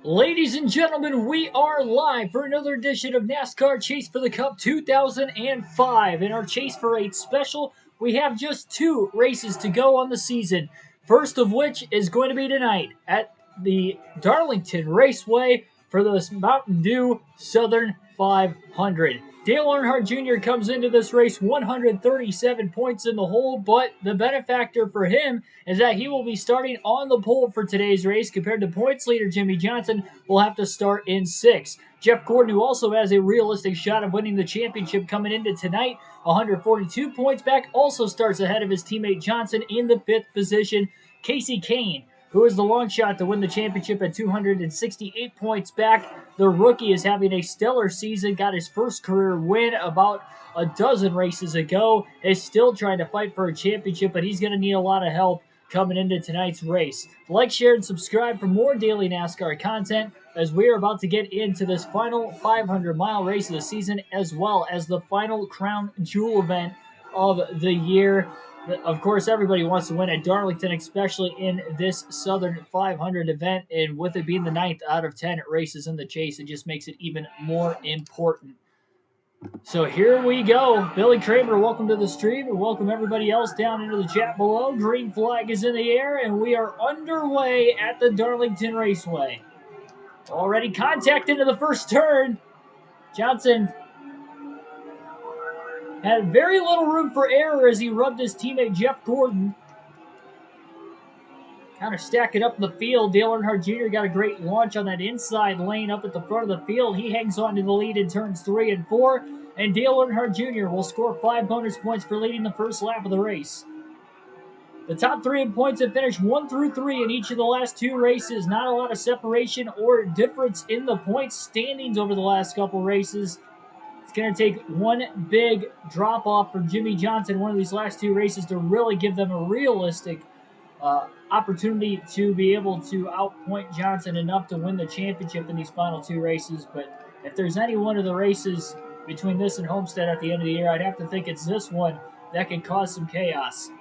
Ladies and gentlemen, we are live for another edition of NASCAR Chase for the Cup 2005. In our Chase for 8 special, we have just two races to go on the season. First of which is going to be tonight at the Darlington Raceway for the Mountain Dew Southern 500. Dale Earnhardt Jr. comes into this race 137 points in the hole, but the benefactor for him is that he will be starting on the pole for today's race compared to points leader Jimmy Johnson will have to start in 6th. Jeff Gordon, who also has a realistic shot of winning the championship coming into tonight, 142 points back, also starts ahead of his teammate Johnson in the 5th position. Casey Kane, who is the long shot to win the championship at 268 points back. The rookie is having a stellar season, got his first career win about a dozen races ago, is still trying to fight for a championship, but he's going to need a lot of help coming into tonight's race. Like, share, and subscribe for more daily NASCAR content as we are about to get into this final 500-mile race of the season, as well as the final crown jewel event of the year. Of course, everybody wants to win at Darlington, especially in this Southern 500 event, and with it being the 9th out of 10 races in the chase, it just makes it even more important. So here we go. Billy Kramer, welcome to the stream, and welcome everybody else down into the chat below. Green flag is in the air, and we are underway at the Darlington Raceway. Already contact into the first turn. Johnson had very little room for error as he rubbed his teammate Jeff Gordon. Kind of stacking up in the field. Dale Earnhardt Jr. got a great launch on that inside lane up at the front of the field. He hangs on to the lead in turns 3 and 4. And Dale Earnhardt Jr. will score 5 bonus points for leading the first lap of the race. The top 3 in points have finished 1 through 3 in each of the last 2 races. Not a lot of separation or difference in the points standings over the last couple races. It's going to take one big drop off from Jimmy Johnson one of these last 2 races to really give them a realistic opportunity to be able to outpoint Johnson enough to win the championship in these final 2 races. But if there's any one of the races between this and Homestead at the end of the year, I'd have to think it's this one that could cause some chaos.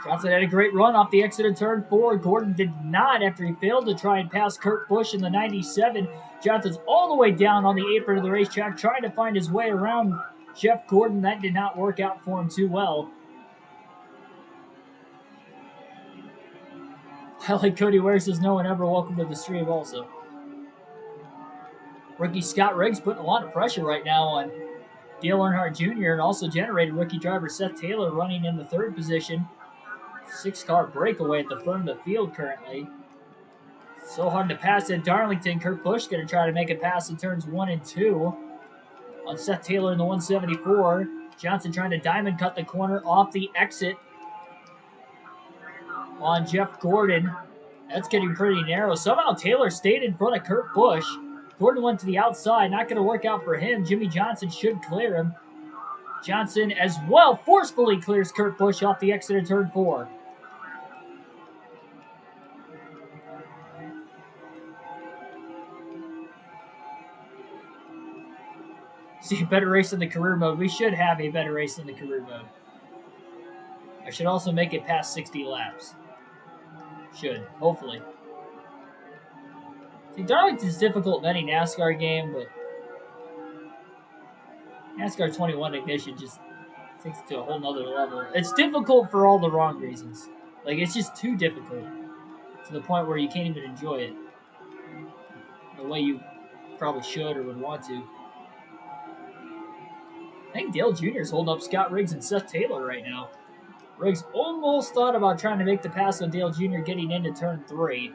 Johnson had a great run off the exit of turn 4. Gordon did not after he failed to try and pass Kurt Busch in the 97. Johnson's all the way down on the apron of the racetrack trying to find his way around Jeff Gordon. That did not work out for him too well. I like Cody Ware says no one ever welcome to the stream also. Rookie Scott Riggs putting a lot of pressure right now on Dale Earnhardt Jr. and also generated rookie driver Seth Taylor running in the 3rd position. 6-car breakaway at the front of the field currently. So hard to pass at Darlington. Kurt Busch going to try to make a pass in turns 1 and 2 on Seth Taylor in the 174. Johnson trying to diamond cut the corner off the exit on Jeff Gordon. That's getting pretty narrow. Somehow Taylor stayed in front of Kurt Busch. Gordon went to the outside. Not going to work out for him. Jimmy Johnson should clear him. Johnson as well forcefully clears Kurt Busch off the exit of turn 4. See a better race in the career mode. We should have a better race in the career mode. I should also make it past 60 laps. Should, hopefully. See, Darlington's difficult in any NASCAR game, but NASCAR 21 Ignition just takes it to a whole nother level. It's difficult for all the wrong reasons. Like, it's just too difficult to the point where you can't even enjoy it the way you probably should or would want to. I think Dale Jr. is holding up Scott Riggs and Seth Taylor right now. Riggs almost thought about trying to make the pass on Dale Jr. getting into turn 3.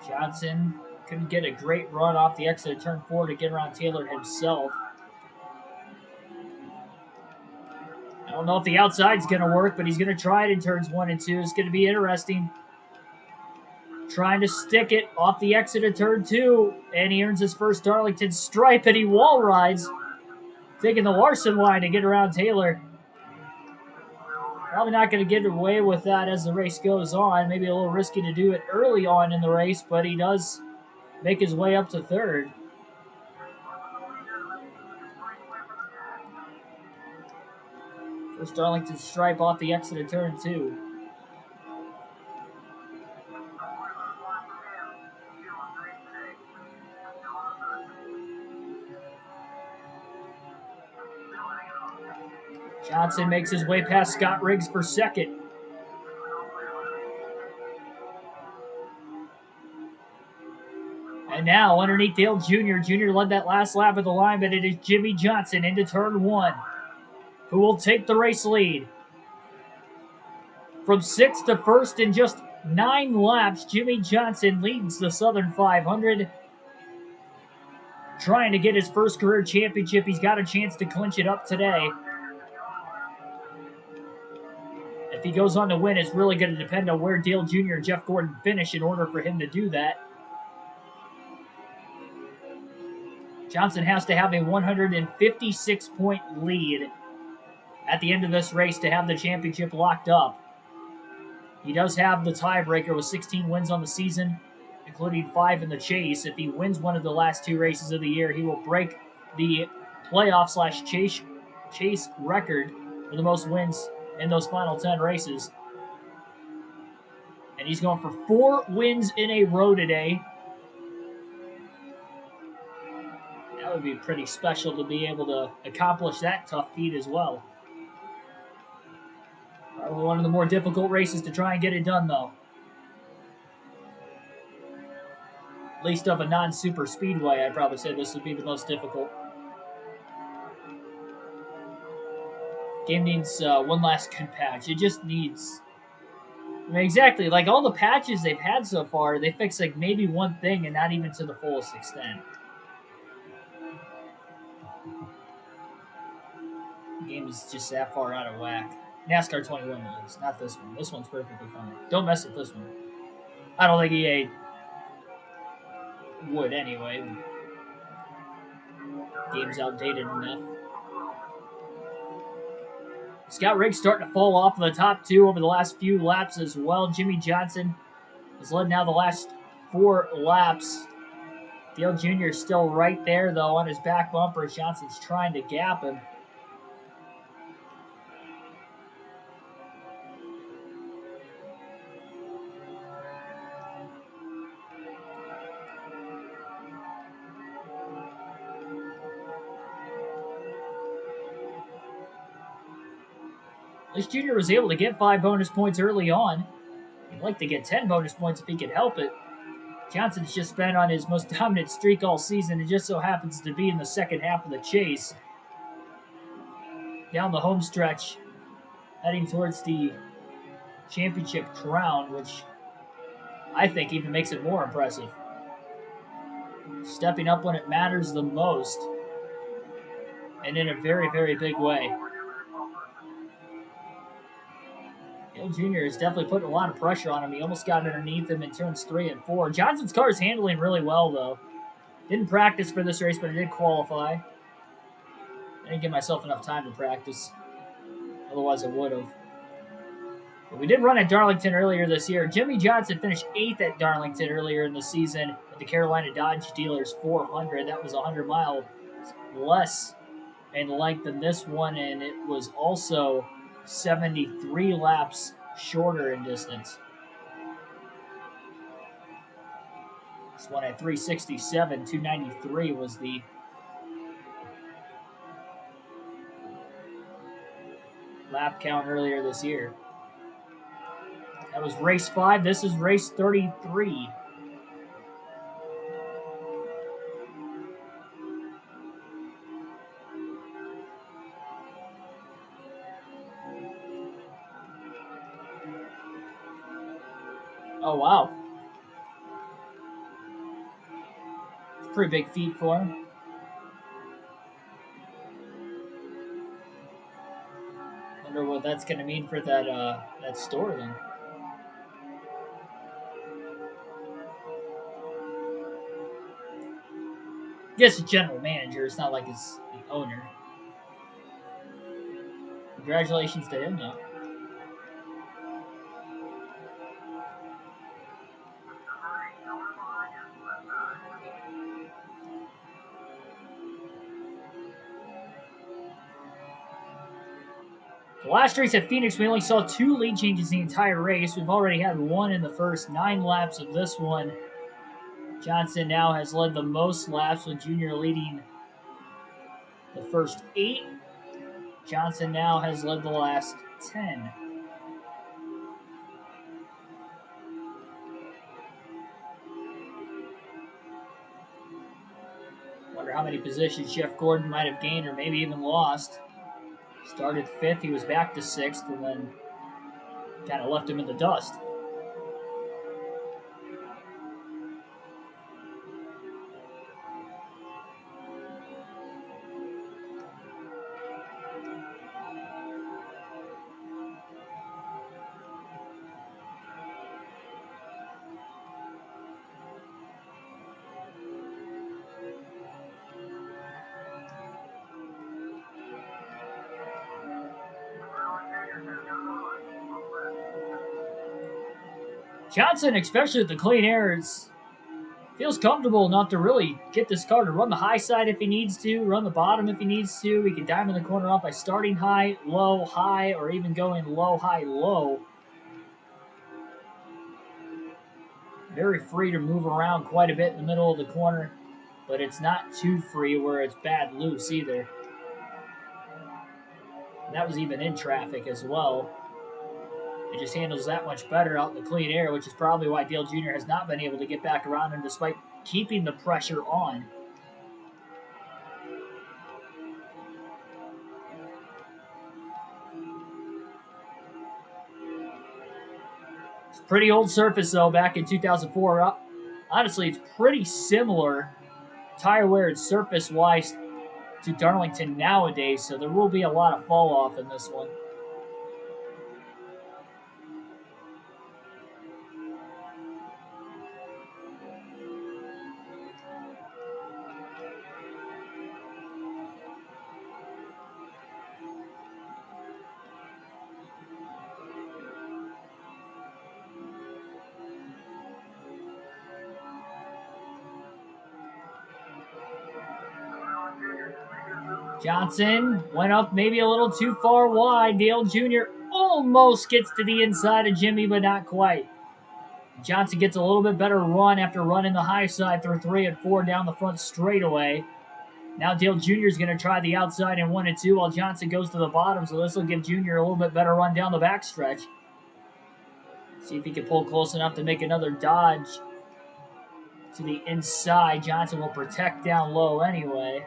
Johnson couldn't get a great run off the exit of turn 4 to get around Taylor himself. I don't know if the outside's going to work, but he's going to try it in turns 1 and 2. It's going to be interesting. Trying to stick it off the exit of turn 2, and he earns his first Darlington stripe, and he wall rides, taking the Larson line to get around Taylor. Probably not going to get away with that as the race goes on. Maybe a little risky to do it early on in the race, but he does make his way up to 3rd. First Darlington stripe off the exit of turn 2. Johnson makes his way past Scott Riggs for second. And now, underneath Dale Jr. Jr. led that last lap of the line, but it is Jimmy Johnson into turn 1, who will take the race lead. From 6th to 1st in just 9 laps, Jimmy Johnson leads the Southern 500. Trying to get his first career championship. He's got a chance to clinch it up today. If he goes on to win, it's really going to depend on where Dale Jr. and Jeff Gordon finish in order for him to do that. Johnson has to have a 156-point lead at the end of this race to have the championship locked up. He does have the tiebreaker with 16 wins on the season, including 5 in the chase. If he wins one of the last 2 races of the year, he will break the playoff/chase record for the most wins in those final 10 races. And he's going for 4 wins in a row today. That would be pretty special to be able to accomplish that tough feat as well. Probably one of the more difficult races to try and get it done, though. At least of a non-super speedway, I'd probably say this would be the most difficult. Game needs one last good patch. It just needs... I mean, exactly, like all the patches they've had so far, they fix like maybe one thing and not even to the fullest extent. The game is just that far out of whack. NASCAR 21 is, not this one. This one's perfectly fine. Don't mess with this one. I don't think EA would anyway. The game's outdated enough. Scott Riggs starting to fall off of the top 2 over the last few laps as well. Jimmy Johnson has led now the last 4 laps. Dale Jr. is still right there, though, on his back bumper. Johnson's trying to gap him. At least Jr. was able to get 5 bonus points early on. He'd like to get 10 bonus points if he could help it. Johnson's just been on his most dominant streak all season. It just so happens to be in the second half of the chase. Down the home stretch, heading towards the championship crown, which I think even makes it more impressive. Stepping up when it matters the most, and in a very, very big way. Dale Jr. is definitely putting a lot of pressure on him. He almost got underneath him in turns 3 and 4. Johnson's car is handling really well, though. Didn't practice for this race, but I did qualify. I didn't give myself enough time to practice. Otherwise, I would have. But we did run at Darlington earlier this year. Jimmy Johnson finished 8th at Darlington earlier in the season at the Carolina Dodge Dealers 400. That was 100 miles less in length than this one, and it was also 73 laps shorter in distance. This one at 367, 293 was the lap count earlier this year. That was race 5. This is race 33. Oh, wow. It's a pretty big feat for him. Wonder what that's going to mean for that store then. I guess the general manager. It's not like it's the owner. Congratulations to him, though. The last race at Phoenix, we only saw 2 lead changes the entire race. We've already had 1 in the first 9 laps of this one. Johnson now has led the most laps, with Jr. leading the first 8. Johnson now has led the last 10. Wonder how many positions Jeff Gordon might have gained or maybe even lost. Started 5th, he was back to 6th, and then kind of left him in the dust. Johnson, especially with the clean air, feels comfortable enough to really get this car to run the high side if he needs to, run the bottom if he needs to. He can diamond the corner up by starting high, low, high, or even going low, high, low. Very free to move around quite a bit in the middle of the corner, but it's not too free where it's bad loose either. And that was even in traffic as well. It just handles that much better out in the clean air, which is probably why Dale Jr. has not been able to get back around him despite keeping the pressure on. It's a pretty old surface, though, back in 2004. Honestly, it's pretty similar tire wear and surface-wise to Darlington nowadays, so there will be a lot of fall-off in this one. Johnson went up maybe a little too far wide. Dale Jr. almost gets to the inside of Jimmy, but not quite. Johnson gets a little bit better run after running the high side through 3 and 4 down the front straightaway. Now Dale Jr. is going to try the outside in 1 and 2 while Johnson goes to the bottom, so this will give Jr. a little bit better run down the backstretch. See if he can pull close enough to make another dodge to the inside. Johnson will protect down low anyway.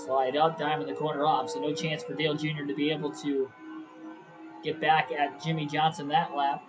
Slide up, diamond the corner off, so no chance for Dale Jr. to be able to get back at Jimmy Johnson that lap.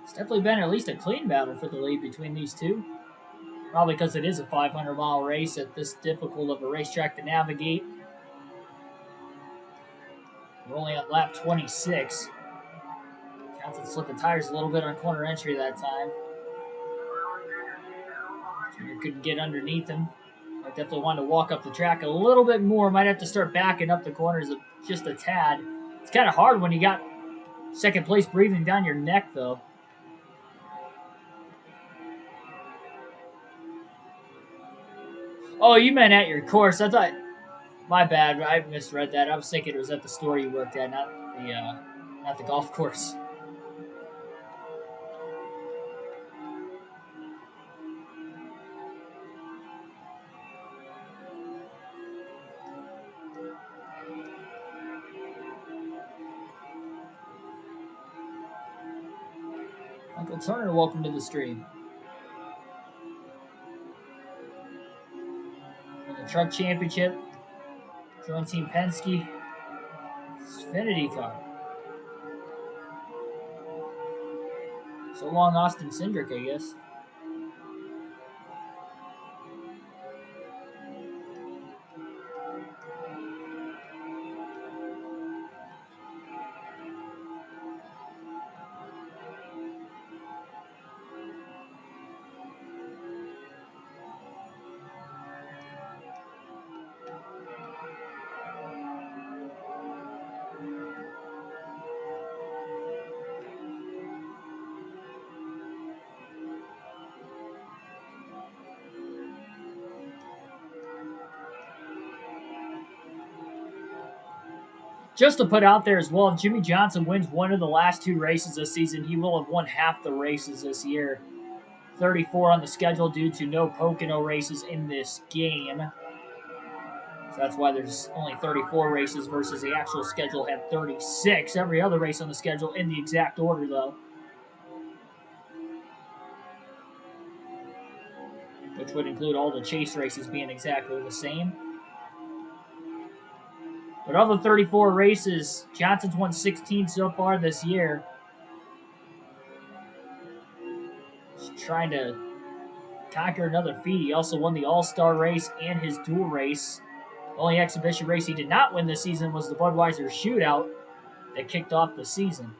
It's definitely been at least a clean battle for the lead between these two. Probably because it is a 500-mile race at this difficult of a racetrack to navigate. We're only at lap 26. Johnson slipped the tires a little bit on corner entry that time. Junior couldn't get underneath him. I definitely wanted to walk up the track a little bit more. Might have to start backing up the corners just a tad. It's kind of hard when you got second place breathing down your neck, though. Oh, you meant at your course. I thought, my bad. I misread that. I was thinking it was at the store you worked at, not the golf course. Uncle Turner, welcome to the stream. In the Truck Championship, join Team Penske. Xfinity car. So long, Austin Cindric, I guess. Just to put out there as well, if Jimmie Johnson wins one of the last 2 races this season, he will have won half the races this year. 34 on the schedule due to no Pocono races in this game. So that's why there's only 34 races versus the actual schedule had 36. Every other race on the schedule in the exact order, though. Which would include all the chase races being exactly the same. But of the 34 races, Johnson's won 16 so far this year. Just trying to conquer another feat. He also won the All-Star race and his dual race. The only exhibition race he did not win this season was the Budweiser Shootout that kicked off the season.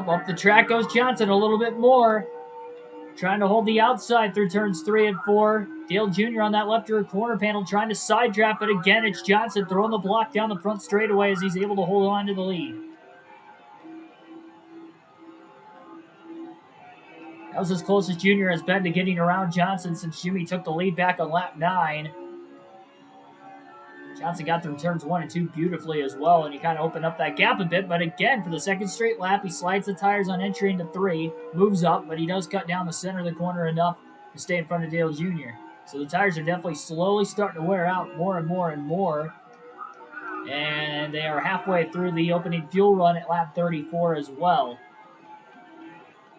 Up the track goes Johnson a little bit more. Trying to hold the outside through turns 3 and 4. Dale Jr. on that left rear corner panel trying to side draft, but again it's Johnson throwing the block down the front straightaway as he's able to hold on to the lead. That was as close as Jr. has been to getting around Johnson since Jimmy took the lead back on lap 9. Johnson got through turns 1 and 2 beautifully as well, and he kind of opened up that gap a bit, but again, for the second straight lap, he slides the tires on entry into 3, moves up, but he does cut down the center of the corner enough to stay in front of Dale Jr. So the tires are definitely slowly starting to wear out more and more and more, and they are halfway through the opening fuel run at lap 34 as well.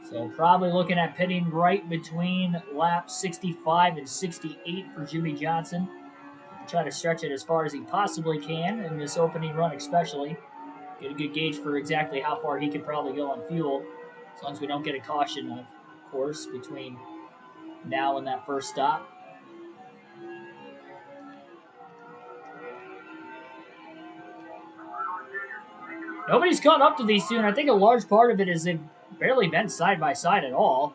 So probably looking at pitting right between lap 65 and 68 for Jimmie Johnson. Try to stretch it as far as he possibly can in this opening run especially. Get a good gauge for exactly how far he could probably go on fuel, as long as we don't get a caution, of course, between now and that first stop. Nobody's caught up to these two, and I think a large part of it is they've barely been side by side at all.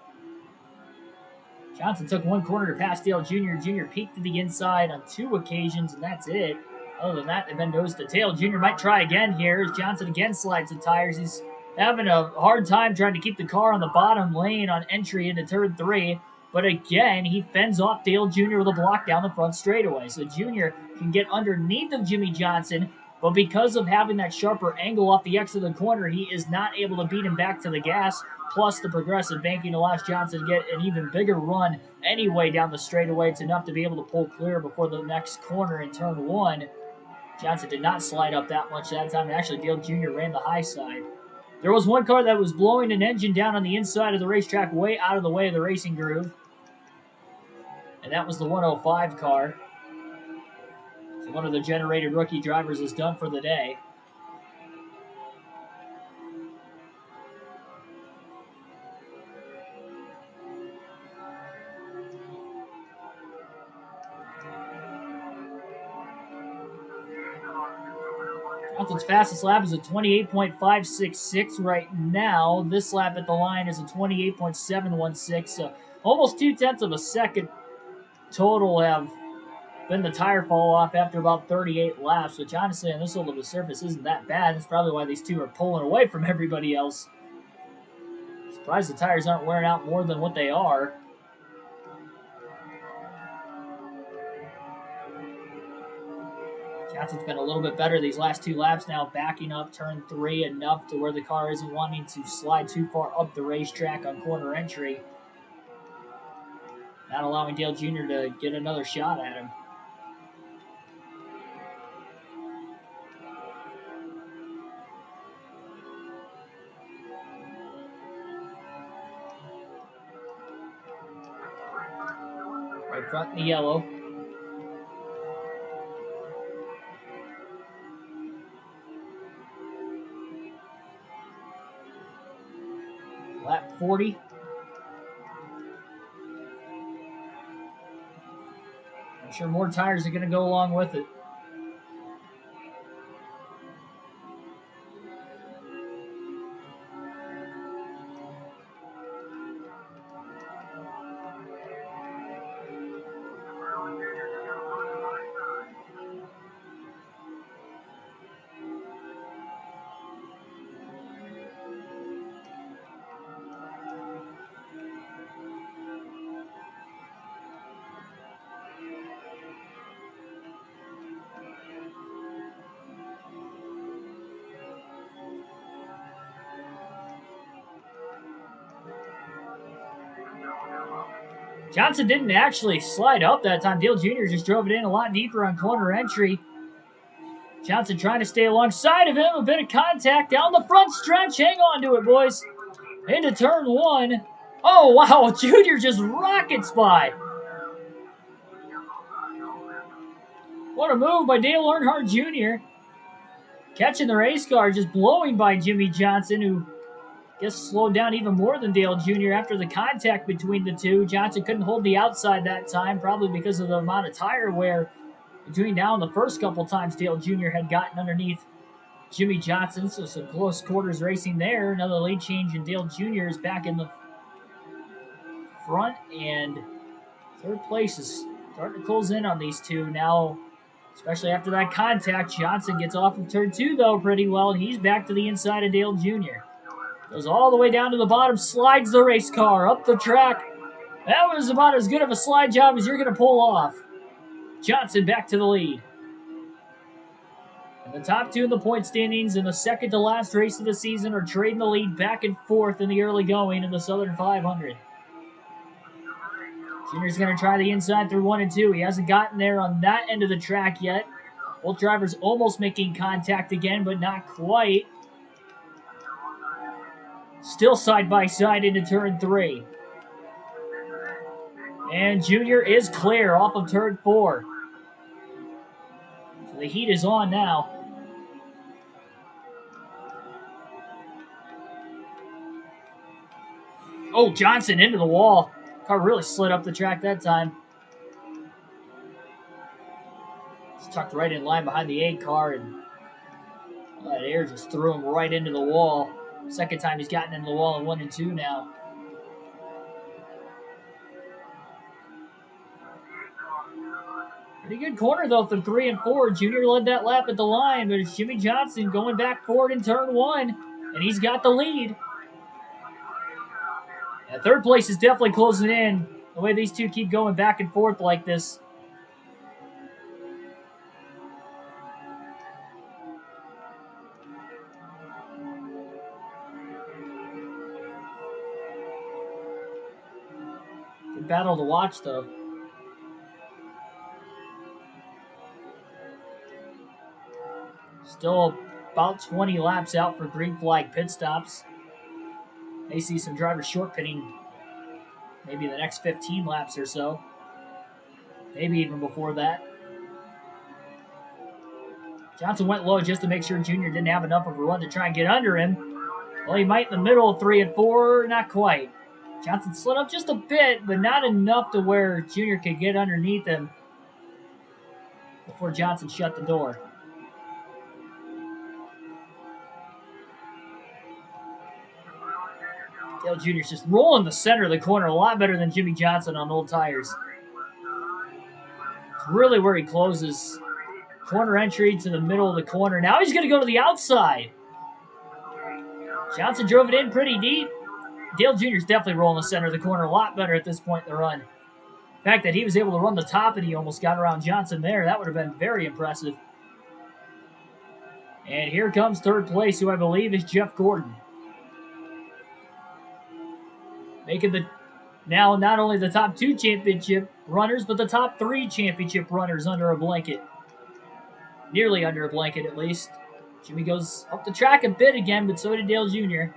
Johnson took one corner to pass Dale Jr. Jr. peeked to the inside on 2 occasions, and that's it. Other than that, they've been nose to tail. Jr. might try again here as Johnson again slides the tires. He's having a hard time trying to keep the car on the bottom lane on entry into turn 3. But again, he fends off Dale Jr. with a block down the front straightaway. So Jr. can get underneath of Jimmie Johnson, but because of having that sharper angle off the exit of the corner, he is not able to beat him back to the gas. Plus, the progressive banking allows Johnson to get an even bigger run anyway down the straightaway. It's enough to be able to pull clear before the next corner in turn 1. Johnson did not slide up that much that time. Actually, Dale Jr. ran the high side. There was one car that was blowing an engine down on the inside of the racetrack way out of the way of the racing groove. And that was the 105 car. So one of the generated rookie drivers is done for the day. Johnson's fastest lap is a 28.566 right now. This lap at the line is a 28.716. So almost 0.2 of a second total have been the tire fall off after about 38 laps, which honestly on this little of a surface isn't that bad. That's probably why these two are pulling away from everybody else. Surprised the tires aren't wearing out more than what they are. Johnson's been a little bit better these last 2 laps now, backing up turn 3 enough to where the car isn't wanting to slide too far up the racetrack on corner entry. Not allowing Dale Jr. to get another shot at him. Right front in the yellow. Lap 40. I'm sure more tires are going to go along with it. Johnson didn't actually slide up that time. Dale Jr. just drove it in a lot deeper on corner entry. Johnson trying to stay alongside of him. A bit of contact down the front stretch. Hang on to it, boys. Into turn one. Oh, wow. Jr. just rockets by. What a move by Dale Earnhardt Jr. Catching the race car, just blowing by Jimmy Johnson, who I guess slowed down even more than Dale Jr. after the contact between the two. Johnson couldn't hold the outside that time, probably because of the amount of tire wear between now and the first couple times Dale Jr. had gotten underneath Jimmy Johnson. So some close quarters racing there. Another lead change, and Dale Jr. is back in the front, and third place is starting to close in on these two now, especially after that contact. Johnson gets off of turn two, though, pretty well, and he's back to the inside of Dale Jr. Goes all the way down to the bottom, slides the race car up the track. That was about as good of a slide job as you're going to pull off. Johnson back to the lead. And the top two in the point standings in the second to last race of the season are trading the lead back and forth in the early going in the Southern 500. Junior's going to try the inside through 1 and 2. He hasn't gotten there on that end of the track yet. Both drivers almost making contact again, but not quite. Still side by side into turn 3. And Junior is clear off of turn 4. So the heat is on now. Oh, Johnson into the wall. Car really slid up the track that time. It's tucked right in line behind the 8 car, and that air just threw him right into the wall. Second time he's gotten into the wall in 1 and 2 now. Pretty good corner, though, from 3 and 4. Junior led that lap at the line, but it's Jimmy Johnson going back forward in turn 1, and he's got the lead. Yeah, third place is definitely closing in, the way these two keep going back and forth like this. Good battle to watch, though. Still about 20 laps out for green flag pit stops. May see some drivers short pitting maybe the next 15 laps or so. Maybe even before that. Johnson went low just to make sure Junior didn't have enough of a run to try and get under him. Well, he might in the middle of 3 and 4, not quite. Johnson slid up just a bit, but not enough to where Junior could get underneath him before Johnson shut the door. Dale Jr.'s just rolling the center of the corner a lot better than Jimmy Johnson on old tires. It's really where he closes. Corner entry to the middle of the corner. Now he's going to go to the outside. Johnson drove it in pretty deep. Dale Jr.'s definitely rolling the center of the corner a lot better at this point in the run. The fact that he was able to run the top and he almost got around Johnson there, that would have been very impressive. And here comes third place, who I believe is Jeff Gordon. Making the now not only the top 2 championship runners, but the top 3 championship runners under a blanket. Nearly under a blanket, at least. Jimmy goes up the track a bit again, but so did Dale Jr.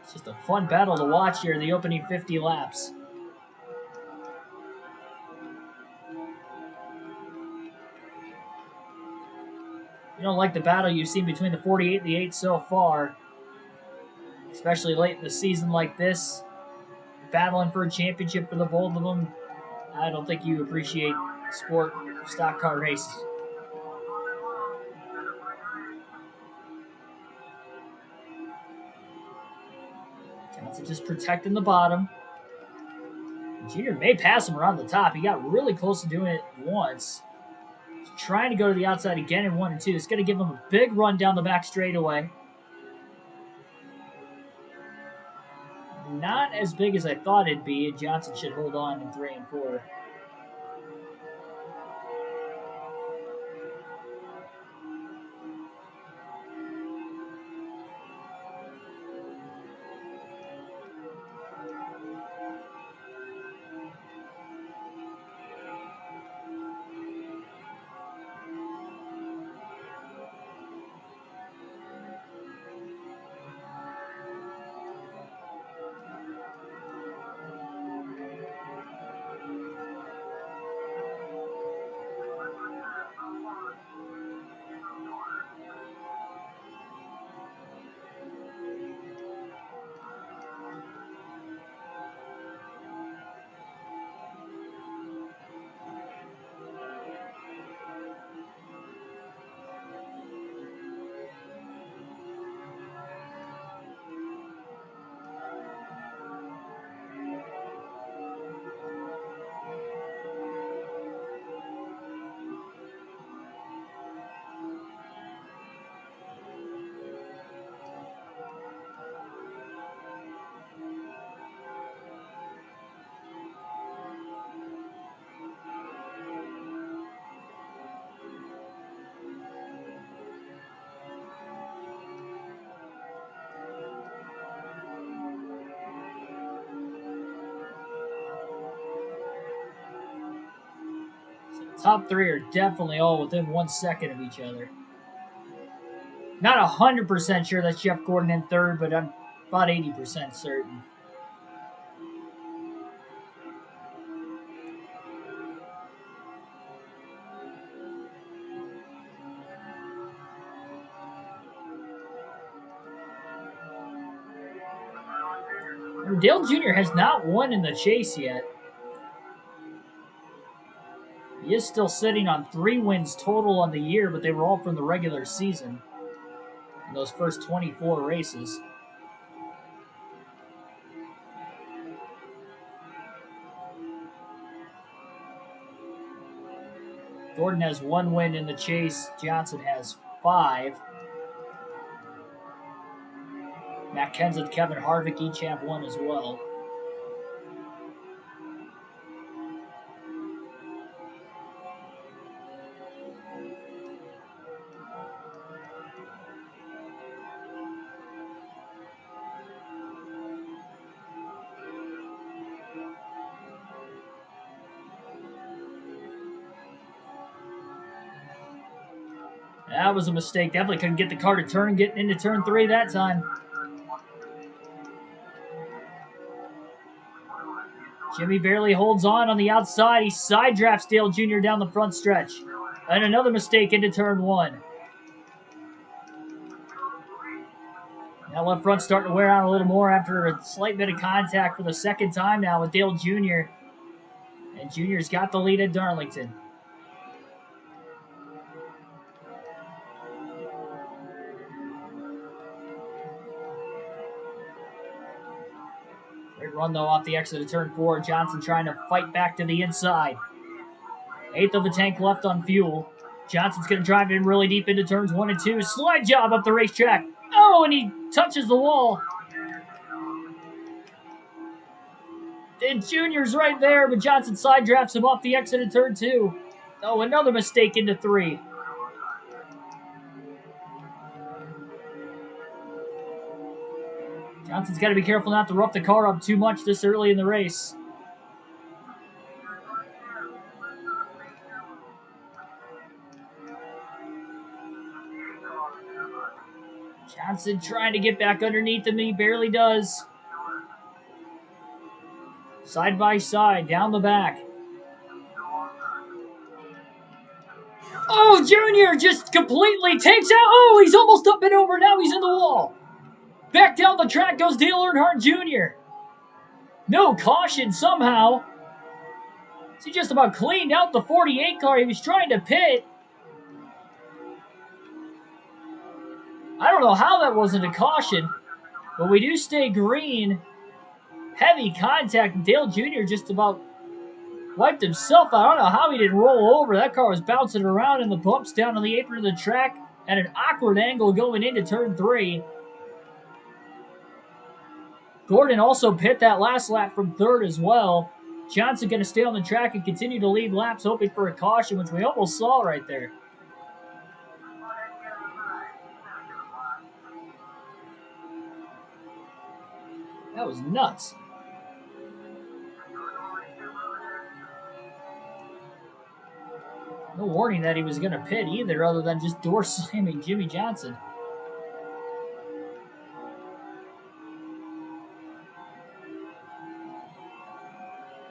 It's just a fun battle to watch here in the opening 50 laps. You don't like the battle you've seen between the 48 and the 8 so far, especially late in the season like this, battling for a championship for the both of them. I don't think you appreciate sport stock car races. Johnson just protecting the bottom. Junior may pass him around the top. He got really close to doing it once. He's trying to go to the outside again in 1 and 2. It's going to give him a big run down the back straightaway. Not as big as I thought it'd be, and Johnson should hold on in 3 and 4. Top three are definitely all within 1 second of each other. Not 100% sure that's Jeff Gordon in third, but I'm about 80% certain. Dale Jr. has not won in the chase yet. He is still sitting on 3 wins total on the year, but they were all from the regular season in those first 24 races. Gordon has 1 win in the chase. Johnson has 5. Matt Kenseth, Kevin Harvick each have 1 as well. That was a mistake. Definitely couldn't get the car to turn, getting into turn 3 that time. Jimmy barely holds on the outside. He side drafts Dale Jr. down the front stretch. And another mistake into turn 1. That left front starting to wear out a little more after a slight bit of contact for the second time now with Dale Jr. And Jr.'s got the lead at Darlington. Great run, though, off the exit of turn 4. Johnson trying to fight back to the inside. 1/8 of the tank left on fuel. Johnson's going to drive in really deep into turns 1 and 2. Slide job up the racetrack. Oh, and he touches the wall. And Junior's right there, but Johnson side drafts him off the exit of turn 2. Oh, another mistake into 3. Johnson's got to be careful not to rough the car up too much this early in the race. Johnson trying to get back underneath him, and he barely does. Side by side, down the back. Oh, Junior just completely takes out. Oh, he's almost up and over. Now he's in the wall. Back down the track goes Dale Earnhardt Jr. No caution somehow. He just about cleaned out the 48 car. He was trying to pit. I don't know how that wasn't a caution, but we do stay green. Heavy contact. Dale Jr. just about wiped himself out. I don't know how he didn't roll over. That car was bouncing around in the bumps down on the apron of the track at an awkward angle going into turn 3. Gordon also pit that last lap from 3rd as well. Johnson going to stay on the track and continue to lead laps, hoping for a caution, which we almost saw right there. That was nuts. No warning that he was going to pit either, other than just door slamming Jimmy Johnson.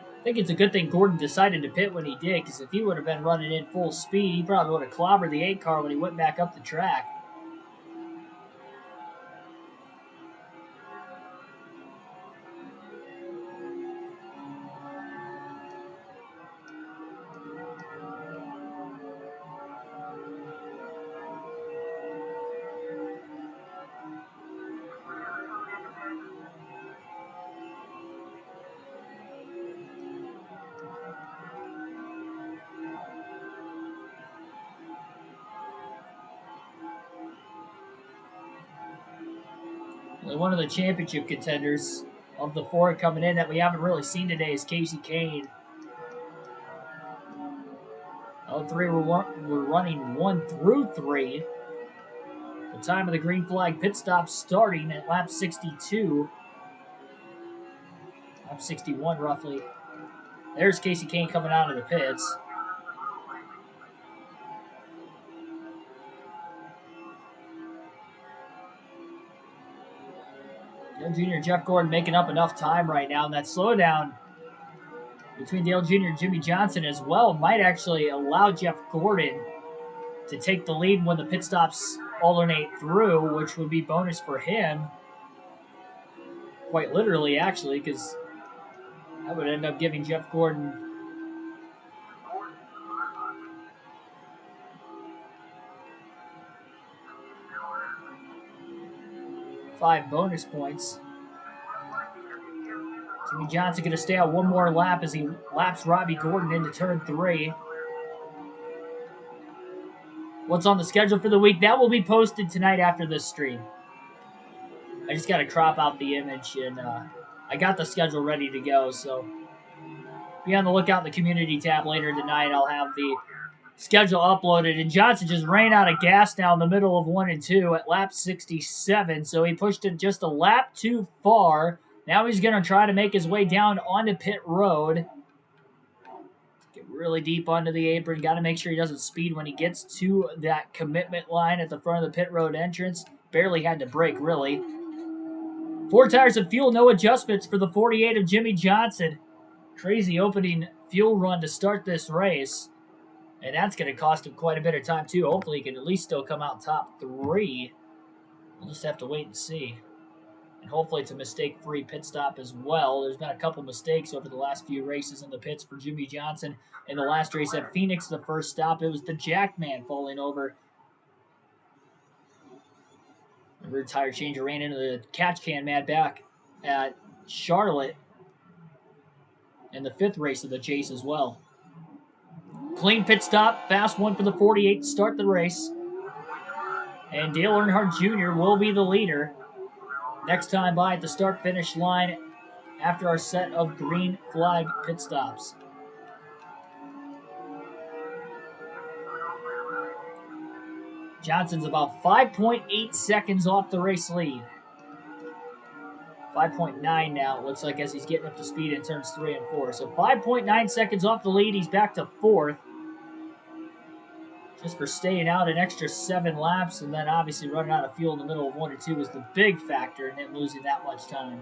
I think it's a good thing Gordon decided to pit when he did, because if he would have been running in full speed, he probably would have clobbered the 8 car when he went back up the track. One of the championship contenders of the 4 coming in that we haven't really seen today is Kasey Kane. All 3 were running 1 through 3. The time of the green flag pit stop starting at lap 62. Lap 61 roughly. There's Kasey Kane coming out of the pits. Dale Jr. and Jeff Gordon making up enough time right now, and that slowdown between Dale Jr. and Jimmy Johnson as well might actually allow Jeff Gordon to take the lead when the pit stops alternate through, which would be bonus for him. Quite literally, actually, because that would end up giving Jeff Gordon 5 bonus points. Jimmy Johnson going to stay out one more lap as he laps Robbie Gordon into turn 3. What's on the schedule for the week? That will be posted tonight after this stream. I just got to crop out the image, and I got the schedule ready to go, so be on the lookout in the community tab later tonight. I'll have the schedule uploaded, and Johnson just ran out of gas now in the middle of 1 and 2 at lap 67, so he pushed it just a lap too far. Now he's going to try to make his way down onto pit road. Get really deep onto the apron. Got to make sure he doesn't speed when he gets to that commitment line at the front of the pit road entrance. Barely had to brake, really. 4 tires of fuel, no adjustments for the 48 of Jimmy Johnson. Crazy opening fuel run to start this race. And that's going to cost him quite a bit of time, too. Hopefully he can at least still come out top 3. We'll just have to wait and see. And hopefully it's a mistake-free pit stop as well. There's been a couple mistakes over the last few races in the pits for Jimmy Johnson. In the last race at Phoenix, the first stop, it was the Jackman falling over. The rear tire changer ran into the catch can man back at Charlotte in the 5th race of the chase as well. Clean pit stop, fast one for the 48 to start the race. And Dale Earnhardt Jr. will be the leader. Next time by at the start-finish line after our set of green flag pit stops. Johnson's about 5.8 seconds off the race lead. 5.9 now, it looks like, as he's getting up to speed in turns 3 and 4. So 5.9 seconds off the lead. He's back to 4th. Just for staying out an extra 7 laps, and then obviously running out of fuel in the middle of 1 and 2 was the big factor in him losing that much time.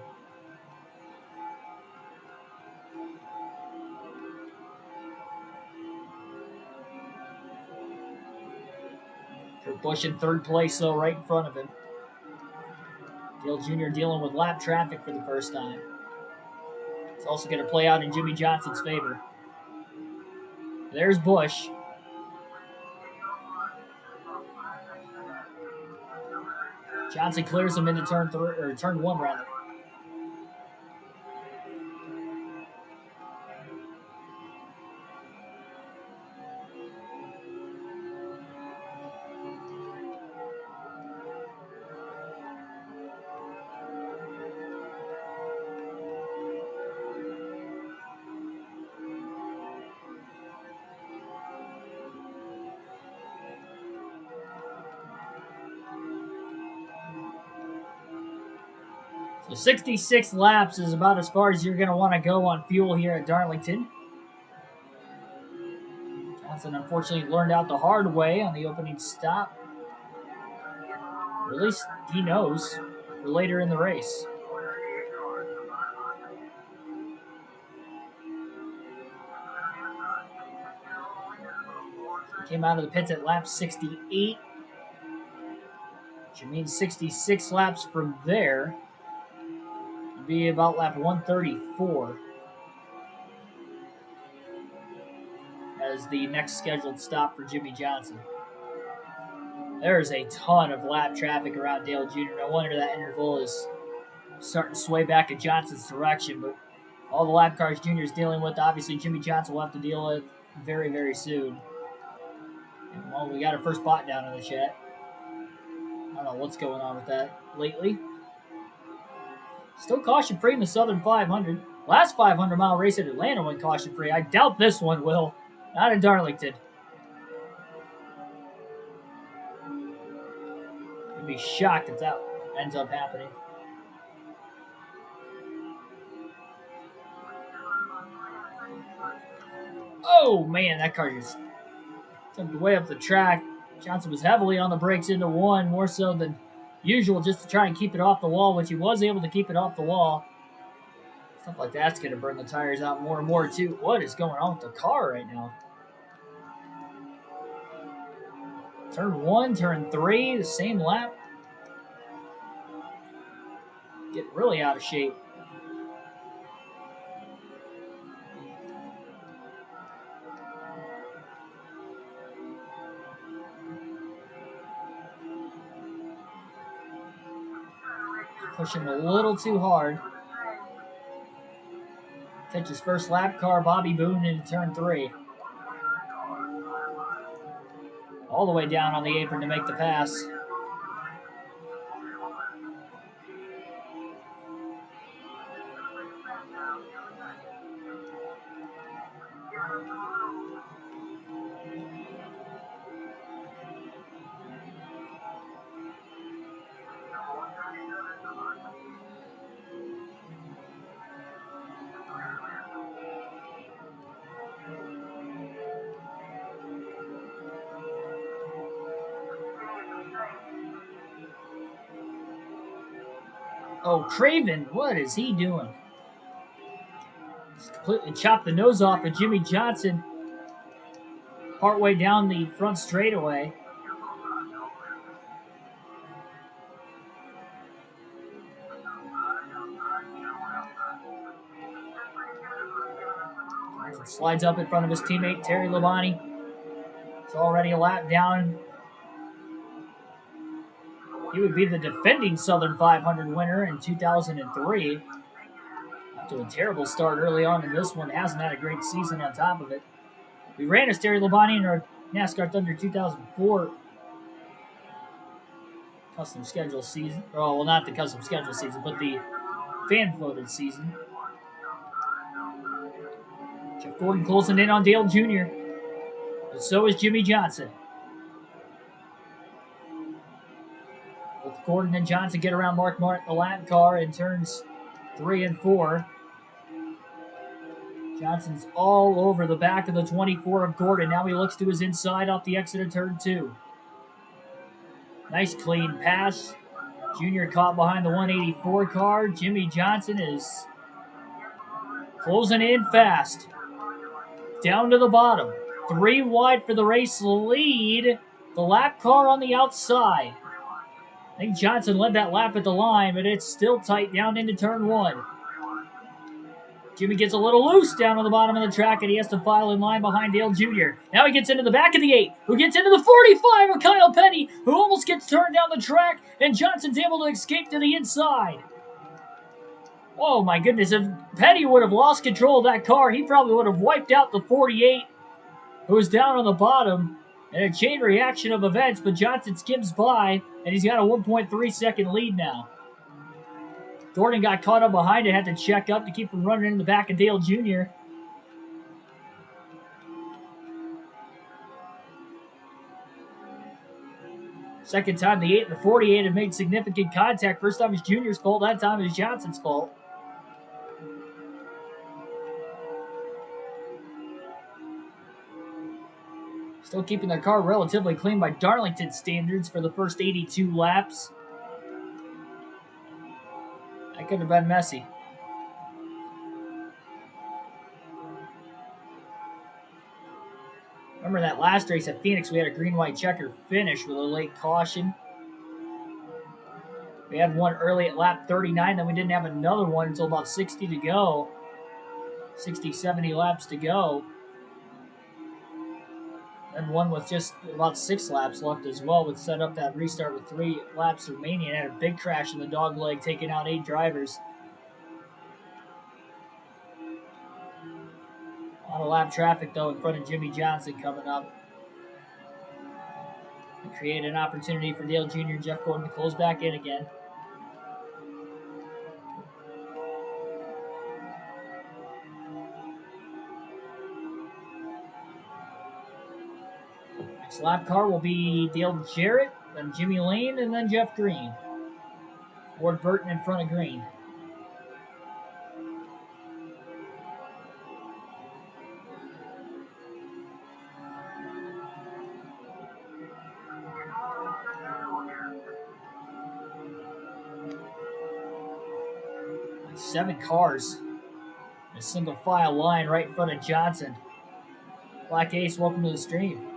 Kurt Busch in 3rd place, though, right in front of him. Dale Jr. dealing with lap traffic for the first time. It's also going to play out in Jimmy Johnson's favor. There's Busch. Johnson clears him into turn 1 rather. So 66 laps is about as far as you're going to want to go on fuel here at Darlington. Johnson unfortunately learned out the hard way on the opening stop. Or at least he knows for later in the race. He came out of the pits at lap 68, which means 66 laps from there. Be about lap 134 as the next scheduled stop for Jimmy Johnson. There's a ton of lap traffic around Dale Jr. No wonder that interval is starting to sway back in Johnson's direction, but all the lap cars Jr. is dealing with, obviously Jimmy Johnson will have to deal with very, very soon. And, well, we got our first bot down in the chat. I don't know what's going on with that lately. Still caution-free in the Southern 500. Last 500-mile race at Atlanta went caution-free. I doubt this one will. Not in Darlington. I'd be shocked if that ends up happening. Oh, man, that car just jumped way up the track. Johnson was heavily on the brakes into 1, more so than usual just to try and keep it off the wall, which he was able to keep it off the wall. Stuff like that's going to burn the tires out more and more, too. What is going on with the car right now? Turn 1, turn 3, the same lap. Getting really out of shape. Pushing a little too hard. Catches first lap car, Bobby Boone into turn 3. All the way down on the apron to make the pass. Oh, Craven, what is he doing? Just completely chopped the nose off of Jimmy Johnson. Partway down the front straightaway. Slides up in front of his teammate, Terry Labonte. It's already a lap down. He would be the defending Southern 500 winner in 2003. After a terrible start early on in this one, hasn't had a great season on top of it. We ran as Terry Labonte in our NASCAR Thunder 2004 custom schedule season. Oh, well, not the custom schedule season, but the fan-voted season. Jeff Gordon closing in on Dale Jr., but so is Jimmy Johnson. Both Gordon and Johnson get around Mark Martin, the lap car, in turns 3 and 4. Johnson's all over the back of the 24 of Gordon. Now he looks to his inside off the exit of turn 2. Nice clean pass. Junior caught behind the 184 car. Jimmy Johnson is closing in fast. Down to the bottom. 3 wide for the race lead. The lap car on the outside. I think Johnson led that lap at the line, but it's still tight down into turn 1. Jimmy gets a little loose down on the bottom of the track, and he has to file in line behind Dale Jr. Now he gets into the back of the 8, who gets into the 45 of Kyle Petty, who almost gets turned down the track, and Johnson's able to escape to the inside. Oh my goodness, if Petty would have lost control of that car, he probably would have wiped out the 48, who was down on the bottom, in a chain reaction of events, but Johnson skims by, and he's got a 1.3 second lead now. Gordon got caught up behind it, had to check up to keep from running in the back of Dale Jr. Second time the 8 and the 48 have made significant contact. First time is Junior's fault, that time is Johnson's fault. Still keeping their car relatively clean by Darlington standards for the first 82 laps. That could have been messy. Remember that last race at Phoenix, we had a green-white checker finish with a late caution. We had one early at lap 39, then we didn't have another one until about 60 to go. 60, 70 laps to go. And one with just about 6 laps left as well, would set up that restart with 3 laps remaining, and had a big crash in the dog leg, taking out 8 drivers. A lot of lap traffic, though, in front of Jimmy Johnson coming up. And create an opportunity for Dale Jr. and Jeff Gordon to close back in again. Next lap car will be Dale Jarrett, then Jimmy Lane, and then Jeff Green. Ward Burton in front of Green. 7 cars. A single file line right in front of Johnson. Black Ace, welcome to the stream.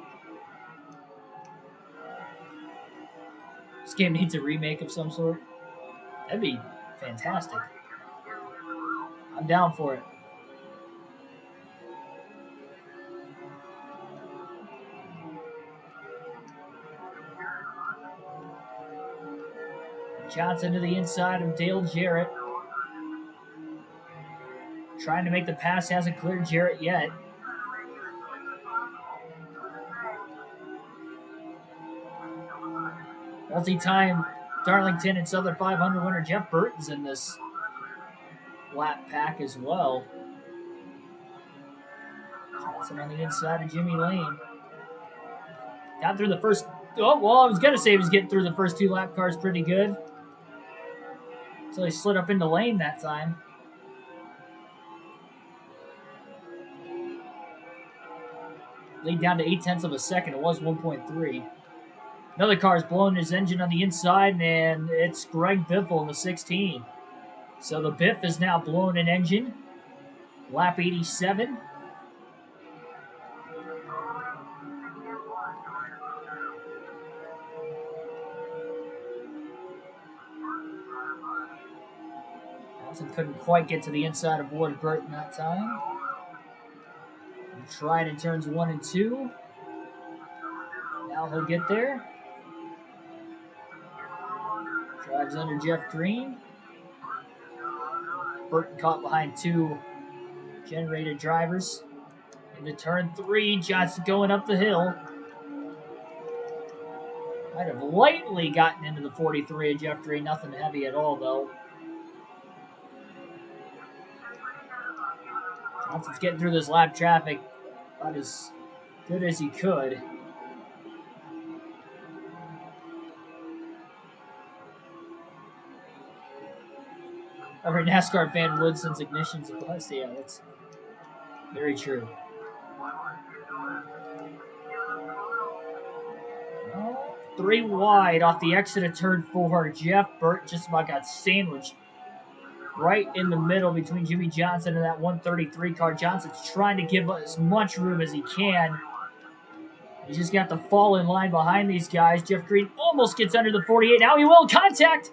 This game needs a remake of some sort. That'd be fantastic. I'm down for it. Johnson to the inside of Dale Jarrett. Trying to make the pass, hasn't cleared Jarrett yet. Multi-time Darlington and Southern 500 winner Jeff Burton's in this lap pack as well. Johnson on the inside of Jimmy Lane. Got through the first... Oh, well, I was going to say he was getting through the first 2 lap cars pretty good. Until he slid up into Lane that time. Lead down to 0.8 of a second. It was 1.3. Another car's blowing his engine on the inside, and it's Greg Biffle in the 16. So the Biff is now blowing an engine. Lap 87. Johnson couldn't quite get to the inside of Ward Burton that time. He tried in turns 1 and 2. Now he'll get there. Drives under Jeff Green. Burton caught behind 2 generated drivers. Into turn 3, Johnson going up the hill. Might have lightly gotten into the 43 of Jeff Green. Nothing heavy at all, though. Johnson's getting through this lap traffic about as good as he could. Every NASCAR fan would since ignition's a blessed. Yeah, that's very true. 3 wide off the exit of turn 4. Jeff Burt just about got sandwiched right in the middle between Jimmy Johnson and that 133 car. Johnson's trying to give as much room as he can. He's just got to fall in line behind these guys. Jeff Green almost gets under the 48. Now he will. Contact!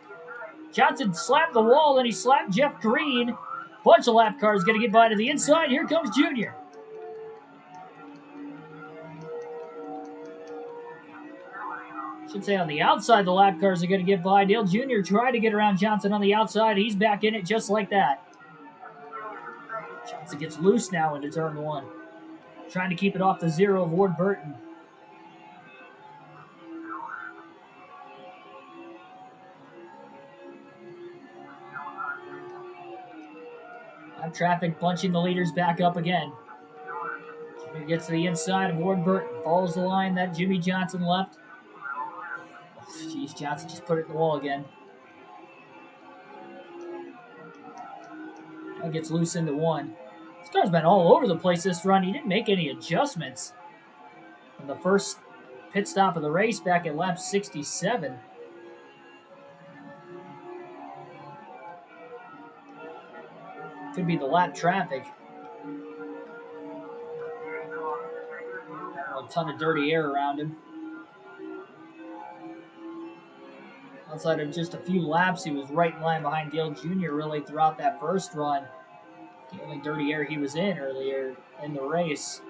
Johnson slapped the wall, then he slapped Jeff Green. Bunch of lap cars going to get by to the inside. Here comes Junior. Should say on the outside, the lap cars are going to get by. Dale Jr. tried to get around Johnson on the outside. He's back in it just like that. Johnson gets loose now into turn 1. Trying to keep it off the 0 of Ward Burton. Lap traffic bunching the leaders back up again. Jimmy gets to the inside of Ward Burton. Follows the line that Jimmy Johnson left. Jeez, Johnson just put it in the wall again. Now gets loose into 1. This car's been all over the place this run. He didn't make any adjustments in the first pit stop of the race back at lap 67. Could be the lap traffic. A ton of dirty air around him. Outside of just a few laps, he was right in line behind Dale Jr. really throughout that first run. The only dirty air he was in earlier in the race.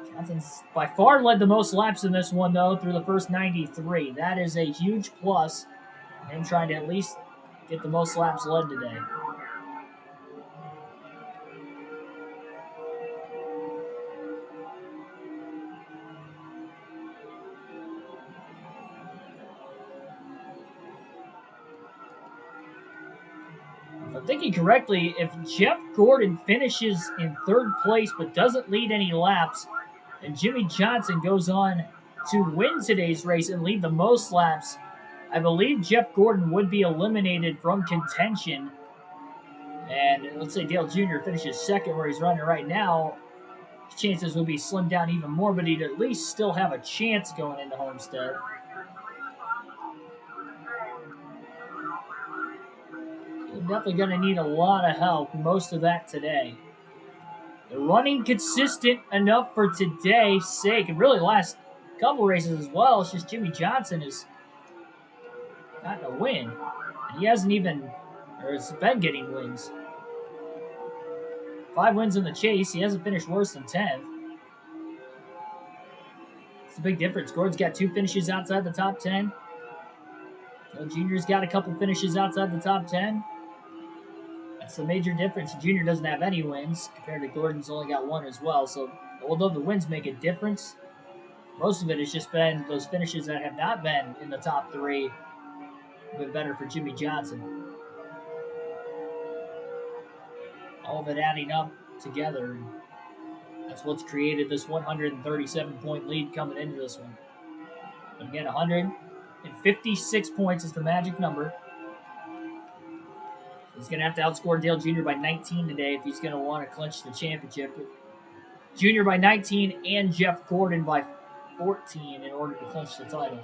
Johnson's by far led the most laps in this one, though, through the first 93. That is a huge plus. Him trying to at least get the most laps led today. If I'm thinking correctly, if Jeff Gordon finishes in 3rd place but doesn't lead any laps, and Jimmy Johnson goes on to win today's race and lead the most laps, I believe Jeff Gordon would be eliminated from contention. And let's say Dale Jr. finishes 2nd where he's running right now, his chances would be slimmed down even more, but he'd at least still have a chance going into Homestead. They're definitely going to need a lot of help, most of that today. They're running consistent enough for today's sake, and really the last couple races as well. It's just Jimmy Johnson has gotten a win. And he hasn't even, or has been getting wins. 5 wins in the chase. He hasn't finished worse than 10th. It's a big difference. Gord's got 2 finishes outside the top 10. Junior's got a couple finishes outside the top 10. That's the major difference. Junior doesn't have any wins compared to Gordon's only got 1 as well. So although the wins make a difference, most of it has just been those finishes that have not been in the top 3 have been better for Jimmy Johnson. All of it adding up together. That's what's created this 137-point lead coming into this one. But again, 156 points is the magic number. He's going to have to outscore Dale Jr. by 19 today if he's going to want to clinch the championship. Jr. by 19 and Jeff Gordon by 14 in order to clinch the title.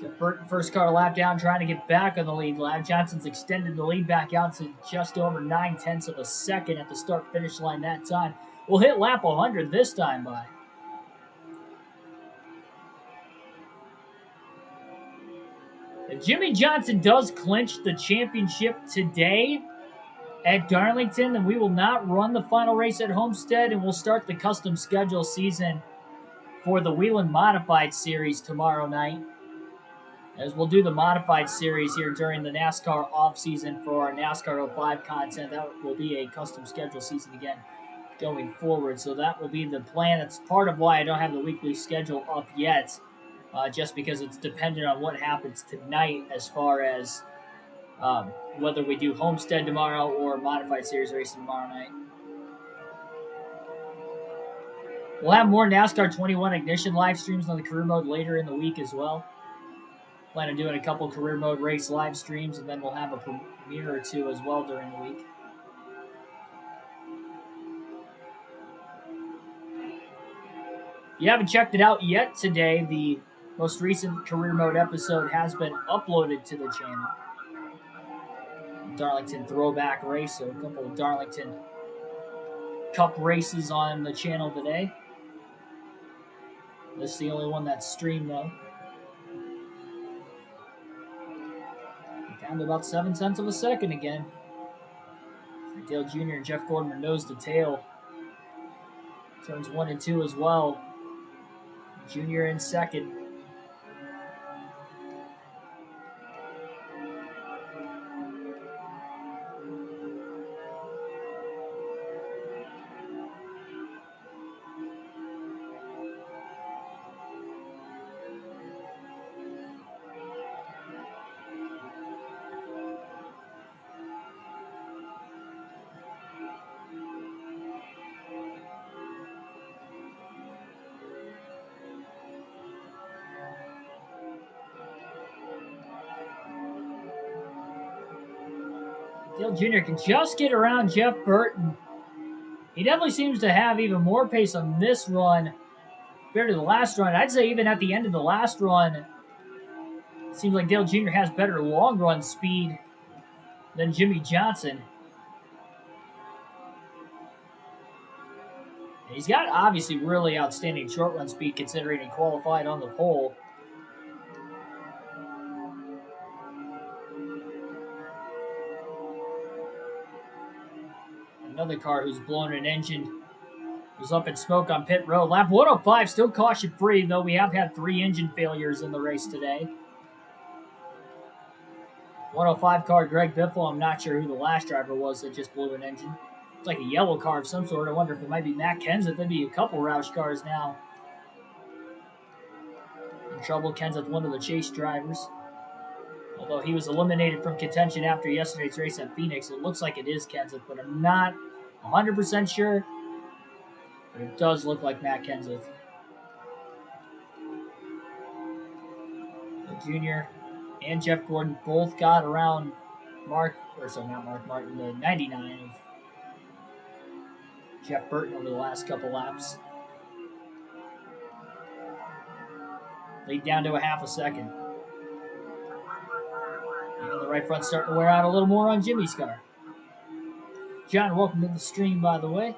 Jeff Burton, first car lap down, trying to get back on the lead lap. Johnson's extended the lead back out to just over 9/10 of a second at the start-finish line that time. We'll hit lap 100 this time by. If Jimmy Johnson does clinch the championship today at Darlington, then we will not run the final race at Homestead, and we'll start the custom schedule season for the Whelen Modified Series tomorrow night. As we'll do the Modified Series here during the NASCAR off-season for our NASCAR 05 content. That will be a custom schedule season again going forward. So that will be the plan. It's part of why I don't have the weekly schedule up yet, just because it's dependent on what happens tonight as far as whether we do Homestead tomorrow or Modified Series racing tomorrow night. We'll have more NASCAR 21 Ignition live streams on the career mode later in the week as well. Plan on doing a couple career mode race live streams, and then we'll have a premiere or 2 as well during the week. If you haven't checked it out yet today, the most recent career mode episode has been uploaded to the channel. Darlington throwback race, so a couple of Darlington Cup races on the channel today. This is the only one that's streamed though. Down to about 7/10 of a second again. Dale Jr. and Jeff Gordon are nose to tail. Turns 1 and 2 as well. Jr. in second. Dale Jr. can just get around Jeff Burton. He definitely seems to have even more pace on this run compared to the last run. I'd say even at the end of the last run, it seems like Dale Jr. has better long run speed than Jimmy Johnson. And he's got obviously really outstanding short run speed considering he qualified on the pole. Another car who's blown an engine was up in smoke on pit road. Lap 105, still caution free, though we have had 3 engine failures in the race today. 105 car, Greg Biffle. I'm not sure who the last driver was that just blew an engine. It's like a yellow car of some sort. I wonder if it might be Matt Kenseth. There'd be a couple Roush cars now. in trouble. Kenseth, one of the chase drivers. Although he was eliminated from contention after yesterday's race at Phoenix, it looks like it is Kenseth, but I'm not 100% sure. But it does look like Matt Kenseth. The Jr. and Jeff Gordon both got around not Mark Martin, the 99 of Jeff Burton over the last couple laps. Lead down to a half a second. And the right front starting to wear out a little more on Jimmy's car. John, welcome to the stream, by the way.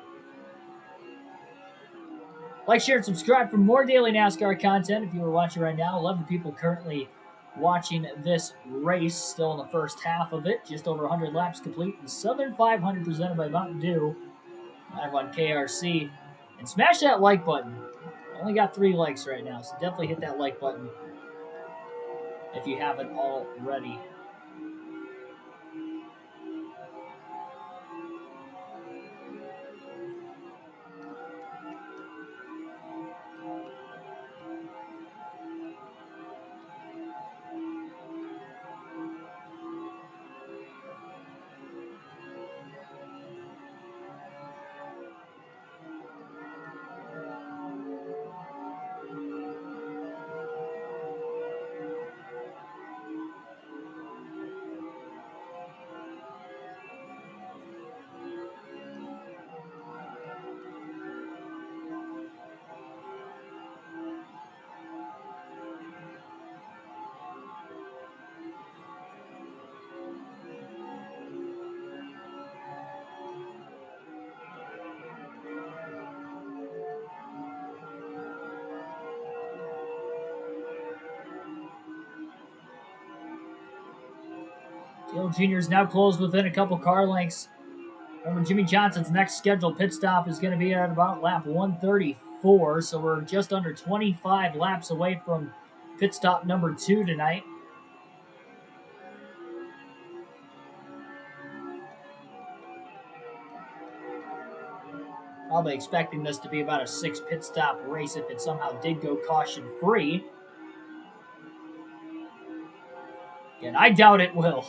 Like, share, and subscribe for more daily NASCAR content if you are watching right now. 11 people currently watching this race, still in the first half of it. Just over 100 laps complete. The Southern 500 presented by Mountain Dew. Live on KRC. And smash that like button. Only got 3 likes right now, so definitely hit that like button if you haven't already. Dale Jr. is now closed within a couple car lengths. Remember, Jimmy Johnson's next scheduled pit stop is going to be at about lap 134, so we're just under 25 laps away from pit stop number 2 tonight. Probably expecting this to be about a 6 pit stop race if it somehow did go caution free. And I doubt it will.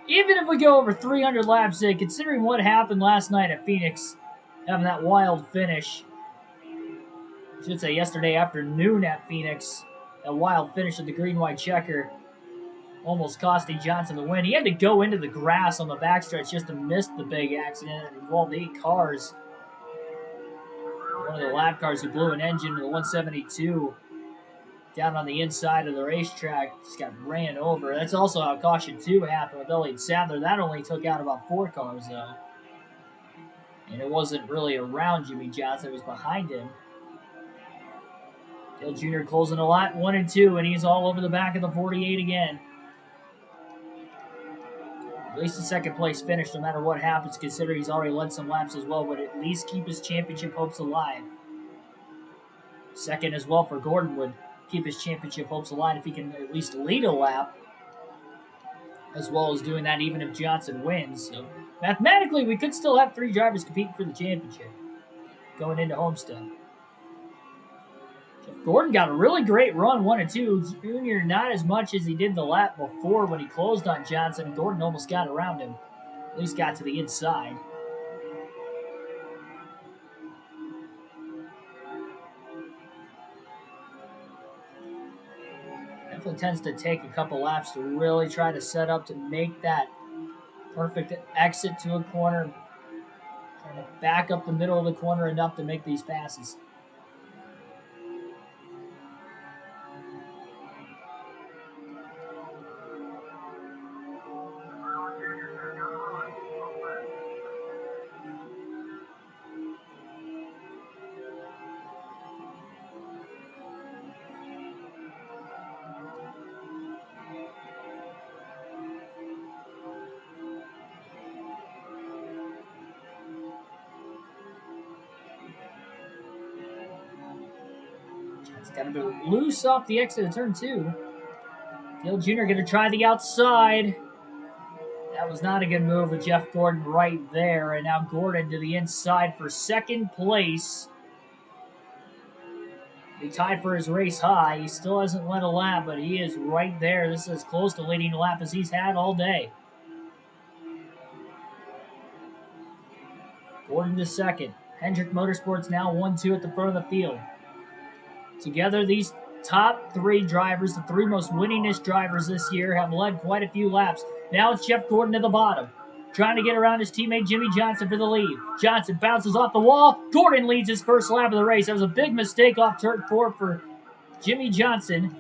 Even if we go over 300 laps in, considering what happened last night at Phoenix, having that wild finish, I should say yesterday afternoon at Phoenix, that wild finish of the green-white checker, almost costing Johnson the win. He had to go into the grass on the backstretch just to miss the big accident. It involved 8 cars. One of the lap cars who blew an engine to the 172 down on the inside of the racetrack just got ran over. That's also how caution 2 happened with Elliott Sadler. That only took out about 4 cars, though. And it wasn't really around Jimmy Johnson. It was behind him. Dale Jr. closing a lot, 1 and 2, and he's all over the back of the 48 again. At least a second place finish, no matter what happens, considering he's already led some laps as well, but at least keep his championship hopes alive. Second as well for Gordon would keep his championship hopes alive if he can at least lead a lap, as well as doing that even if Johnson wins. So mathematically, we could still have 3 drivers competing for the championship going into Homestead. Jeff Gordon got a really great run, 1 and 2. Jr. not as much as he did the lap before when he closed on Johnson, and Gordon almost got around him. At least got to the inside. Definitely tends to take a couple laps to really try to set up to make that perfect exit to a corner. Trying to back up the middle of the corner enough to make these passes. It's got to be loose off the exit of turn 2. Dale Jr. going to try the outside. That was not a good move with Jeff Gordon right there. And now Gordon to the inside for second place. He tied for his race high. He still hasn't led a lap, but he is right there. This is as close to leading a lap as he's had all day. Gordon to second. Hendrick Motorsports now 1-2 at the front of the field. Together, these top three drivers, the three most winningest drivers this year, have led quite a few laps. Now it's Jeff Gordon at the bottom, trying to get around his teammate Jimmy Johnson for the lead. Johnson bounces off the wall. Gordon leads his first lap of the race. That was a big mistake off turn 4 for Jimmy Johnson.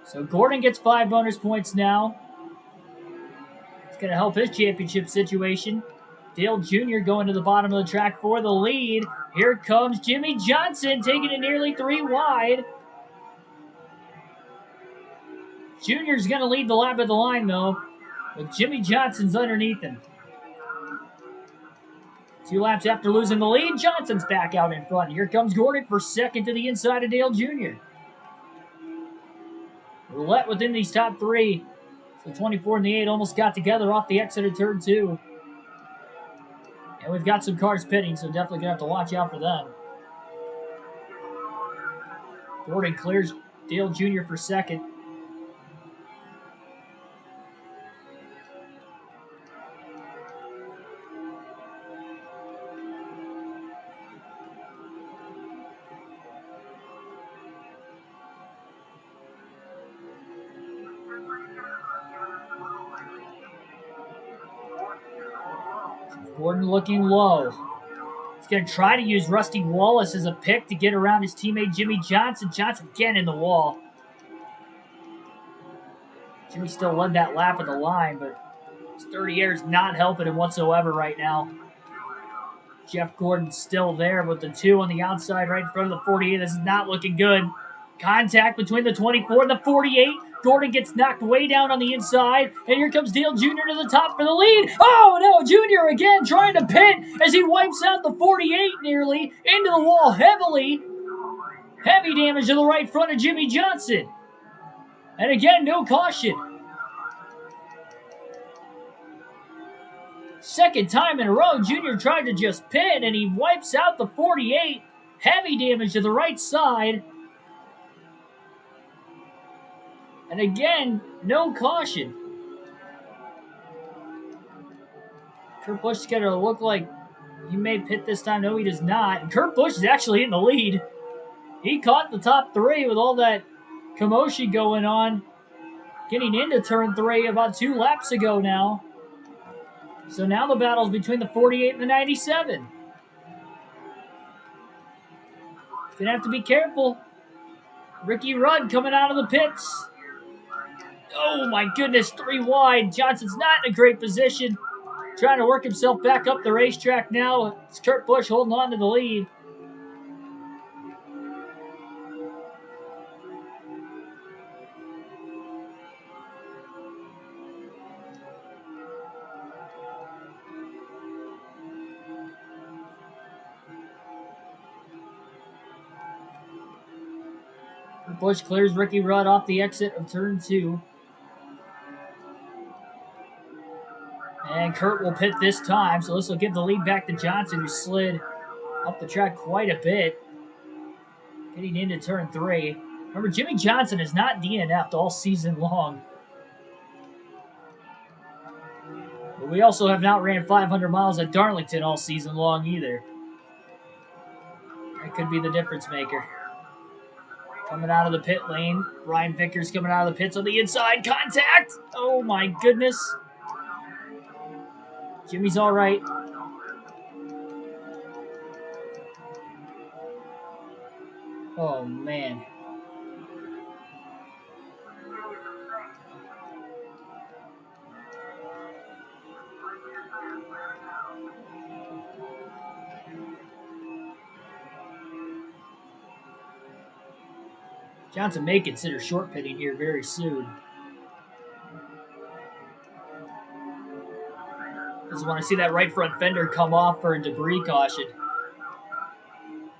So Gordon gets 5 bonus points now. It's going to help his championship situation. Dale Jr. going to the bottom of the track for the lead. Here comes Jimmy Johnson, taking it nearly 3 wide. Jr.'s going to lead the lap at the line, though, but Jimmy Johnson's underneath him. 2 laps after losing the lead, Johnson's back out in front. Here comes Gordon for second to the inside of Dale Jr. Roulette within these top 3. So 24 and the 8 almost got together off the exit of turn 2. And we've got some cars pitting, so definitely going to have to watch out for them. Gordon clears Dale Jr. for second. Gordon looking low. He's going to try to use Rusty Wallace as a pick to get around his teammate Jimmy Johnson. Johnson again in the wall. Jimmy still led that lap at the line, but his 30 air is not helping him whatsoever right now. Jeff Gordon's still there with the 2 on the outside right in front of the 48. This is not looking good. Contact between the 24 and the 48. Gordon gets knocked way down on the inside, and here comes Dale Jr. to the top for the lead. Oh, no, Jr. again trying to pit as he wipes out the 48 nearly into the wall heavily. Heavy damage to the right front of Jimmy Johnson. And again, no caution. Second time in a row, Jr. tried to just pit, and he wipes out the 48. Heavy damage to the right side. And again, no caution. Kurt Busch is going to look like he may pit this time. No, he does not. And Kurt Busch is actually in the lead. He caught the top 3 with all that commotion going on. Getting into turn 3 about 2 laps ago now. So now the battle's between the 48 and the 97. He's going to have to be careful. Ricky Rudd coming out of the pits. Oh my goodness, 3 wide. Johnson's not in a great position. Trying to work himself back up the racetrack now. It's Kurt Busch holding on to the lead. Kurt Busch clears Ricky Rudd off the exit of turn 2. And Kurt will pit this time, so this will give the lead back to Johnson, who slid up the track quite a bit. Getting into turn 3. Remember, Jimmy Johnson has not DNF'd all season long. But we also have not ran 500 miles at Darlington all season long either. That could be the difference maker. Coming out of the pit lane. Ryan Vickers coming out of the pits on the inside. Contact! Oh my goodness. Jimmy's all right. Oh, man. Johnson may consider short pitting here very soon. Doesn't want to see that right front fender come off for a debris caution.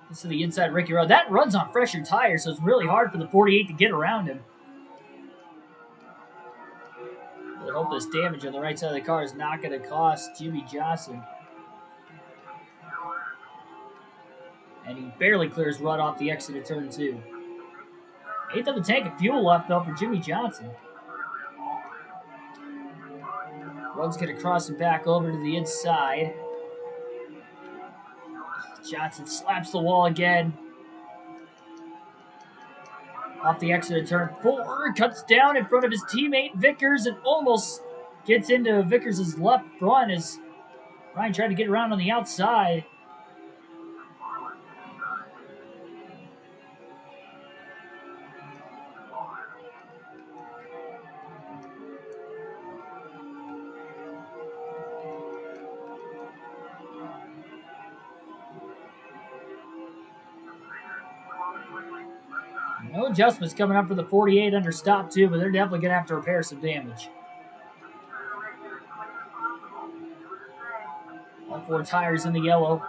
This is the inside Ricky Rudd. That runs on fresher tires, so it's really hard for the 48 to get around him. I hope this damage on the right side of the car is not going to cost Jimmy Johnson. And he barely clears Rudd off the exit of turn 2. Eighth of the tank of fuel left, though, for Jimmy Johnson. Rudd's going to cross it back over to the inside. Johnson slaps the wall again. Off the exit of turn 4, cuts down in front of his teammate Vickers and almost gets into Vickers' left front as Ryan tried to get around on the outside. No adjustments coming up for the 48 under stop 2, but they're definitely going to have to repair some damage. All 4 tires in the yellow.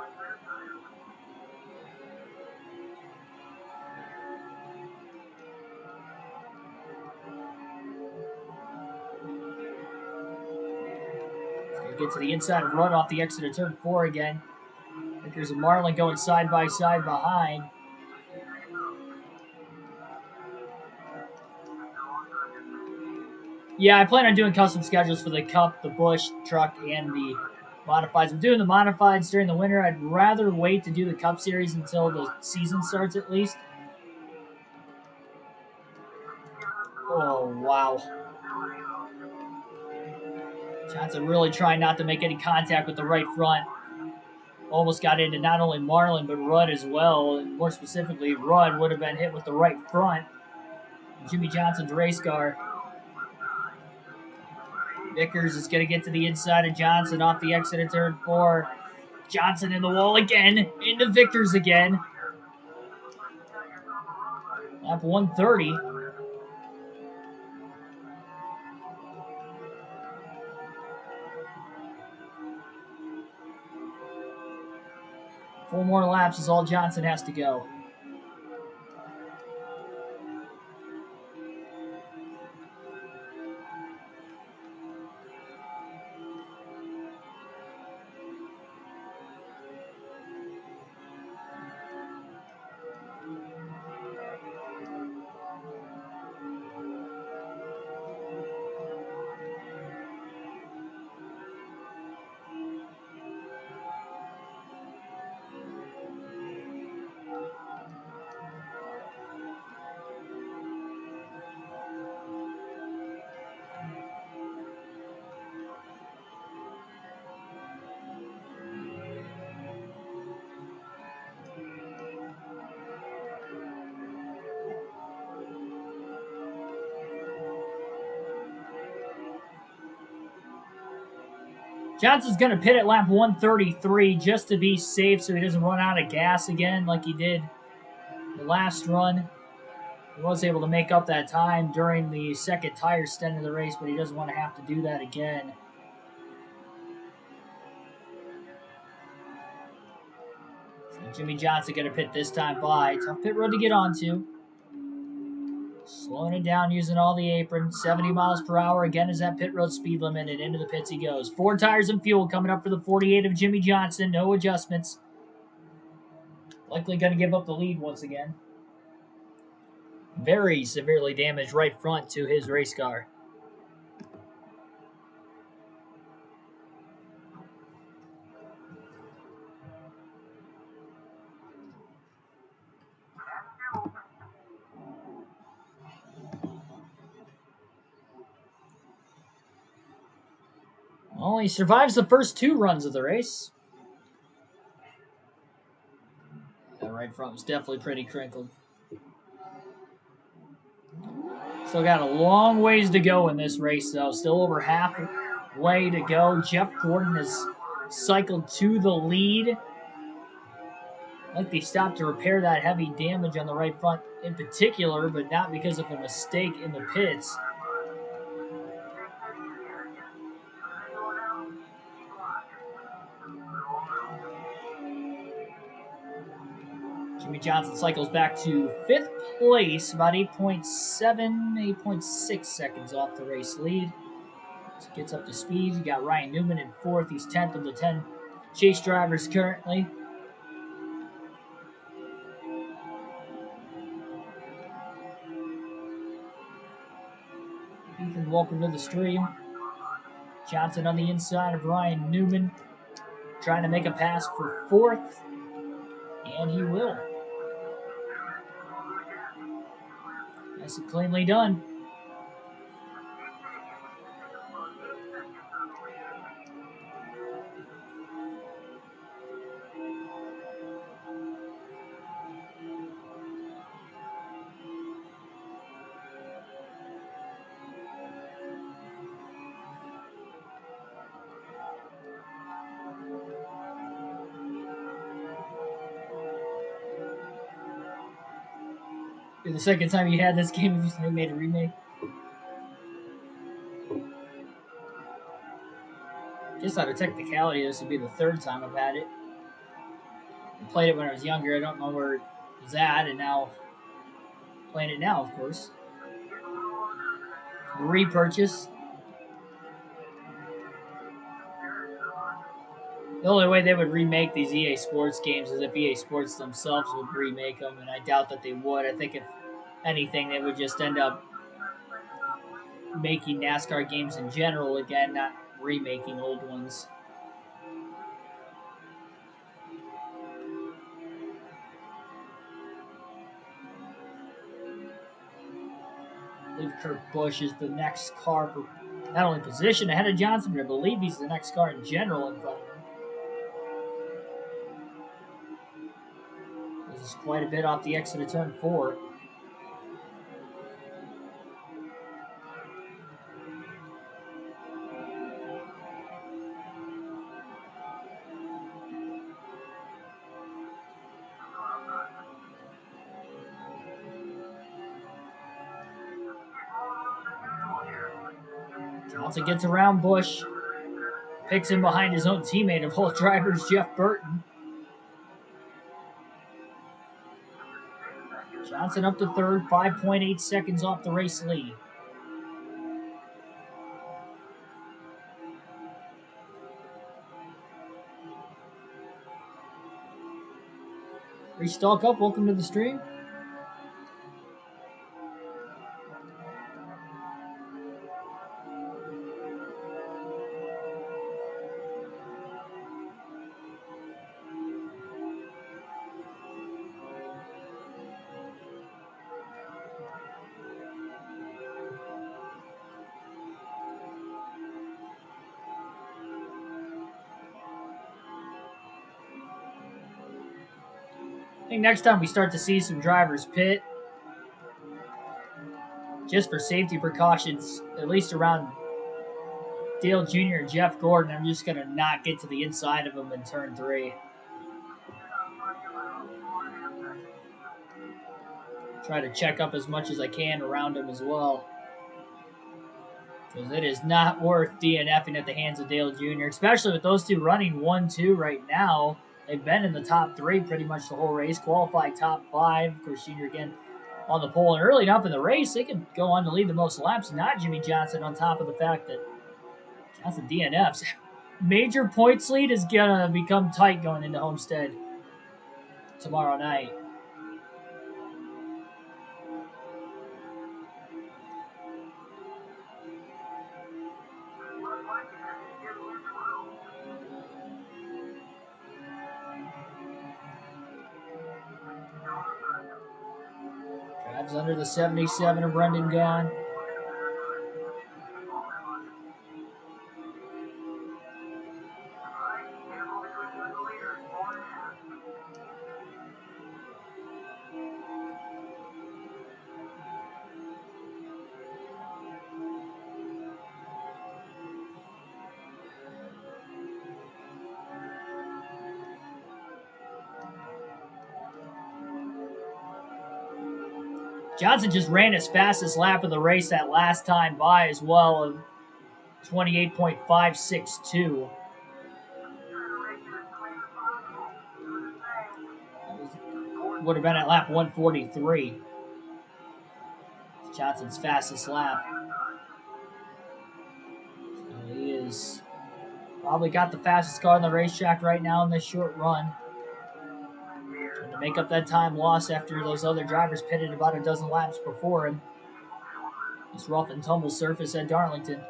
Get to the inside and run off the exit of turn 4 again. Vickers and Marlin going side by side behind. Yeah, I plan on doing custom schedules for the Cup, the Busch truck, and the Modifieds. I'm doing the Modifieds during the winter. I'd rather wait to do the Cup Series until the season starts at least. Oh, wow. Johnson really trying not to make any contact with the right front. Almost got into not only Marlin, but Rudd as well. And more specifically, Rudd would have been hit with the right front. Jimmy Johnson's race car. Vickers is going to get to the inside of Johnson off the exit of turn 4. Johnson in the wall again. Into Vickers again. Lap 130. Four more laps is all Johnson has to go. Johnson's going to pit at lap 133 just to be safe so he doesn't run out of gas again like he did the last run. He was able to make up that time during the second tire stint of the race, but he doesn't want to have to do that again. So Jimmy Johnson going to pit this time by. Tough pit road to get onto. Slowing it down using all the apron. 70 miles per hour. Again is that pit road speed limit, and into the pits he goes. 4 tires and fuel coming up for the 48 of Jimmy Johnson. No adjustments. Likely going to give up the lead once again. Very severely damaged right front to his race car. Well, he survives the first 2 runs of the race. That right front was definitely pretty crinkled. Still got a long ways to go in this race, though. Still over halfway to go. Jeff Gordon has cycled to the lead. Like they stopped to repair that heavy damage on the right front in particular, but not because of a mistake in the pits. Jimmy Johnson cycles back to 5th place, about 8.7, 8.6 seconds off the race lead. So gets up to speed. You got Ryan Newman in 4th. He's 10th of the 10 chase drivers currently. Kane, welcome to the stream. Johnson on the inside of Ryan Newman, trying to make a pass for fourth, and he will. Nice and cleanly done. The second time you had this game, you made a remake. Just out of technicality, this would be the third time I've had it. I played it when I was younger. I don't know where it was at, and now playing it now, of course. Repurchase. The only way they would remake these EA Sports games is if EA Sports themselves would remake them, and I doubt that they would. I think if anything, they would just end up making NASCAR games in general again, not remaking old ones. I believe Kurt Busch is the next car for not only position ahead of Johnson, but I believe he's the next car in general in front of him. This is quite a bit off the exit of turn 4. Johnson gets around Busch, picks him behind his own teammate of both drivers, Jeff Burton. Johnson up to third, 5.8 seconds off the race lead. Restalk up, welcome to the stream. I think next time we start to see some drivers pit, just for safety precautions, at least around Dale Jr. and Jeff Gordon, I'm just going to not get to the inside of them in turn 3. Try to check up as much as I can around him as well. Because it is not worth DNFing at the hands of Dale Jr., especially with those two running 1-2 right now. They've been in the top 3 pretty much the whole race, qualified top 5. Of course, Jr. again on the pole. And early enough in the race, they could go on to lead the most laps, not Jimmy Johnson, on top of the fact that Johnson DNFs. Major points lead is going to become tight going into Homestead tomorrow night. Drives under the 77 of Brendan Gaughan. Johnson just ran his fastest lap of the race that last time by as well, of 28.562. Would have been at lap 143. Johnson's fastest lap. So he is probably got the fastest car on the racetrack right now in this short run. Trying to make up that time lost after those other drivers pitted about a dozen laps before him. This rough and tumble surface at Darlington.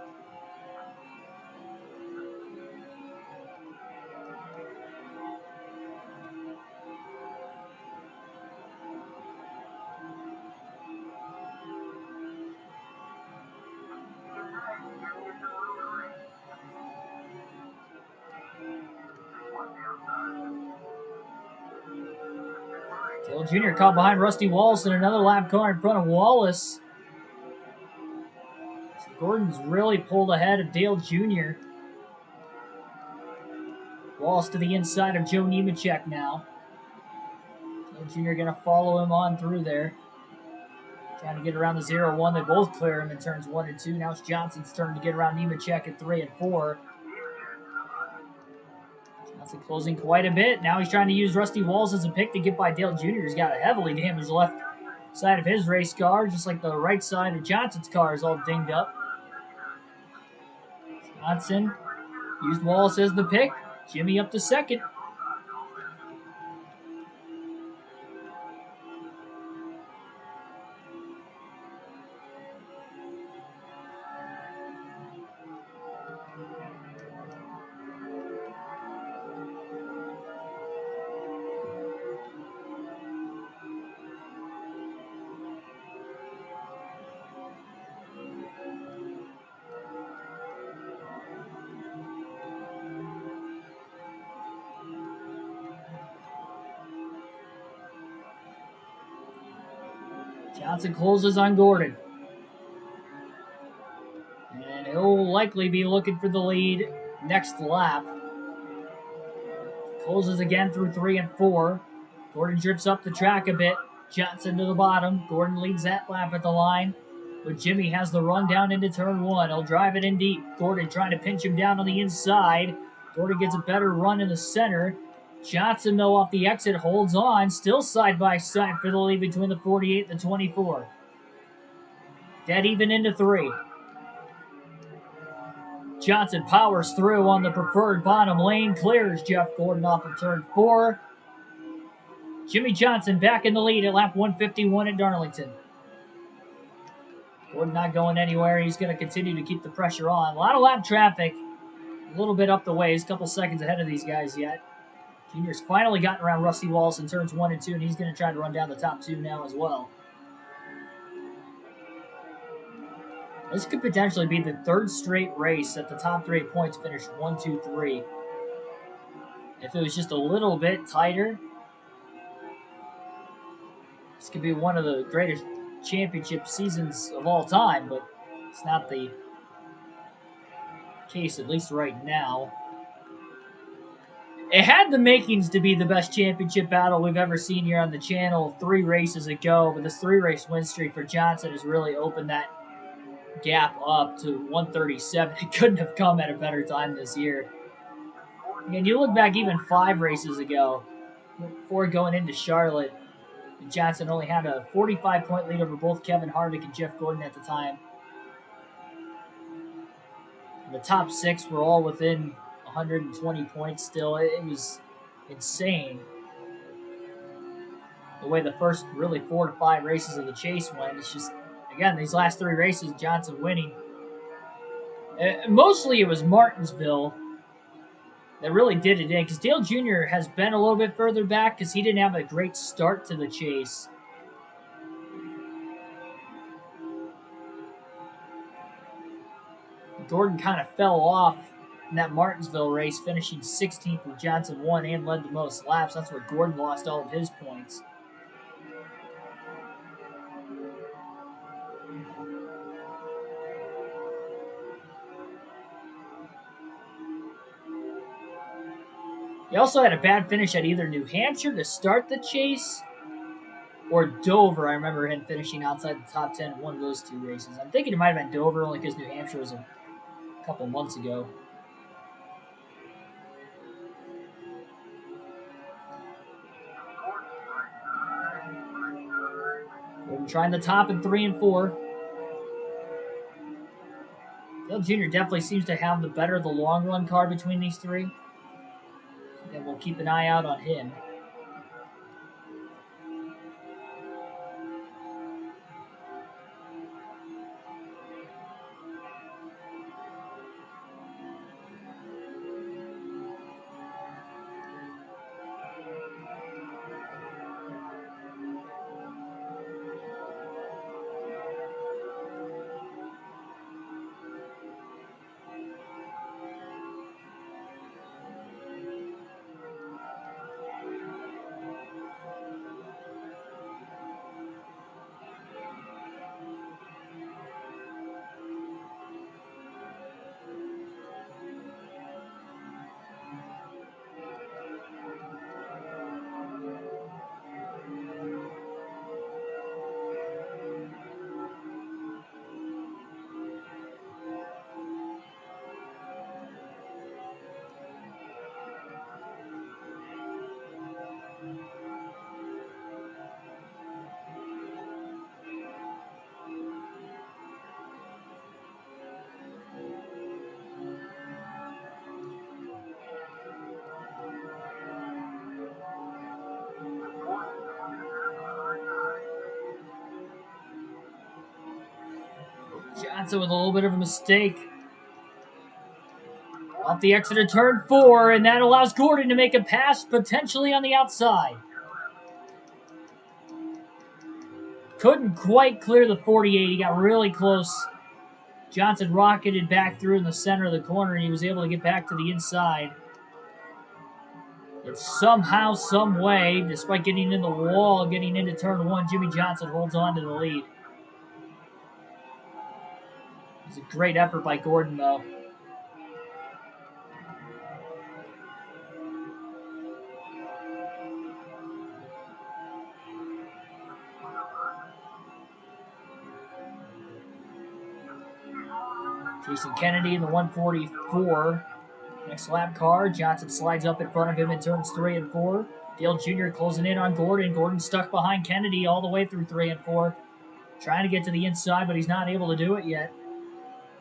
Dale Jr. caught behind Rusty Wallace in another lap car in front of Wallace. So Gordon's really pulled ahead of Dale Jr. Wallace to the inside of Joe Nemechek now. Dale Jr. going to follow him on through there. Trying to get around the 0-1. They both clear him in turns 1 and 2. Now it's Johnson's turn to get around Nemechek at 3 and 4. Johnson closing quite a bit. Now he's trying to use Rusty Wallace as a pick to get by Dale Jr. He's got a heavily damaged left side of his race car, just like the right side of Johnson's car is all dinged up. Johnson used Wallace as the pick. Jimmy up to second. Johnson closes on Gordon. And he'll likely be looking for the lead next lap. Closes again through 3 and 4. Gordon drips up the track a bit. Johnson to the bottom. Gordon leads that lap at the line. But Jimmy has the run down into turn 1. He'll drive it in deep. Gordon trying to pinch him down on the inside. Gordon gets a better run in the center. Johnson, though, off the exit, holds on. Still side by side for the lead between the 48 and the 24. Dead even into 3. Johnson powers through on the preferred bottom lane. Clears Jeff Gordon off of turn 4. Jimmy Johnson back in the lead at lap 151 at Darlington. Gordon not going anywhere. He's going to continue to keep the pressure on. A lot of lap traffic. A little bit up the ways. A couple seconds ahead of these guys yet. Junior's finally gotten around Rusty Wallace in turns 1 and 2, and he's going to try to run down the top 2 now as well. This could potentially be the 3rd straight race that the top 3 points finish 1, 2, 3. If it was just a little bit tighter, this could be one of the greatest championship seasons of all time, but it's not the case, at least right now. It had the makings to be the best championship battle we've ever seen here on the channel 3 races ago, but this 3-race win streak for Johnson has really opened that gap up to 137. It couldn't have come at a better time this year. And you look back even 5 races ago, before going into Charlotte, Johnson only had a 45-point lead over both Kevin Harvick and Jeff Gordon at the time. And the top 6 were all within 120 points still. It was insane the way the first really 4 to 5 races of the chase went. It's just, again, these last 3 races, Johnson winning. Mostly it was Martinsville that really did it in, because Dale Jr. has been a little bit further back because he didn't have a great start to the chase. Gordon kind of fell off in that Martinsville race, finishing 16th with Johnson won and led the most laps. That's where Gordon lost all of his points. He also had a bad finish at either New Hampshire to start the chase or Dover. I remember him finishing outside the top 10 in one of those 2 races. I'm thinking it might have been Dover only because New Hampshire was a couple months ago. Gordon trying the top in 3 and 4. Dale Jr. definitely seems to have the better of the long run car between these 3. And we'll keep an eye out on him. Johnson with a little bit of a mistake. Off the exit of turn 4, and that allows Gordon to make a pass, potentially on the outside. Couldn't quite clear the 48. He got really close. Johnson rocketed back through in the center of the corner, and he was able to get back to the inside. But somehow, some way, despite getting in the wall, getting into turn 1, Jimmie Johnson holds on to the lead. It was a great effort by Gordon, though. Jason Kennedy in the 144. Next lap car, Johnson slides up in front of him in turns 3 and 4. Dale Jr. closing in on Gordon. Gordon stuck behind Kennedy all the way through 3 and 4. Trying to get to the inside, but he's not able to do it yet.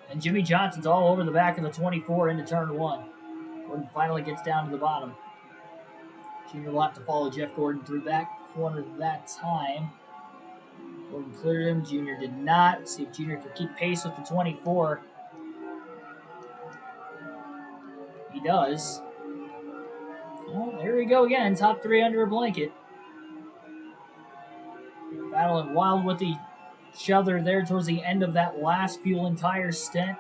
And Jimmie Johnson's all over the back of the 24 into turn 1. Gordon finally gets down to the bottom. Jr. will have to follow Jeff Gordon through that corner that time. Gordon cleared him. Jr. did not. See if Jr. can keep pace with the 24. He does. Well, there we go again. Top 3 under a blanket. Battling wild with each other there towards the end of that last fuel and tire stint.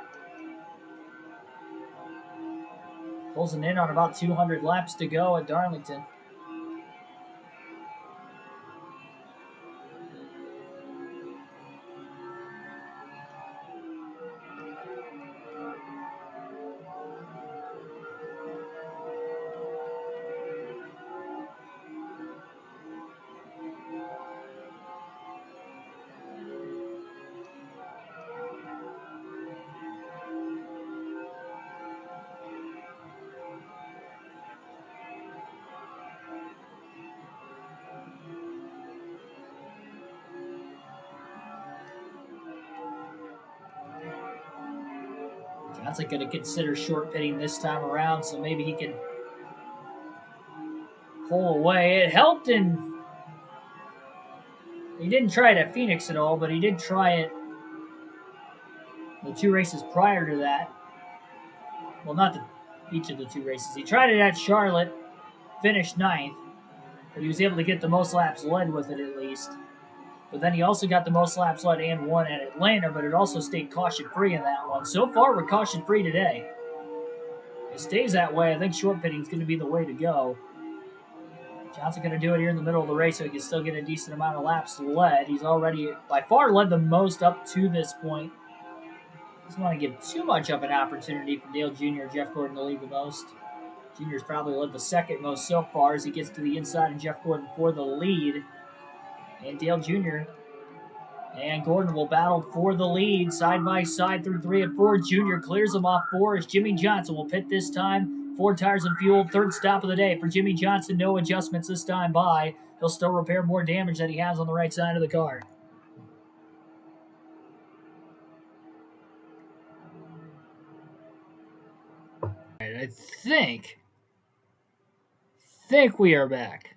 Closing in on about 200 laps to go at Darlington. Johnson going to consider short pitting this time around, so maybe he can pull away. It helped, and he didn't try it at Phoenix at all, but he did try it the 2 races prior to that. Well, not each of the 2 races. He tried it at Charlotte, finished 9th, but he was able to get the most laps led with it at least. But then he also got the most laps led and won at Atlanta, but it also stayed caution-free in that one. So far, we're caution-free today. If it stays that way, I think short pitting is going to be the way to go. Johnson going to do it here in the middle of the race so he can still get a decent amount of laps led. He's already, by far, led the most up to this point. Doesn't want to give too much of an opportunity for Dale Jr. or Jeff Gordon to lead the most. Jr.'s probably led the second most so far as he gets to the inside of Jeff Gordon for the lead. And Dale Jr. and Gordon will battle for the lead side by side through 3 and 4. Jr. clears them off 4 as Jimmie Johnson will pit this time. 4 tires and fuel, 3rd stop of the day for Jimmie Johnson. No adjustments this time by. He'll still repair more damage that he has on the right side of the car. I think we are back.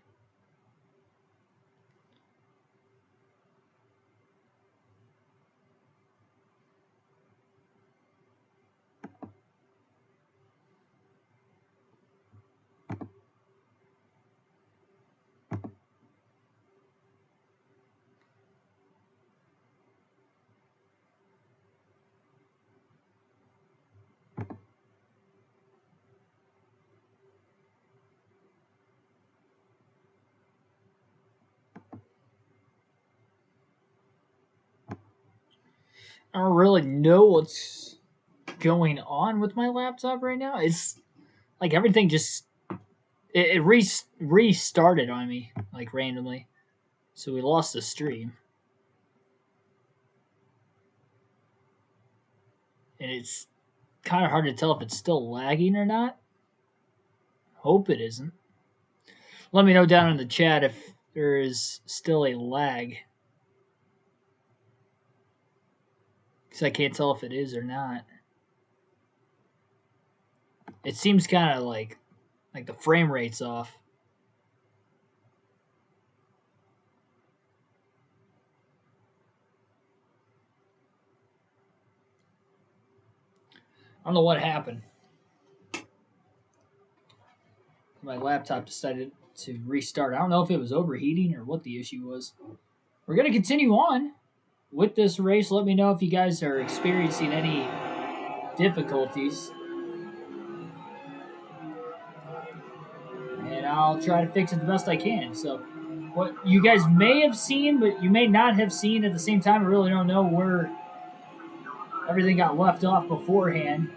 I don't really know what's going on with my laptop right now. It's like everything just it restarted on me like randomly, so we lost the stream, and it's kind of hard to tell if it's still lagging or not. Hope it isn't. Let me know down in the chat if there is still a lag, because I can't tell if it is or not. It seems kind of like the frame rate's off. I don't know what happened. My laptop decided to restart. I don't know if it was overheating or what the issue was. We're going to continue on with this race. Let me know if you guys are experiencing any difficulties, and I'll try to fix it the best I can. So, what you guys may have seen, but you may not have seen at the same time, I really don't know where everything got left off beforehand.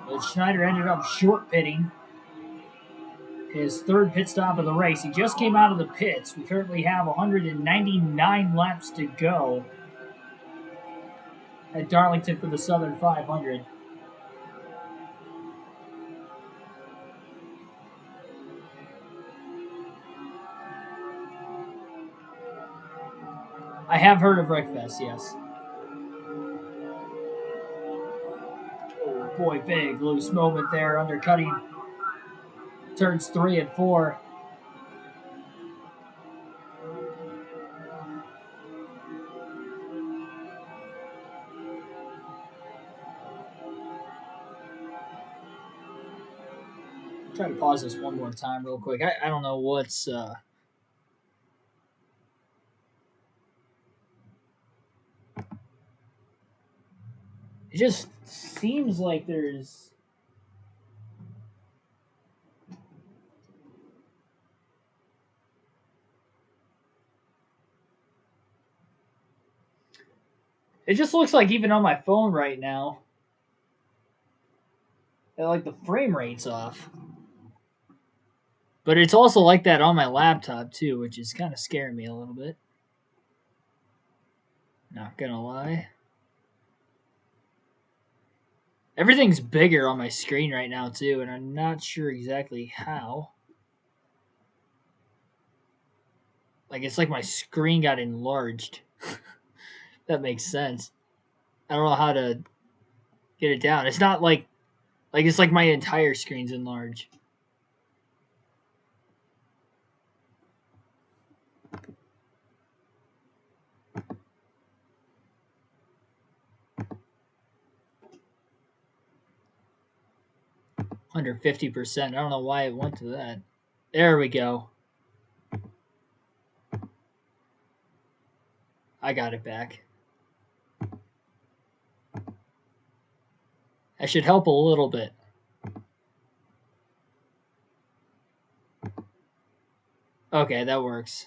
But Schneider ended up short pitting his third pit stop of the race. He just came out of the pits. We currently have 199 laps to go at Darlington for the Southern 500. I have heard of Wreckfest, yes. Oh boy, big loose moment there, undercutting turns 3 and 4. Try to pause this one more time real quick. I don't know what's it just seems like there's it just looks like even on my phone right now, like the frame rate's off. But it's also like that on my laptop too, which is kind of scaring me a little bit. Not gonna lie. Everything's bigger on my screen right now too, and I'm not sure exactly how. Like it's like my screen got enlarged. That makes sense. I don't know how to get it down. It's not like it's like my entire screen's enlarged. Under 50%. I don't know why it went to that. There we go. I got it back. That should help a little bit. Okay, that works.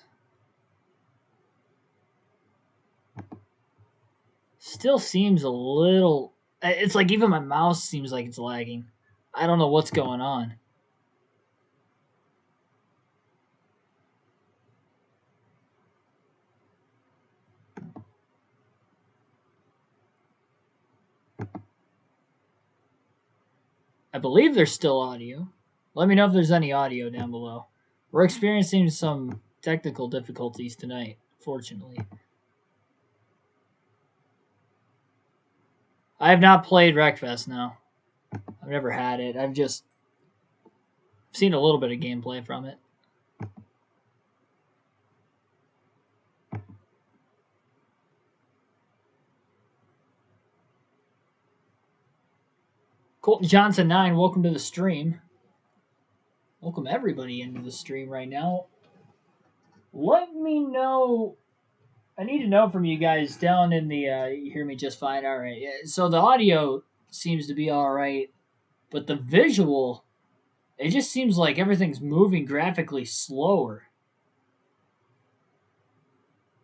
Still seems a little... It's like even my mouse seems like it's lagging. I don't know what's going on. I believe there's still audio. Let me know if there's any audio down below. We're experiencing some technical difficulties tonight, fortunately. I have not played Wreckfest now. I've never had it. I've just seen a little bit of gameplay from it. Colton Johnson 9, welcome to the stream. Welcome everybody into the stream right now. Let me know. I need to know from you guys down in the. You hear me just fine? All right. Yeah, so the audio seems to be all right, but the visual, it just seems like everything's moving graphically slower.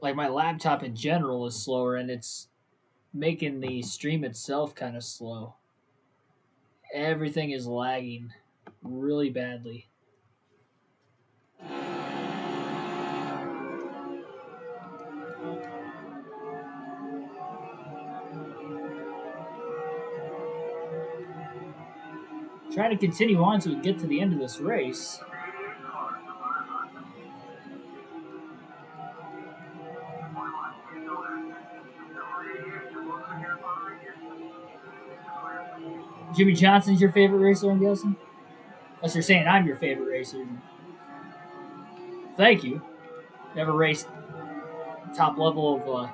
Like my laptop in general is slower, and it's making the stream itself kind of slow. Everything is lagging really badly. Trying to continue on so we can get to the end of this race. Jimmy Johnson's your favorite racer, I'm guessing? Unless you're saying I'm your favorite racer. Thank you. Never raced top level of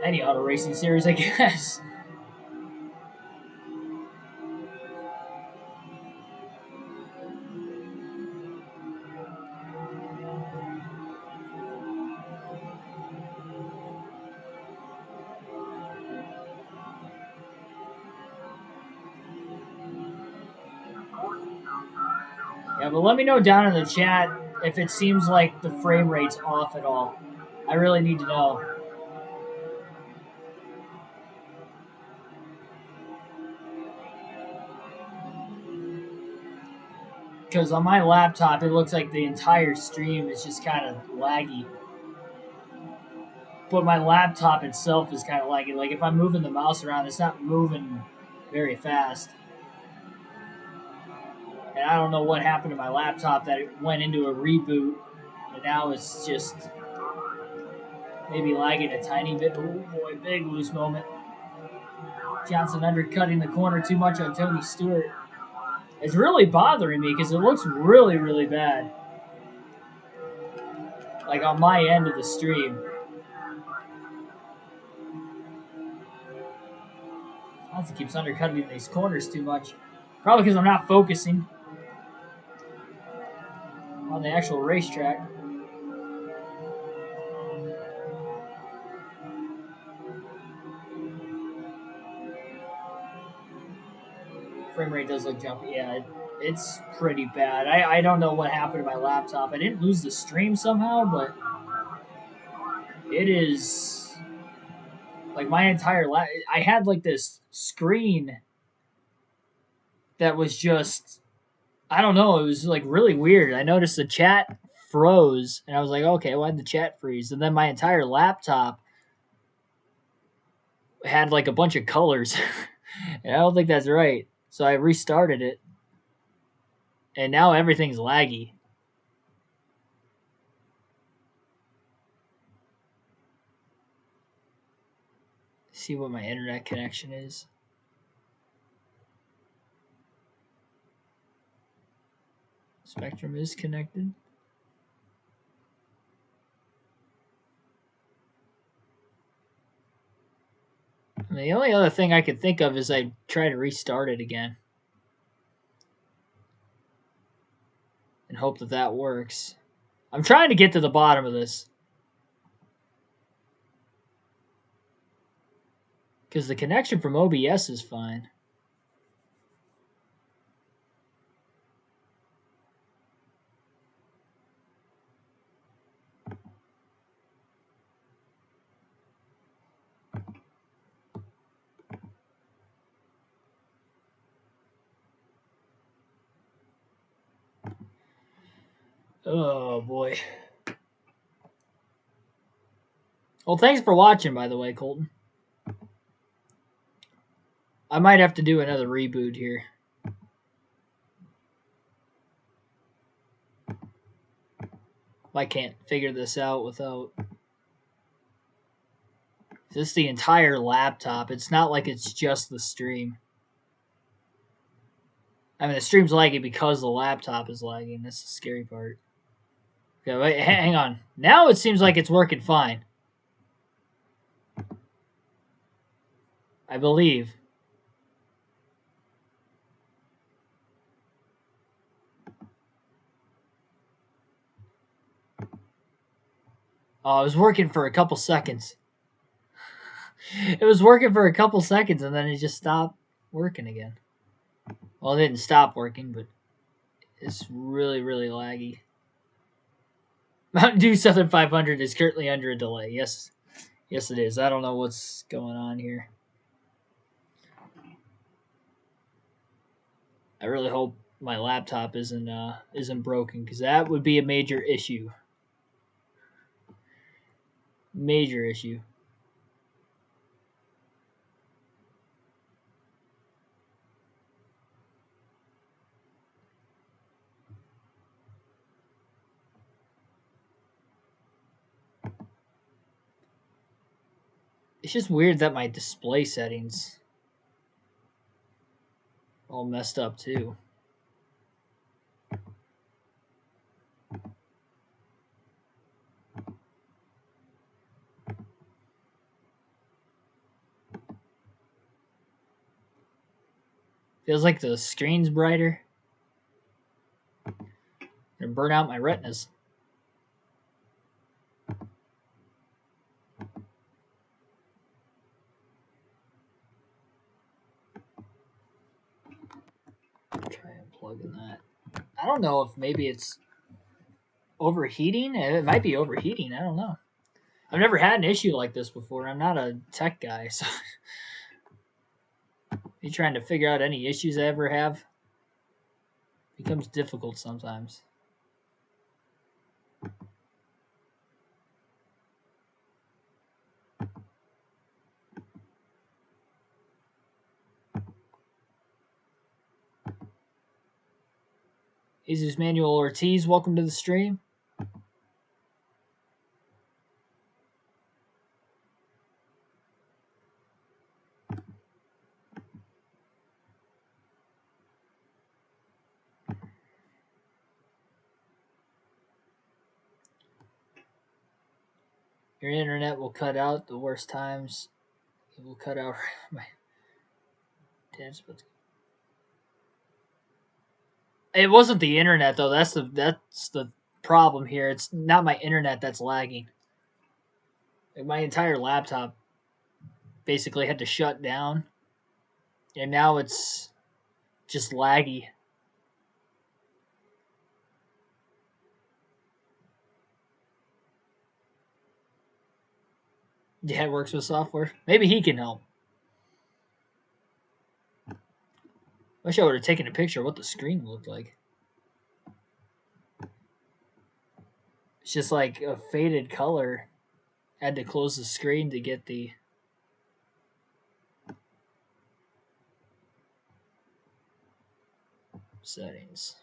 any auto racing series, I guess. Yeah, but let me know down in the chat if it seems like the frame rate's off at all. I really need to know. Because on my laptop, it looks like the entire stream is just kind of laggy. But my laptop itself is kind of laggy. Like, if I'm moving the mouse around, it's not moving very fast. And I don't know what happened to my laptop that it went into a reboot. And now it's just maybe lagging a tiny bit. Oh boy, big loose moment. Johnson undercutting the corner too much on Tony Stewart. It's really bothering me because it looks really, really bad. Like on my end of the stream. Johnson keeps undercutting these corners too much. Probably because I'm not focusing on the actual racetrack. Frame rate does look jumpy. Yeah, it's pretty bad. I don't know what happened to my laptop. I didn't lose the stream somehow, but it is like my entire I had like this screen that was just, I don't know, it was like really weird. I noticed the chat froze and I was like, okay, why'd the chat freeze? And then my entire laptop had like a bunch of colors. And I don't think that's right. So I restarted it. And now everything's laggy. See what my internet connection is. Spectrum is connected. And the only other thing I could think of is I try to restart it again. And hope that that works. I'm trying to get to the bottom of this. Because the connection from OBS is fine. Oh, boy. Well, thanks for watching, by the way, Colton. I might have to do another reboot here. I can't figure this out without... This is the entire laptop. It's not like it's just the stream. I mean, the stream's lagging because the laptop is lagging. That's the scary part. Okay, wait, hang on. Now it seems like it's working fine. I believe. Oh, it was working for a couple seconds. It was working for a couple seconds and then it just stopped working again. Well, it didn't stop working, but it's really, really laggy. Mountain Dew Southern 500 is currently under a delay. Yes, yes it is. I don't know what's going on here. I really hope my laptop isn't broken because that would be a major issue. Major issue. It's just weird that my display settings all messed up too. Feels like the screen's brighter. Gonna burn out my retinas. Try unplugging that. I don't know if maybe it's overheating. It might be overheating. I don't know. I've never had an issue like this before. I'm not a tech guy, so you trying to figure out any issues I ever have becomes difficult sometimes. Jesus Manuel Ortiz, welcome to the stream. Your internet will cut out the worst times. It will cut out my dad's. It wasn't the internet though. That's the problem here. It's not my internet that's lagging. Like my entire laptop basically had to shut down, and now it's just laggy. Yeah, it works with software. Maybe he can help. Wish I would have taken a picture of what the screen looked like. It's just like a faded color. I had to close the screen to get the settings.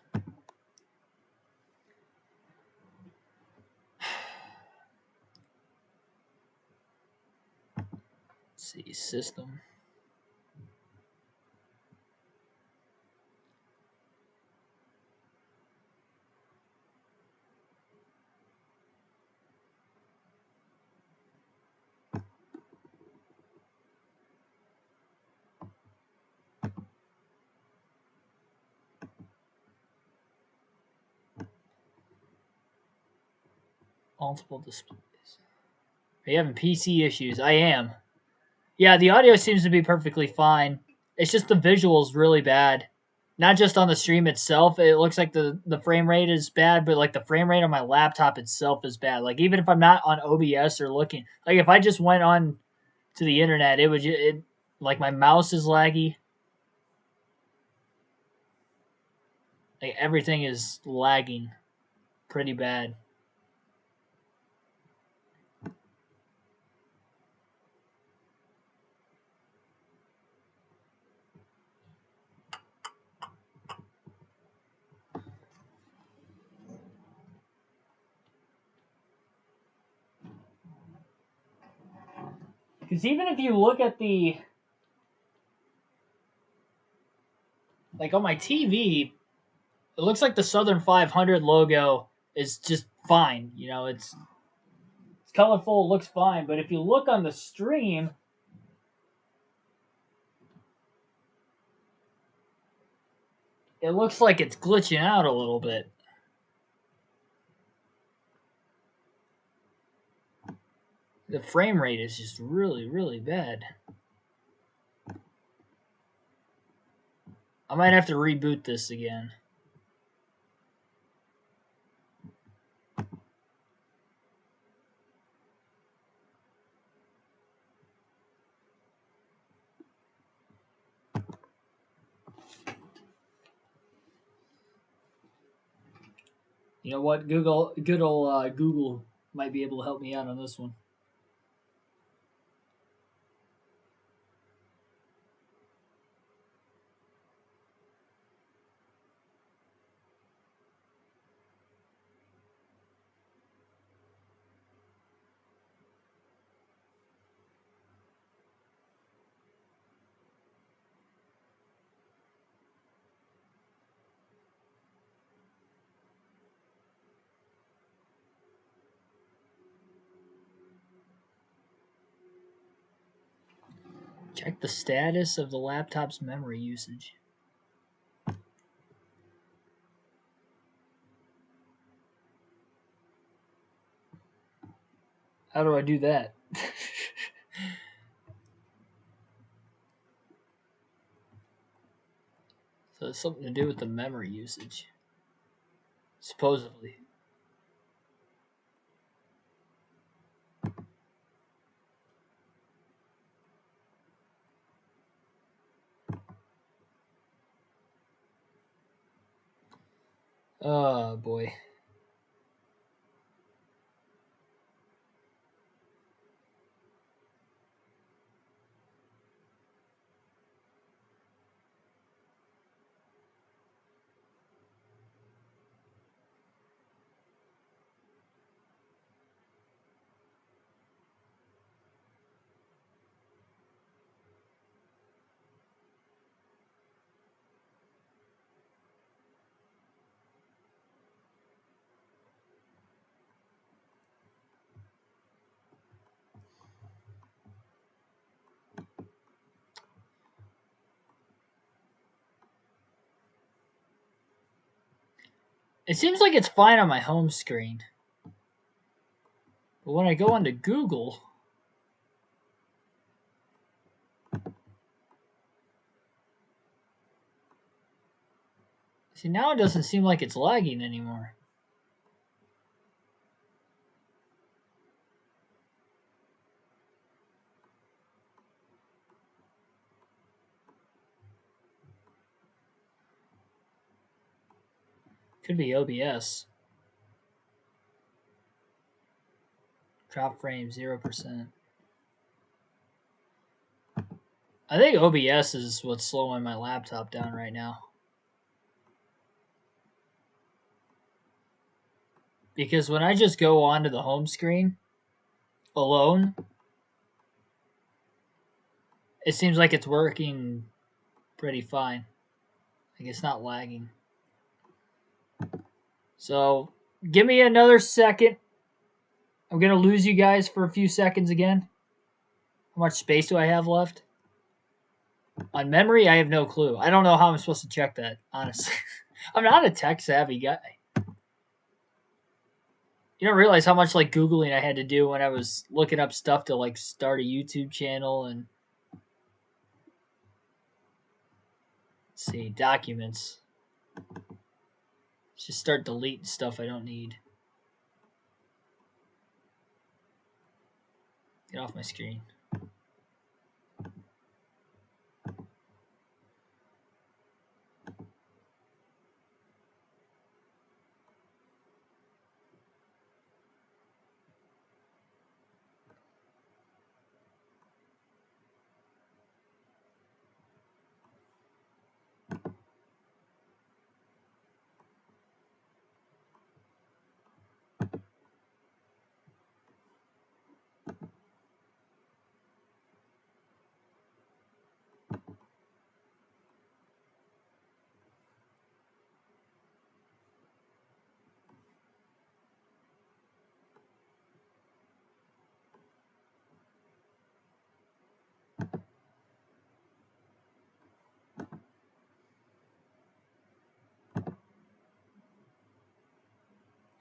Let's see, system. Multiple displays. Are you having PC issues? I am. Yeah, the audio seems to be perfectly fine. It's just the visuals really bad. Not just on the stream itself. It looks like the frame rate is bad, but like the frame rate on my laptop itself is bad. Like even if I'm not on OBS or looking, like if I just went on to the internet, it would like my mouse is laggy. Like everything is lagging pretty bad. Because even if you look at the, like on my TV, it looks like the Southern 500 logo is just fine. You know, it's colorful, it looks fine. But if you look on the stream, it looks like it's glitching out a little bit. The frame rate is just really, really bad. I might have to reboot this again. You know what? Good old Google might be able to help me out on this one. Check the status of the laptop's memory usage. How do I do that? So it's something to do with the memory usage. Supposedly. Oh boy. It seems like it's fine on my home screen. But when I go onto Google, see, now it doesn't seem like it's lagging anymore. Could be OBS. Drop frame 0%. I think OBS is what's slowing my laptop down right now. Because when I just go onto the home screen alone, it seems like it's working pretty fine. Like it's not lagging. So give me another second. I'm going to lose you guys for a few seconds again. How much space do I have left? On memory, I have no clue. I don't know how I'm supposed to check that, honestly. I'm not a tech-savvy guy. You don't realize how much like Googling I had to do when I was looking up stuff to like start a YouTube channel and see documents. Let's just start deleting stuff I don't need. Get off my screen.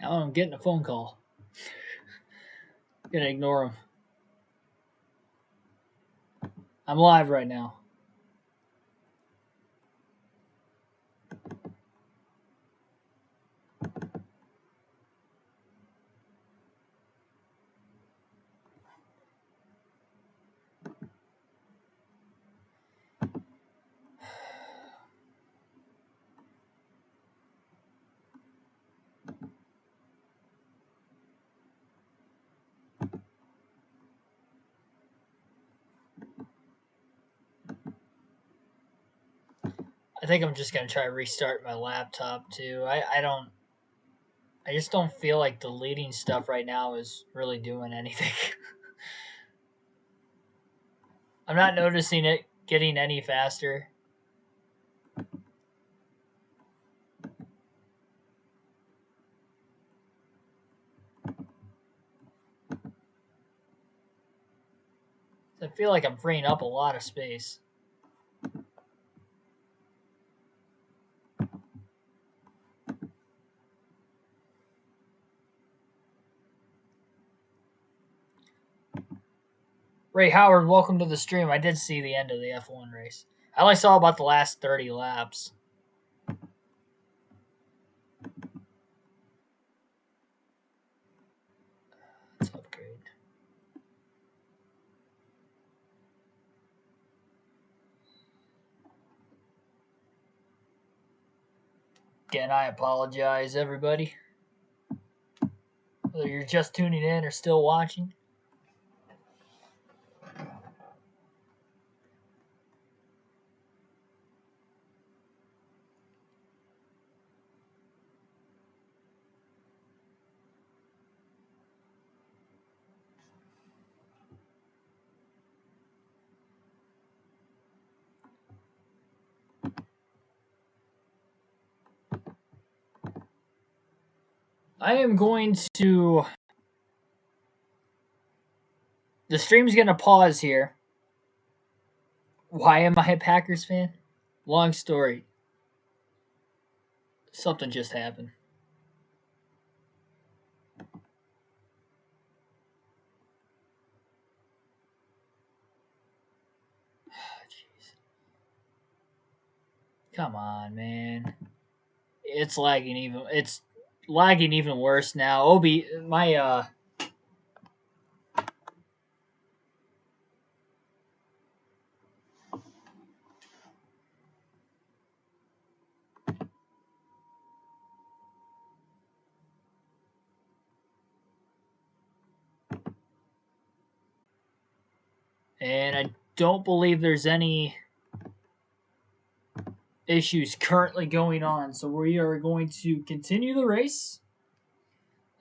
Now I'm getting a phone call. I'm gonna ignore them. I'm live right now. I think I'm just gonna try to restart my laptop too. I just don't feel like deleting stuff right now is really doing anything. I'm not noticing it getting any faster. I feel like I'm freeing up a lot of space. Ray Howard, welcome to the stream. I did see the end of the F1 race. I only saw about the last 30 laps. Let's upgrade. Again, I apologize, everybody. Whether you're just tuning in or still watching. I am going to... The stream's going to pause here. Why am I a Packers fan? Long story. Something just happened. Jeez. Come on, man. It's lagging even worse now. Obi, my and I don't believe there's any issues currently going on, so we are going to continue the race.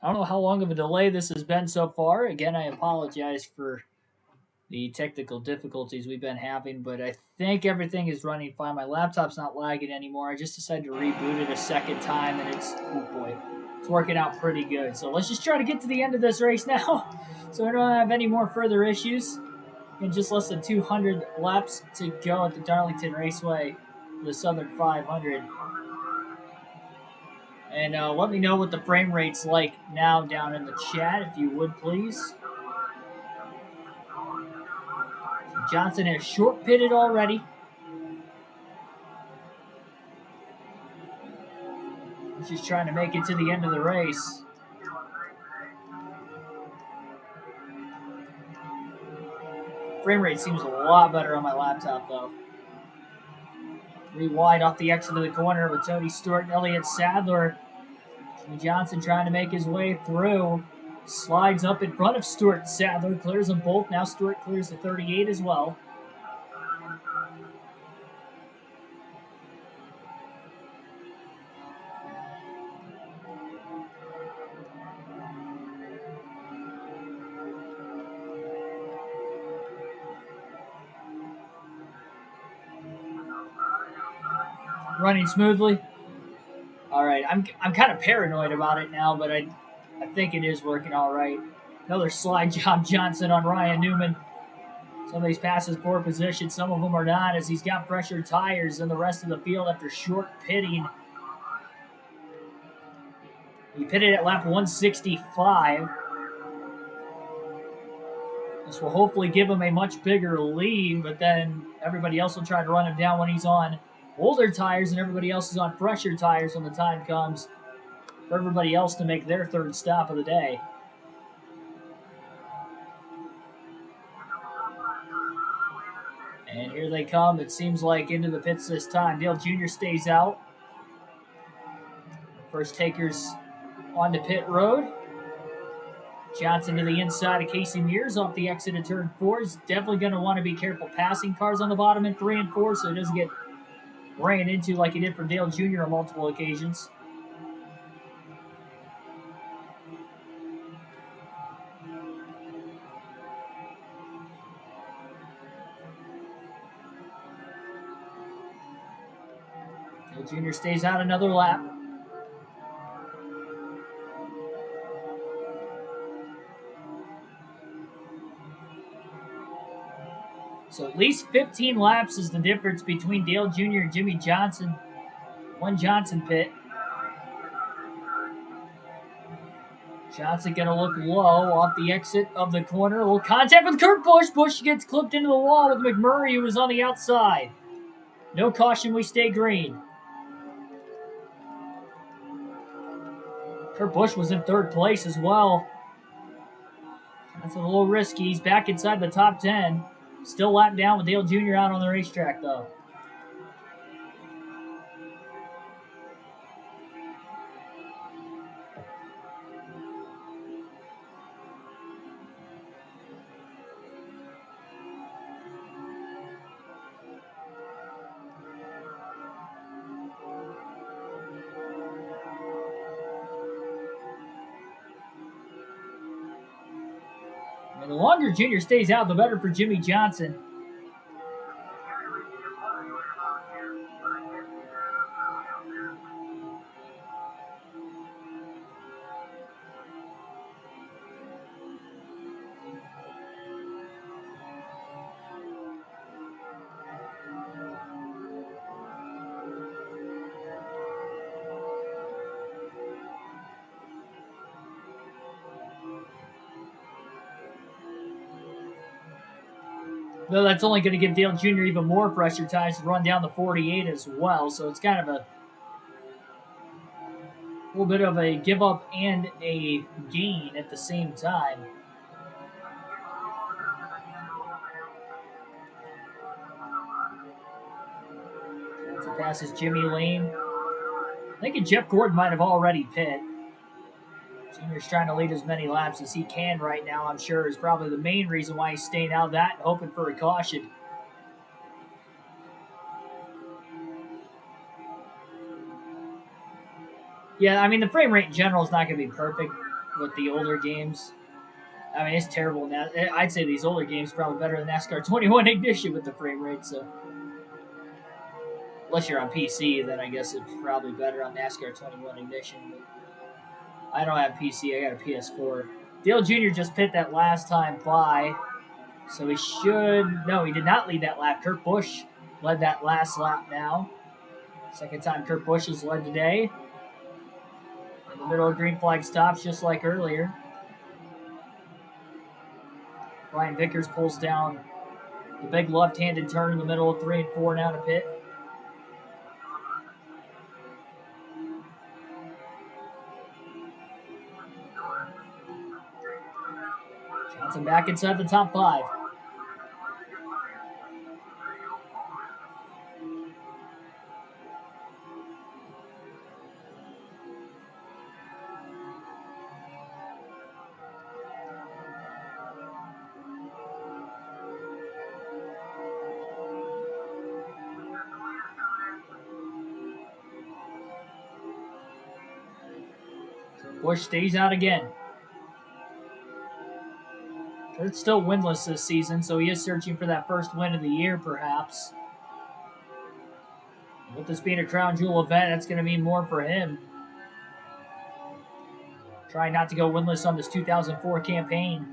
I don't know how long of a delay this has been so far. Again, I apologize for the technical difficulties we've been having, but I think everything is running fine. My laptop's not lagging anymore. I just decided to reboot it a second time, and it's working out pretty good. So let's just try to get to the end of this race now so we don't have any more further issues. And just less than 200 laps to go at the Darlington Raceway, the Southern 500. And let me know what the frame rate's like now down in the chat, if you would, please. Johnson has short pitted already. He's just trying to make it to the end of the race. Frame rate seems a lot better on my laptop, though. 3 wide off the exit of the corner with Tony Stewart and Elliott Sadler. Jimmy Johnson trying to make his way through. Slides up in front of Stewart. Sadler clears them both. Now Stewart clears the 38 as well. Running smoothly. All right, I'm kind of paranoid about it now, but I think it is working all right. Another slide job Johnson on Ryan Newman. Some of these passes poor position, some of them are not, as he's got fresher tires than the rest of the field after short pitting. He pitted at lap 165. This will hopefully give him a much bigger lead, but then everybody else will try to run him down when he's on older tires, and everybody else is on fresher tires when the time comes for everybody else to make their third stop of the day. And here they come, it seems like, into the pits this time. Dale Jr. stays out. First takers onto pit road. Johnson to the inside of Casey Mears off the exit of turn 4. He's definitely going to want to be careful passing cars on the bottom in 3 and 4 so he doesn't get ran into like he did for Dale Jr. on multiple occasions. Dale Jr. stays out another lap. So at least 15 laps is the difference between Dale Jr. and Jimmy Johnson. One Johnson pit. Johnson going to look low off the exit of the corner. A little contact with Kurt Busch. Busch gets clipped into the wall with McMurray, who was on the outside. No caution, we stay green. Kurt Busch was in third place as well. That's a little risky. He's back inside the top 10. Still lapped down with Dale Jr. out on the racetrack, though. And the longer Junior stays out, the better for Jimmy Johnson. Though that's only going to give Dale Jr. even more pressure tires to run down the 48 as well. So it's kind of a little bit of a give up and a gain at the same time. Johnson passes Jimmy Lane. I think Jeff Gordon might have already pit. Junior's trying to lead as many laps as he can right now, I'm sure, is probably the main reason why he's staying out of that, hoping for a caution. Yeah, I mean, the frame rate in general is not going to be perfect with the older games. I mean, it's terrible now. I'd say these older games are probably better than NASCAR 21 Ignition with the frame rate, so. Unless you're on PC, then I guess it's probably better on NASCAR 21 Ignition. But I don't have PC, I got a PS4. Dale Jr. just pit that last time by, so he should... No, he did not lead that lap. Kurt Busch led that last lap now. Second time Kurt Busch has led today. In the middle of green flag stops, just like earlier. Ryan Vickers pulls down the big left-handed turn in the middle of 3 and 4 now to pit. Johnson back inside the top 5. Busch stays out again. Kurt's still winless this season, so he is searching for that first win of the year, perhaps. With this being a crown jewel event, that's going to mean more for him. Trying not to go winless on this 2004 campaign.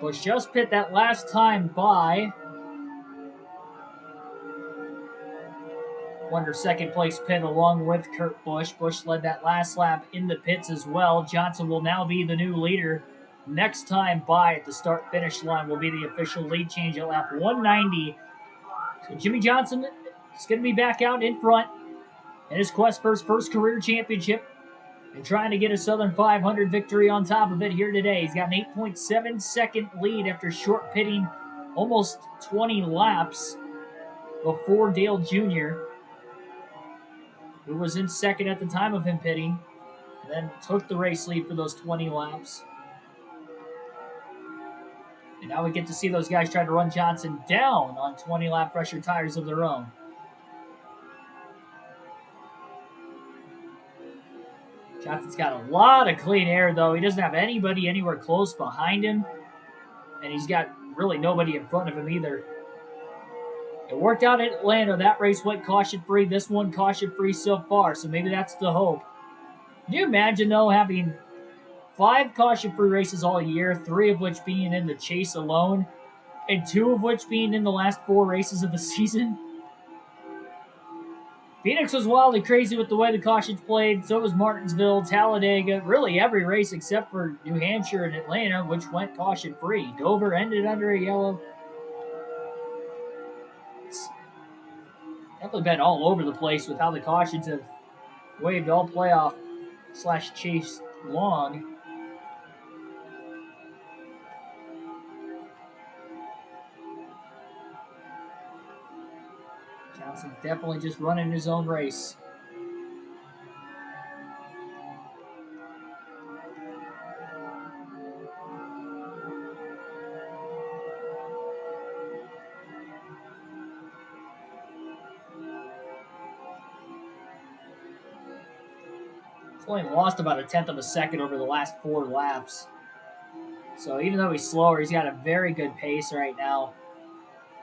Busch just pit that last time by. Won her second place pit along with Kurt Busch. Busch led that last lap in the pits as well. Johnson will now be the new leader. Next time by at the start-finish line will be the official lead change at lap 190. So Jimmy Johnson is going to be back out in front in his quest for his first career championship. And trying to get a Southern 500 victory on top of it here today. He's got an 8.7 second lead after short pitting almost 20 laps before Dale Jr., who was in second at the time of him pitting, and then took the race lead for those 20 laps. And now we get to see those guys try to run Johnson down on 20-lap pressure tires of their own. Johnson's got a lot of clean air, though. He doesn't have anybody anywhere close behind him. And he's got really nobody in front of him either. It worked out at Atlanta. That race went caution-free. This one caution-free so far, so maybe that's the hope. Can you imagine, though, having 5 caution-free races all year, 3 of which being in the chase alone, and 2 of which being in the last 4 races of the season? Phoenix was wildly crazy with the way the cautions played. So was Martinsville, Talladega, really every race except for New Hampshire and Atlanta, which went caution-free. Dover ended under a yellow. It's definitely been all over the place with how the cautions have waved all playoff / chase long. Johnson definitely just running his own race. He's only lost about 1/10 of a second over the last 4 laps. So even though he's slower, he's got a very good pace right now.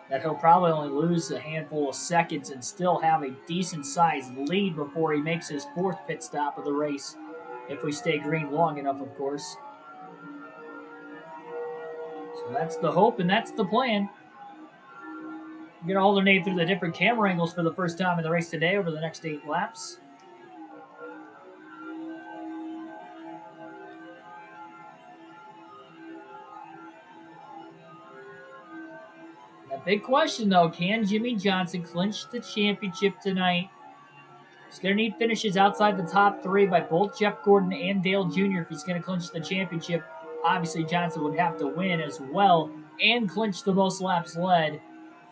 That he'll probably only lose a handful of seconds and still have a decent-sized lead before he makes his 4th pit stop of the race. If we stay green long enough, of course. So that's the hope and that's the plan. We're going to alternate through the different camera angles for the first time in the race today over the next 8 laps. A big question, though, can Jimmy Johnson clinch the championship tonight? He's going to need finishes outside the top 3 by both Jeff Gordon and Dale Jr. if he's going to clinch the championship. Obviously, Johnson would have to win as well and clinch the most laps led.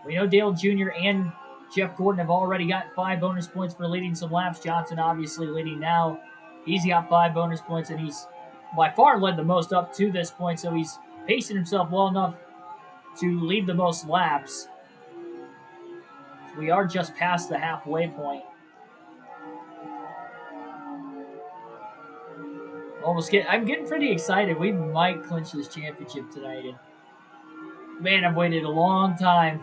We know Dale Jr. and Jeff Gordon have already got 5 bonus points for leading some laps. Johnson obviously leading now. He's got 5 bonus points, and he's by far led the most up to this point, so he's pacing himself well enough to lead the most laps. We are just past the halfway point. I'm getting pretty excited. We might clinch this championship tonight. And man, I've waited a long time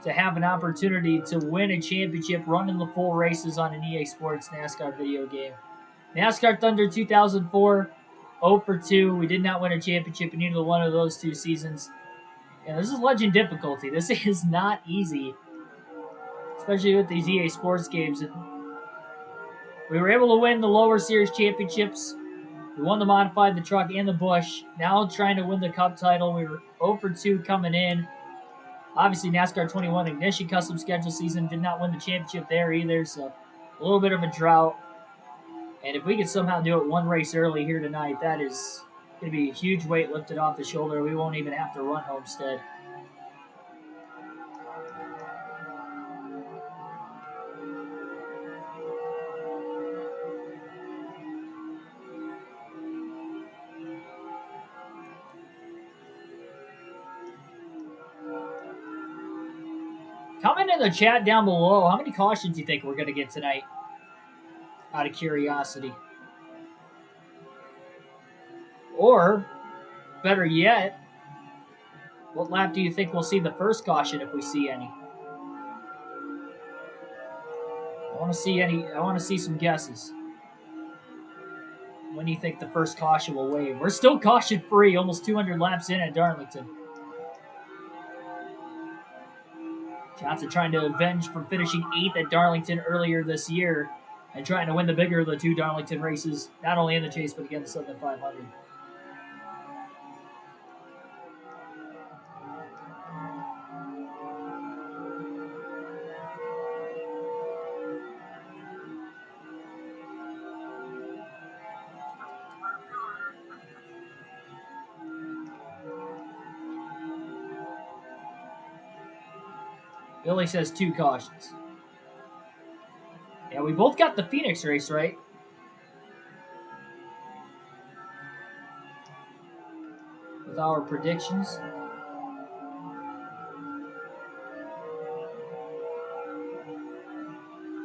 to have an opportunity to win a championship running the full races on an EA Sports NASCAR video game. NASCAR Thunder 2004, 0 for 2. We did not win a championship in either one of those 2 seasons. And this is legend difficulty. This is not easy, especially with these EA Sports games. We were able to win the lower series championships. We won the modified, the truck, and the Busch. Now trying to win the Cup title. We were 0 for 2 coming in. Obviously, NASCAR 21 Ignition Custom Schedule season did not win the championship there either, so a little bit of a drought. And if we could somehow do it 1 race early here tonight, that is going to be a huge weight lifted off the shoulder. We won't even have to run Homestead. Comment in the chat down below, how many cautions do you think we're going to get tonight? Out of curiosity. Or, better yet, what lap do you think we'll see the first caution if we see any? I want to see some guesses. When do you think the first caution will wave? We're still caution free, almost 200 laps in at Darlington. Johnson trying to avenge from finishing 8th at Darlington earlier this year and trying to win the bigger of the 2 Darlington races, not only in the chase, but again the Southern 500. Billy says 2 cautions. Yeah, we both got the Phoenix race right. With our predictions.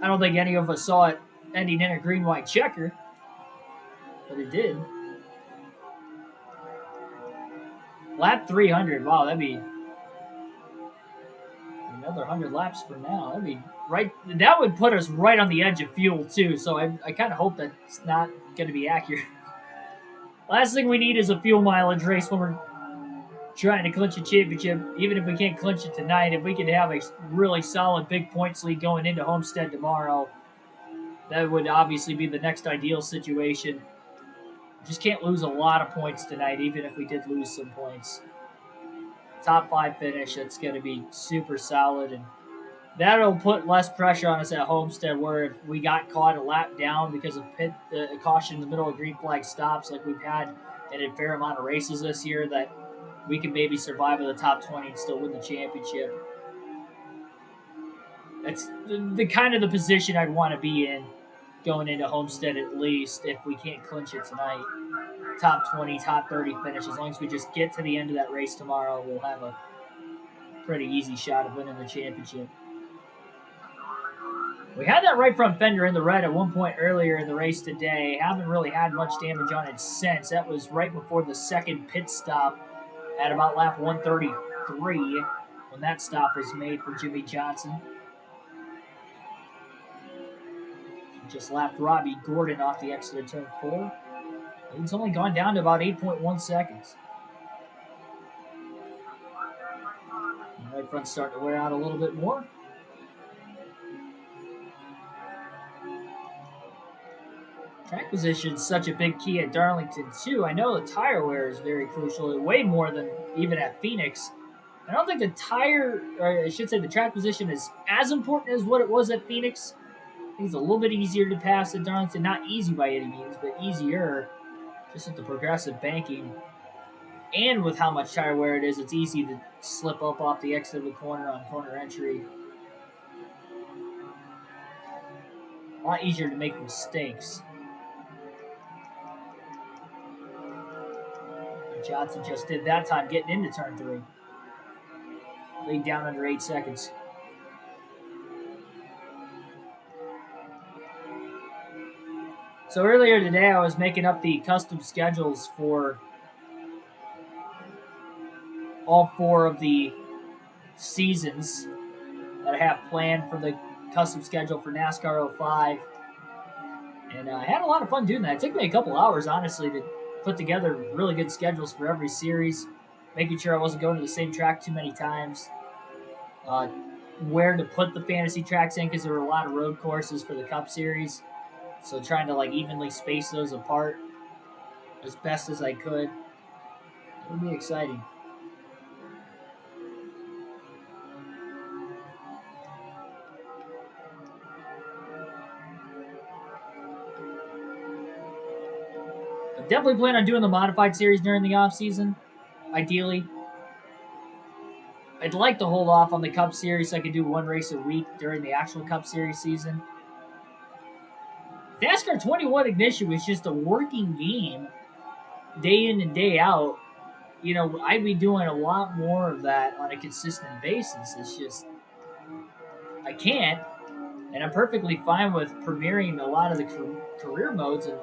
I don't think any of us saw it ending in a green-white checker, but it did. Lap 300. Wow, that'd be Another 100 laps for now. That'd be right. That would put us right on the edge of fuel too. So I kind of hope that's not going to be accurate. Last thing we need is a fuel mileage race when we're trying to clinch a championship. Even if we can't clinch it tonight, if we can have a really solid big points lead going into Homestead tomorrow, that would obviously be the next ideal situation. Just can't lose a lot of points tonight, even if we did lose some points. Top 5 finish, that's going to be super solid, and that'll put less pressure on us at Homestead, where if we got caught a lap down because of pit caution in the middle of green flag stops like we've had in a fair amount of races this year, that we can maybe survive in the top 20 and still win the championship. That's the kind of the position I'd want to be in going into Homestead, at least, if we can't clinch it tonight. Top 20, top 30 finish. As long as we just get to the end of that race tomorrow, we'll have a pretty easy shot of winning the championship. We had that right front fender in the red at one point earlier in the race today. Haven't really had much damage on it since. That was right before the second pit stop at about lap 133 when that stop was made for Jimmy Johnson. Just lapped Robbie Gordon off the exit of turn 4. It's only gone down to about 8.1 seconds. The right front's starting to wear out a little bit more. Track position is such a big key at Darlington, too. I know the tire wear is very crucial, way more than even at Phoenix. I don't think the tire, or I should say the track position, is as important as what it was at Phoenix. I think it's a little bit easier to pass at Darlington. Not easy by any means, but easier. Just with the progressive banking. And with how much tire wear it is, it's easy to slip up off the exit of the corner on corner entry. A lot easier to make mistakes. Johnson just did that time getting into turn 3. Lead down under 8 seconds. So earlier today, I was making up the custom schedules for all 4 of the seasons that I have planned for the custom schedule for NASCAR 05. And I had a lot of fun doing that. It took me a couple hours, honestly, to put together really good schedules for every series, making sure I wasn't going to the same track too many times, where to put the fantasy tracks in, because there were a lot of road courses for the Cup Series. So trying to evenly space those apart as best as I could. It'll be exciting. I definitely plan on doing the modified series during the off season, ideally. I'd like to hold off on the Cup Series so I could do 1 race a week during the actual Cup Series season. NASCAR 21 Ignition was just a working game day in and day out. I'd be doing a lot more of that on a consistent basis. It's just, I can't. And I'm perfectly fine with premiering a lot of the career modes. And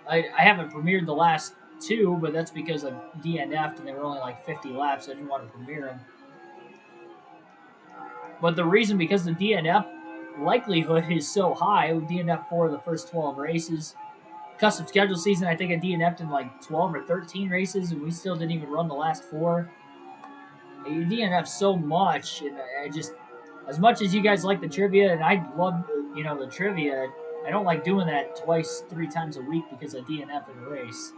I haven't premiered the last 2, but that's because I DNF'd and they were only 50 laps. So I didn't want to premiere them. But the reason, because the DNF likelihood is so high, we DNF 4 of the first 12 races. Custom schedule season, I think I DNF'd in 12 or 13 races, and we still didn't even run the last 4. You DNF so much, and I just, as much as you guys like the trivia, and I love, the trivia, I don't like doing that 2-3 times a week because I DNF in a race.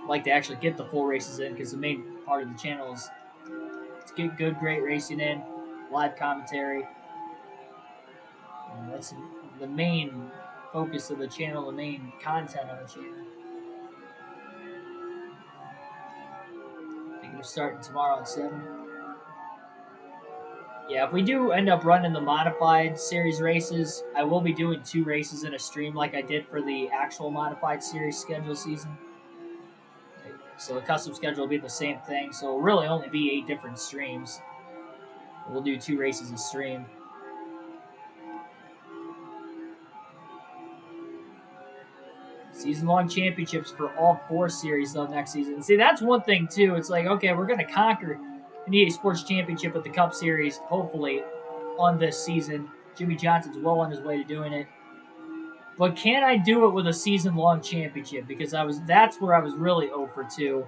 I like to actually get the full races in, because the main part of the channel is to get good, great racing in, live commentary. And that's the main focus of the channel, the main content of the channel. I think we're starting tomorrow at 7. Yeah, if we do end up running the modified series races, I will be doing 2 races in a stream like I did for the actual modified series schedule season. So the custom schedule will be the same thing, so it'll really only be 8 different streams. We'll do 2 races a stream. Season-long championships for all 4 series, though, next season. See, that's one thing, too. It's okay, we're going to conquer NEA Sports Championship with the Cup Series, hopefully, on this season. Jimmy Johnson's well on his way to doing it. But can I do it with a season-long championship? Because that's where I was really 0 for 2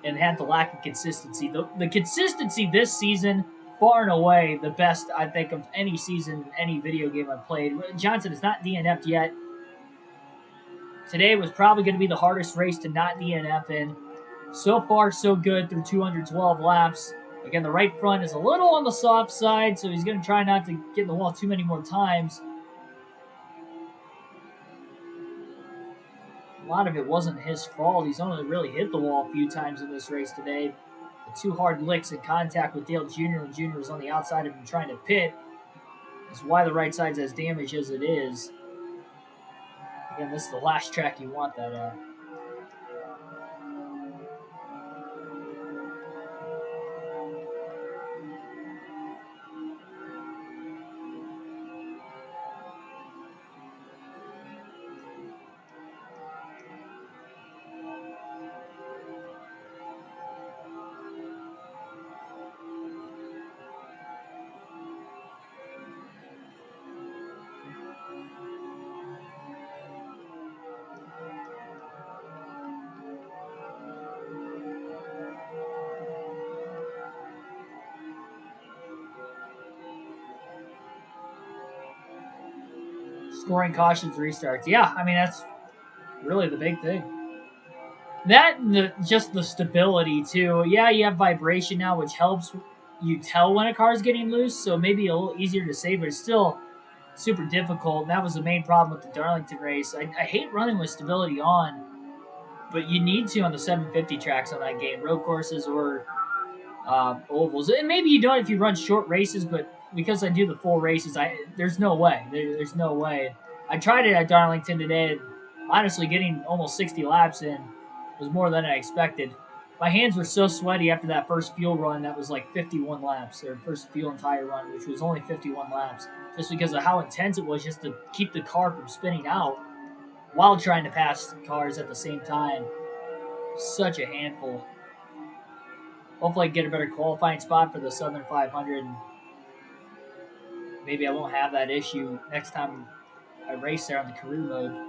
and had the lack of consistency. The consistency this season, far and away, the best, I think, of any season, any video game I've played. Johnson is not DNF'd yet. Today was probably going to be the hardest race to not DNF in. So far, so good through 212 laps. Again, the right front is a little on the soft side, so he's going to try not to get in the wall too many more times. A lot of it wasn't his fault. He's only really hit the wall a few times in this race today. The 2 hard licks in contact with Dale Jr. when Jr. was on the outside of him trying to pit. That's why the right side's as damaged as it is. Again, this is the last track you want that at. Scoring cautions, restarts. Yeah, I mean, that's really the big thing. That and just the stability, too. Yeah, you have vibration now, which helps you tell when a car's getting loose, so maybe a little easier to save, but it's still super difficult. And that was the main problem with the Darlington race. I hate running with stability on, but you need to on the 750 tracks on that game, road courses or ovals. And maybe you don't if you run short races, but because I do the full races, there's no way. There's no way. I tried it at Darlington today, and honestly, getting almost 60 laps in was more than I expected. My hands were so sweaty after that first fuel run that was like 51 laps, or first fuel and tire run, which was only 51 laps, just because of how intense it was just to keep the car from spinning out while trying to pass cars at the same time. Such a handful. Hopefully I get a better qualifying spot for the Southern 500. Maybe I won't have that issue next time I race there on the career mode.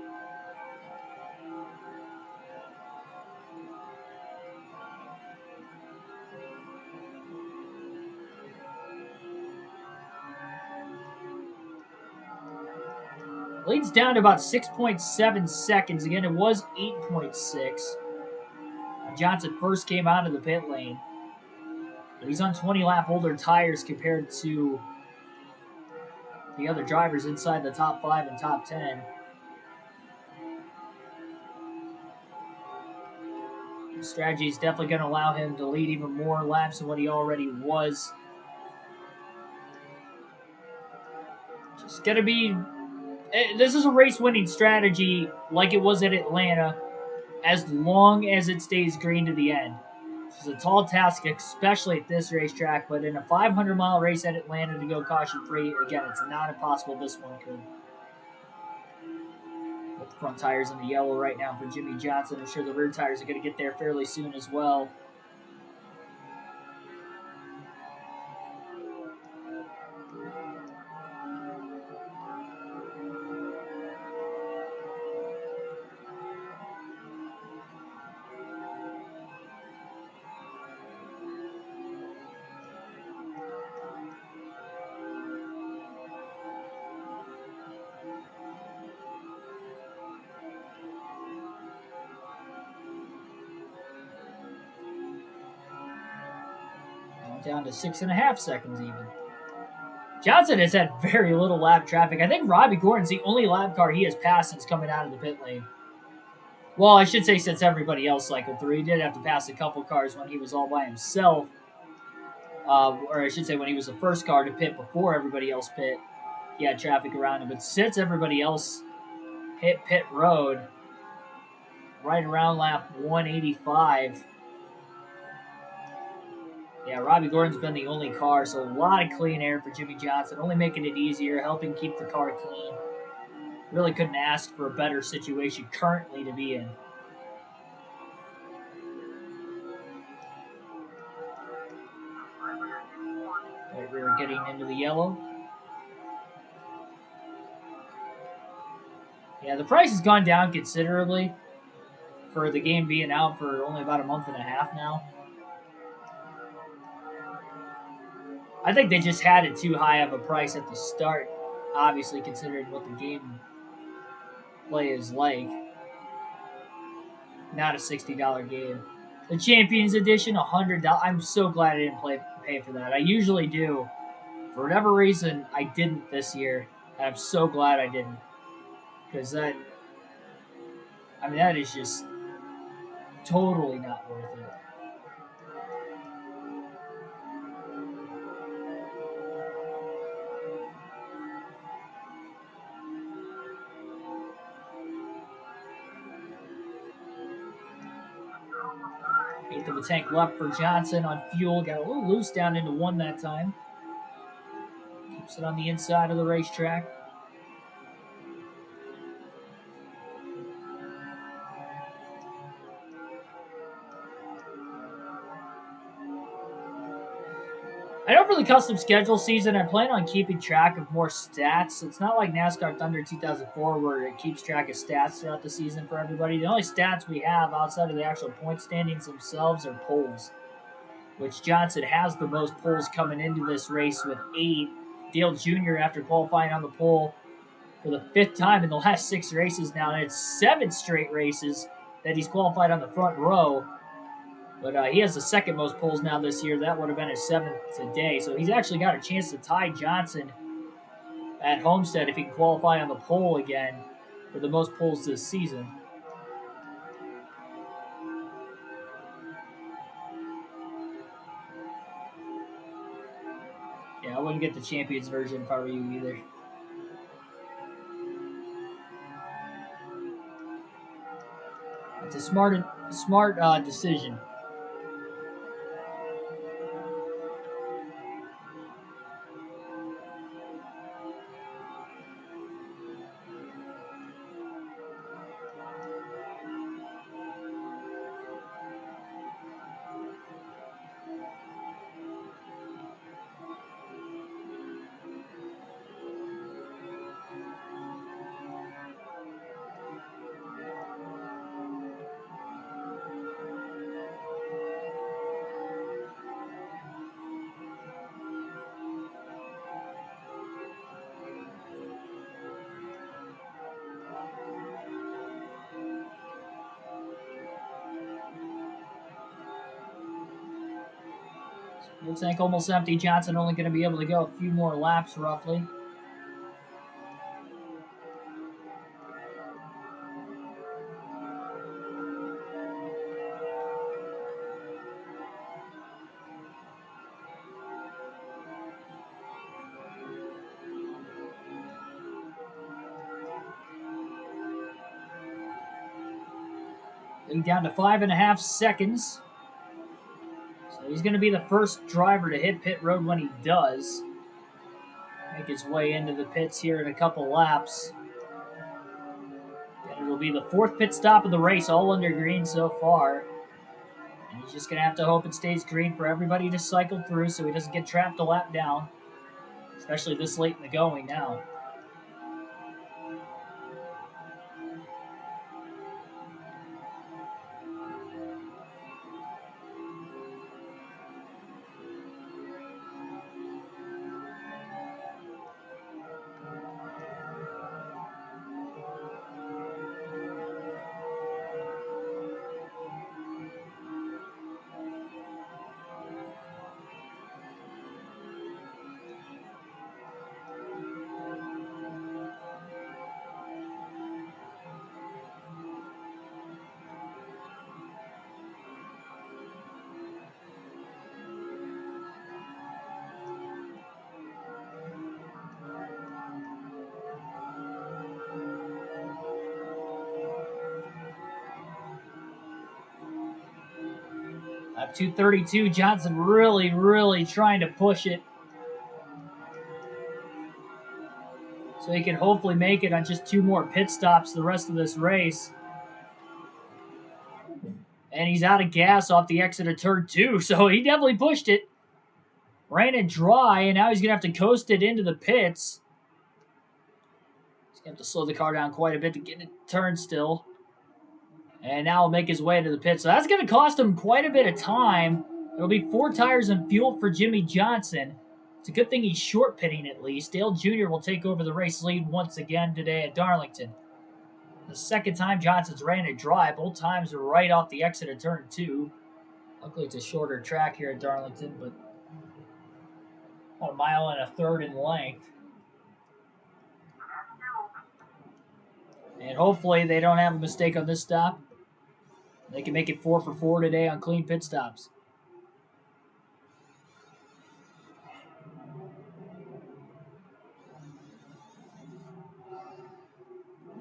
Leads down to about 6.7 seconds. Again, it was 8.6. Johnson first came out of the pit lane. But he's on 20 lap older tires compared to the other drivers inside the top 5 and top 10. The strategy is definitely going to allow him to lead even more laps than what he already was. Just going to be... This is a race-winning strategy like it was at Atlanta, as long as it stays green to the end. It's a tall task, especially at this racetrack, but in a 500-mile race at Atlanta to go caution-free, again, it's not impossible this one could. With the front tires in the yellow right now for Jimmy Johnson. I'm sure the rear tires are going to get there fairly soon as well. Down to 6.5 seconds even. Johnson has had very little lap traffic. I think Robbie Gordon's the only lap car he has passed since coming out of the pit lane. Well, I should say since everybody else cycled through. He did have to pass a couple cars when he was all by himself. Or I should say when he was the first car to pit before everybody else pit. He had traffic around him. But since everybody else hit pit road, right around lap 185... Yeah, Robbie Gordon's been the only car, so a lot of clean air for Jimmy Johnson, only making it easier, helping keep the car clean. Really couldn't ask for a better situation currently to be in. We're getting into the yellow. Yeah, the price has gone down considerably for the game being out for only about a month and a half now. I think they just had it too high of a price at the start, obviously considering what the game play is like. Not a $60 game. The Champions Edition, $100. I'm so glad I didn't pay for that. I usually do. For whatever reason, I didn't this year. And I'm so glad I didn't. Because that is just totally not worth it. Eighth of a tank left for Johnson on fuel. Got a little loose down into one that time. Keeps it on the inside of the racetrack. I know for the custom schedule season, I plan on keeping track of more stats. It's not like NASCAR Thunder 2004 where it keeps track of stats throughout the season for everybody. The only stats we have outside of the actual point standings themselves are polls, which Johnson has the most polls coming into this race with 8. Dale Jr. after qualifying on the pole for the 5th time in the last 6 races now, and it's 7 straight races that he's qualified on the front row. But he has the 2nd most poles now this year. That would have been his 7th today. So he's actually got a chance to tie Johnson at Homestead if he can qualify on the pole again for the most poles this season. Yeah, I wouldn't get the Champions version if I were you either. It's a smart decision. Fuel tank almost empty. Johnson only going to be able to go a few more laps, roughly. Lead down to 5.5 seconds. So he's going to be the first driver to hit pit road when he does. Make his way into the pits here in a couple laps. And it'll be the 4th pit stop of the race, all under green so far. And he's just going to have to hope it stays green for everybody to cycle through so he doesn't get trapped a lap down. Especially this late in the going now. Lap 232, Johnson really trying to push it. So he can hopefully make it on just 2 more pit stops the rest of this race. And he's out of gas off the exit of turn 2, so he definitely pushed it. Ran it dry, and now he's going to have to coast it into the pits. He's going to have to slow the car down quite a bit to get it turned still. And now he'll make his way to the pit. So that's going to cost him quite a bit of time. It'll be 4 tires and fuel for Jimmy Johnson. It's a good thing he's short pitting at least. Dale Jr. will take over the race lead once again today at Darlington. The second time Johnson's ran it dry. Both times are right off the exit of turn 2. Luckily, it's a shorter track here at Darlington, but about 1.1 miles in length. And hopefully they don't have a mistake on this stop. They can make it 4 for 4 today on clean pit stops.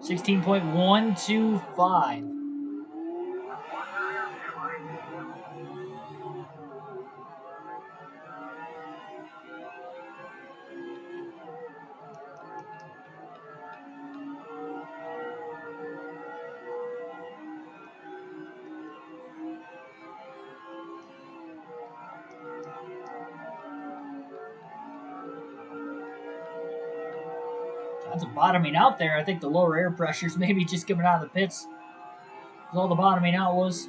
$16.125. That's a bottoming out there. I think the lower air pressures maybe just coming out of the pits. That's all the bottoming out was.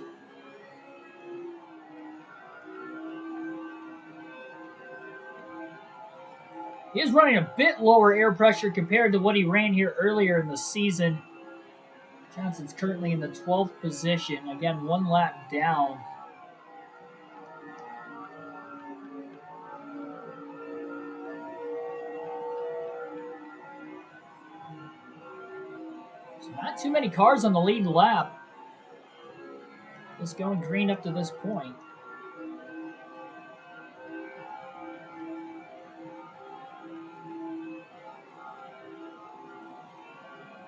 He is running a bit lower air pressure compared to what he ran here earlier in the season. Johnson's currently in the 12th position. Again, 1 lap down. So not too many cars on the lead lap. Just going green up to this point.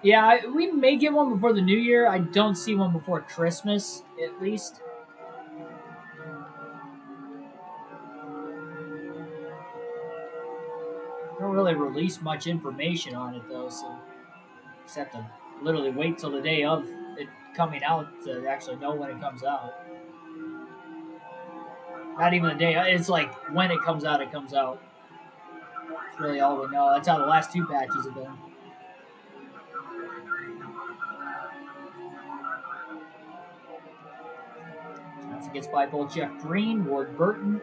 Yeah, we may get one before the new year. I don't see one before Christmas, at least. Don't really release much information on it, though, so just have to literally wait till the day of it coming out to actually know when it comes out. Not even the day. It's like when it comes out, it comes out. That's really all we know. That's how the last 2 patches have been. Johnson gets by both Jeff Green, Ward Burton.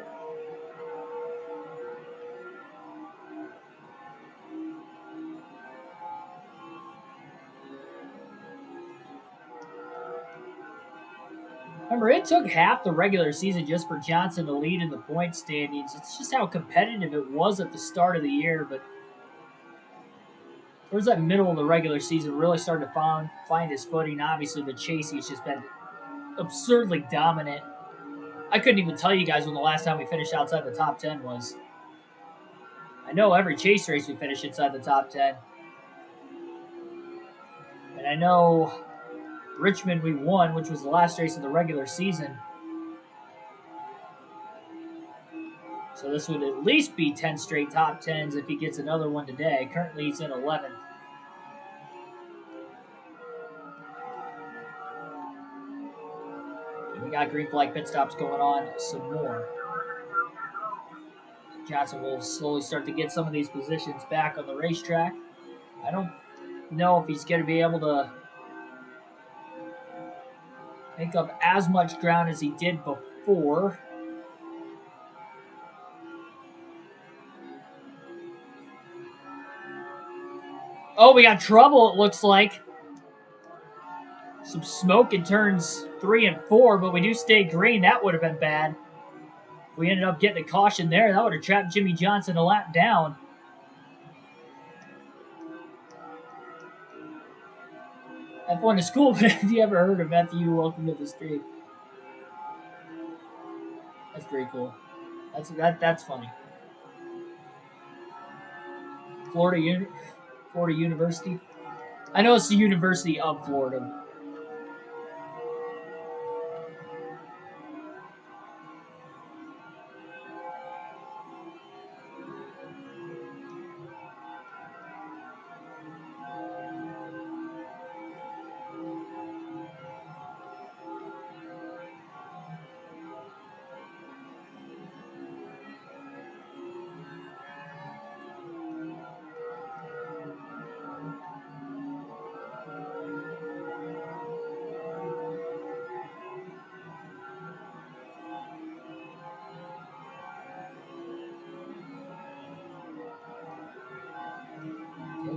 Remember, it took half the regular season just for Johnson to lead in the point standings. It's just how competitive it was at the start of the year, but towards that middle of the regular season, really started to find his footing. Obviously, the chase, he's just been absurdly dominant. I couldn't even tell you guys when the last time we finished outside the top 10 was. I know every chase race we finished inside the top 10. And I know Richmond we won, which was the last race of the regular season. So this would at least be 10 straight top 10s if he gets another one today. Currently he's in 11th. And we got green flag pit stops going on some more. Johnson will slowly start to get some of these positions back on the racetrack. I don't know if he's going to be able to make up as much ground as he did before. Oh, we got trouble, it looks like. Some smoke in turns 3 and 4, but we do stay green. That would have been bad. We ended up getting a caution there. That would have trapped Jimmy Johnson a lap down. F1 is cool, but have you ever heard of FU Welcome to the Street? That's pretty cool. That's funny. Florida University. I know it's the University of Florida.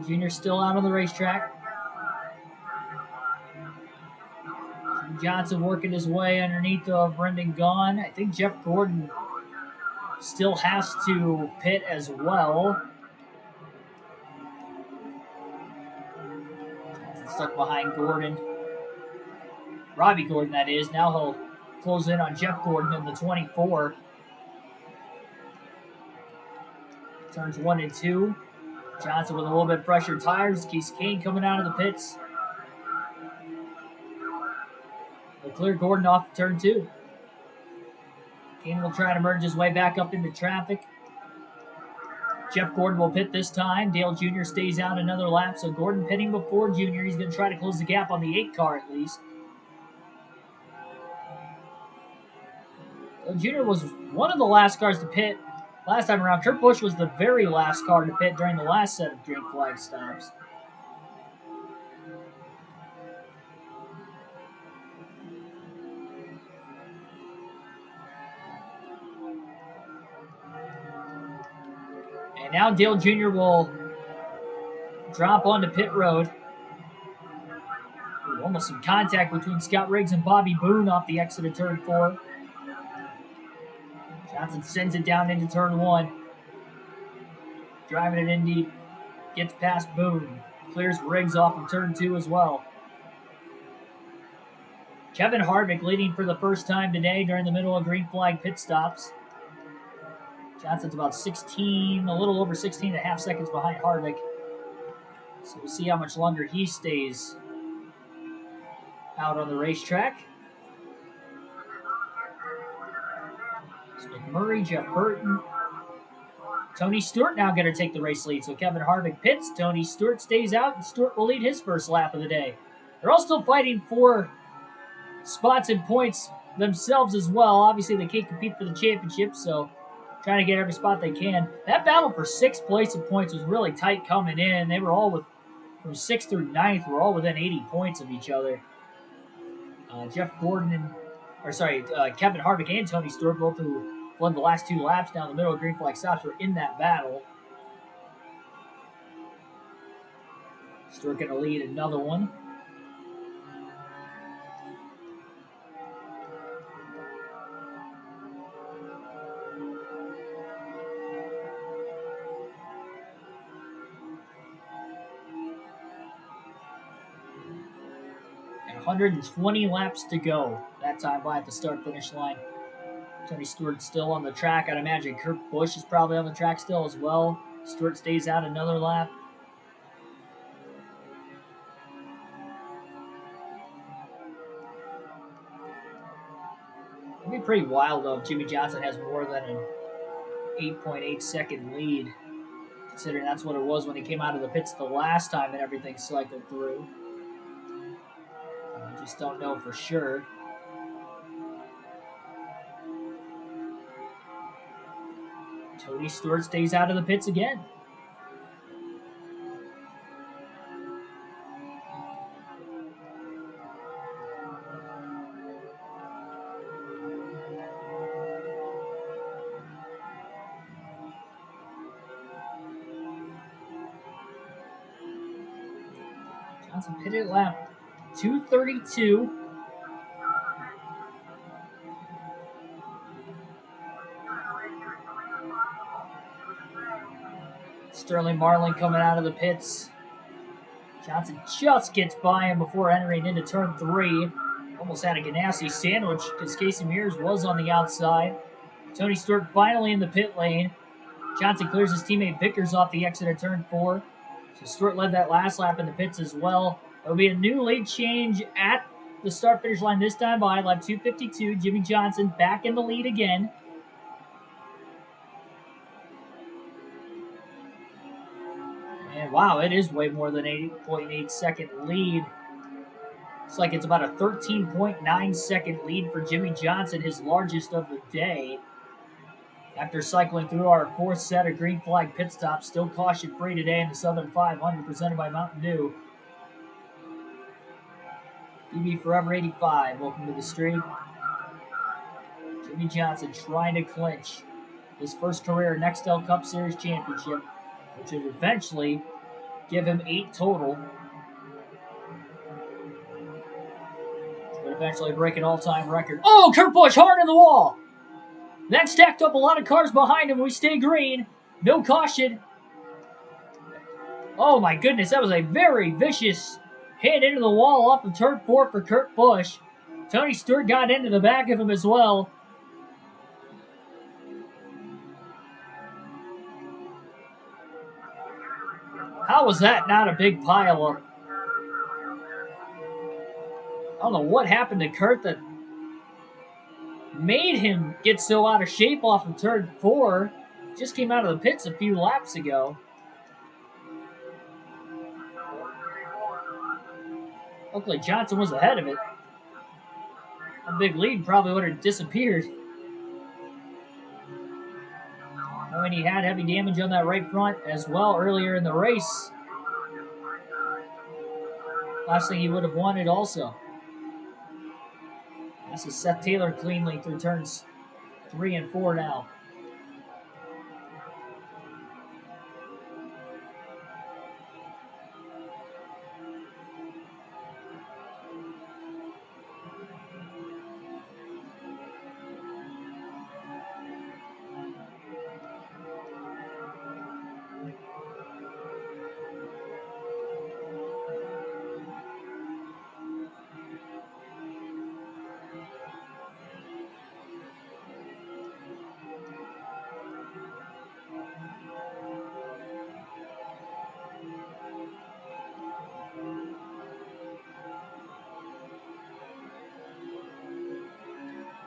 Jr. still out on the racetrack. Johnson working his way underneath of Brendan Gaughan. I think Jeff Gordon still has to pit as well. Johnson stuck behind Gordon. Robbie Gordon, that is. Now he'll close in on Jeff Gordon in the 24. Turns 1 and 2. Johnson with a little bit fresher tires. Keeps Kane coming out of the pits. They'll clear Gordon off turn 2. Kane will try to merge his way back up into traffic. Jeff Gordon will pit this time. Dale Jr. stays out another lap, so Gordon pitting before Jr. He's going to try to close the gap on the 8 car at least. So Jr. was one of the last cars to pit last time around. Kurt Busch was the very last car to pit during the last set of green flag stops. And now Dale Jr. will drop onto pit road. Ooh, almost some contact between Scott Riggs and Bobby Boone off the exit of turn 4. Johnson sends it down into turn 1. Driving it in deep. Gets past Boone. Clears Riggs off of turn 2 as well. Kevin Harvick leading for the first time today during the middle of green flag pit stops. Johnson's about 16, a little over 16 and a half seconds behind Harvick. So we'll see how much longer he stays out on the racetrack. It's McMurray, Jeff Burton. Tony Stewart now going to take the race lead. So Kevin Harvick pits. Tony Stewart stays out, and Stewart will lead his first lap of the day. They're all still fighting for spots and points themselves as well. Obviously, they can't compete for the championship, so trying to get every spot they can. That battle for 6th place in points was really tight coming in. They were all from 6th through 9th, were all within 80 points of each other. Kevin Harvick and Tony Stewart, both who won the last 2 laps down the middle of green flag stops, were in that battle. Stewart going to lead another one. And 120 laps to go. That time by at the start-finish line. Tony Stewart still on the track. I'd imagine Kurt Busch is probably on the track still as well. Stewart stays out another lap. It'd be pretty wild though if Jimmy Johnson has more than an 8.8 second lead, considering that's what it was when he came out of the pits the last time and everything cycled through. I just don't know for sure. Tony Stewart stays out of the pits again. Johnson pitted lap 232. Sterling Marlin coming out of the pits. Johnson just gets by him before entering into turn 3. Almost had a Ganassi sandwich because Casey Mears was on the outside. Tony Stewart finally in the pit lane. Johnson clears his teammate Vickers off the exit of turn 4. So Stewart led that last lap in the pits as well. There'll be a new lead change at the start-finish line this time by lap 252. Jimmy Johnson back in the lead again. And wow, it is way more than 8.8 second lead. It's like it's about a 13.9 second lead for Jimmy Johnson, his largest of the day. After cycling through our 4th set of green flag pit stops, still caution free today in the Southern 500 presented by Mountain Dew. DB Forever 85, welcome to the stream. Jimmy Johnson trying to clinch his first career Nextel Cup Series championship, which would eventually give him 8 total. Would eventually break an all-time record. Oh, Kurt Busch hard in the wall. That stacked up a lot of cars behind him. We stay green. No caution. Oh my goodness, that was a very vicious hit into the wall off of turn 4 for Kurt Busch. Tony Stewart got into the back of him as well. How was that not a big pileup? I don't know what happened to Kurt that made him get so out of shape off of turn 4. Just came out of the pits a few laps ago. Looked like Johnson was ahead of it. A big lead probably would have disappeared. I mean, he had heavy damage on that right front as well earlier in the race. Last thing he would have wanted also. This is Seth Taylor cleanly through turns 3 and 4 now.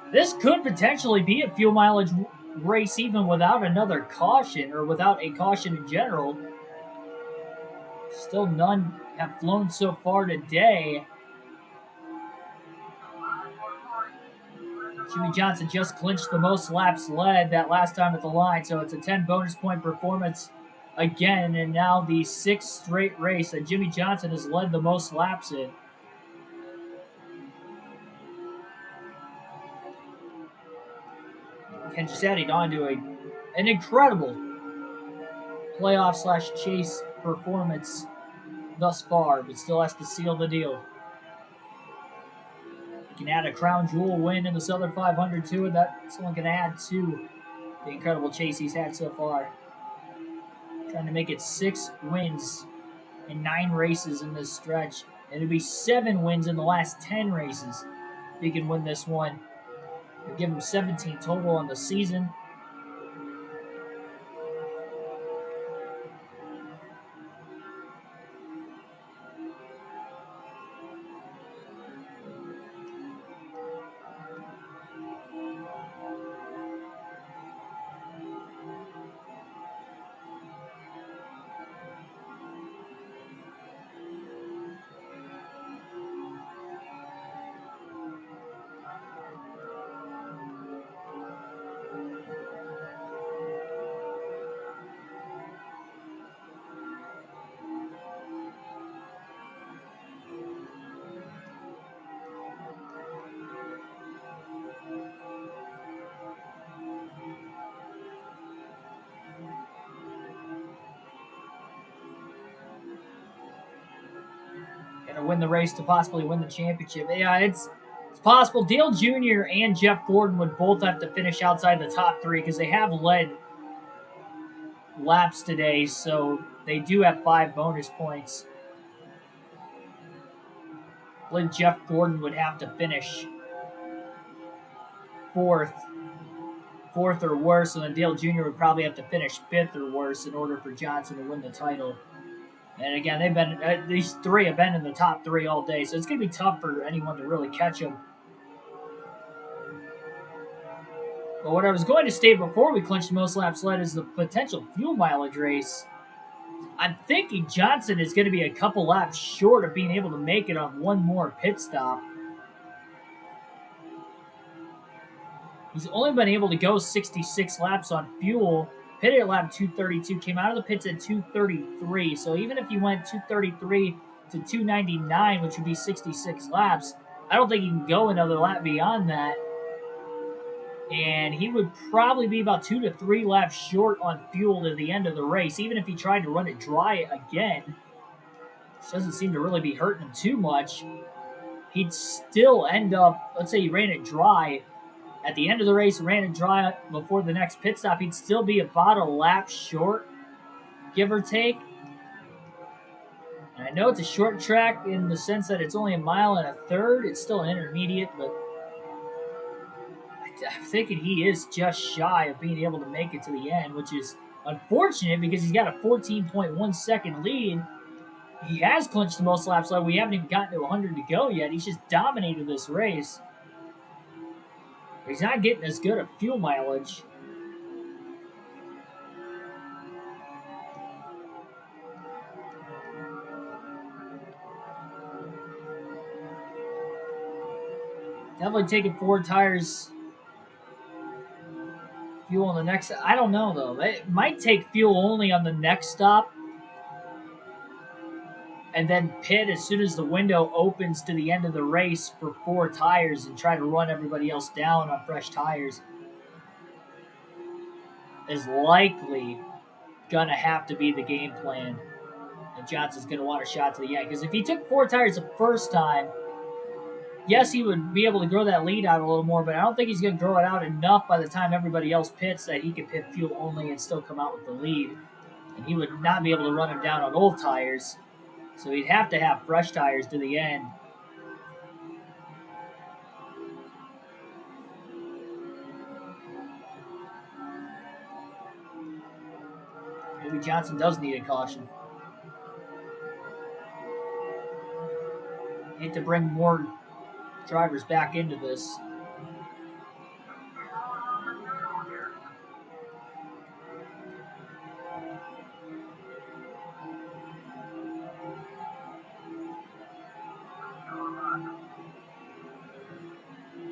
This could potentially be a fuel mileage race even without another caution or without a caution in general. Still none have flown so far today. Jimmie Johnson just clinched the most laps led that last time at the line, so it's a 10 bonus point performance again, and now the 6th straight race that Jimmie Johnson has led the most laps in. And just adding on to an incredible playoff / chase performance thus far, but still has to seal the deal. You can add a crown jewel win in the Southern 500 to it. That's only going to add to the incredible chase he's had so far. Trying to make it 6 wins in 9 races in this stretch. And it'll be 7 wins in the last 10 races if he can win this one. We'll give him 17 total on the season. Gonna win the race to possibly win the championship. Yeah, it's possible. Dale Jr. and Jeff Gordon would both have to finish outside the top 3 because they have led laps today, so they do have 5 bonus points. I believe Jeff Gordon would have to finish fourth or worse, and then Dale Jr. would probably have to finish 5th or worse in order for Johnson to win the title. And again, they've been these 3 have been in the top 3 all day, so it's going to be tough for anyone to really catch them. But what I was going to state before we clinched the most laps led is the potential fuel mileage race. I'm thinking Johnson is going to be a couple laps short of being able to make it on one more pit stop. He's only been able to go 66 laps on fuel. Pitted at lap 232, came out of the pits at 233. So even if he went 233 to 299, which would be 66 laps, I don't think he can go another lap beyond that. And he would probably be about 2 to 3 laps short on fuel to the end of the race, even if he tried to run it dry again. doesn't seem to really be hurting him too much. He'd still end up, let's say he ran it dry. At the end of the race, ran it dry before the next pit stop, he'd still be about a lap short, give or take. And I know it's a short track in the sense that it's only a mile and a third. It's still an intermediate, but I'm thinking he is just shy of being able to make it to the end, which is unfortunate because he's got a 14.1 second lead. He has clinched the most laps led. We haven't even gotten to 100 to go yet. He's just dominated this race. He's not getting as good of fuel mileage. Definitely taking 4 tires. Fuel on the next. I don't know though. It might take fuel only on the next stop, and then pit as soon as the window opens to the end of the race for 4 tires and try to run everybody else down on fresh tires. Is likely gonna have to be the game plan. And Johnson's gonna want a shot to the end because if he took 4 tires the first time, yes, he would be able to grow that lead out a little more, but I don't think he's going to grow it out enough by the time everybody else pits that he can pit fuel only and still come out with the lead. And he would not be able to run him down on old tires, so he'd have to have fresh tires to the end. Maybe Johnson does need a caution. Need to bring more drivers back into this.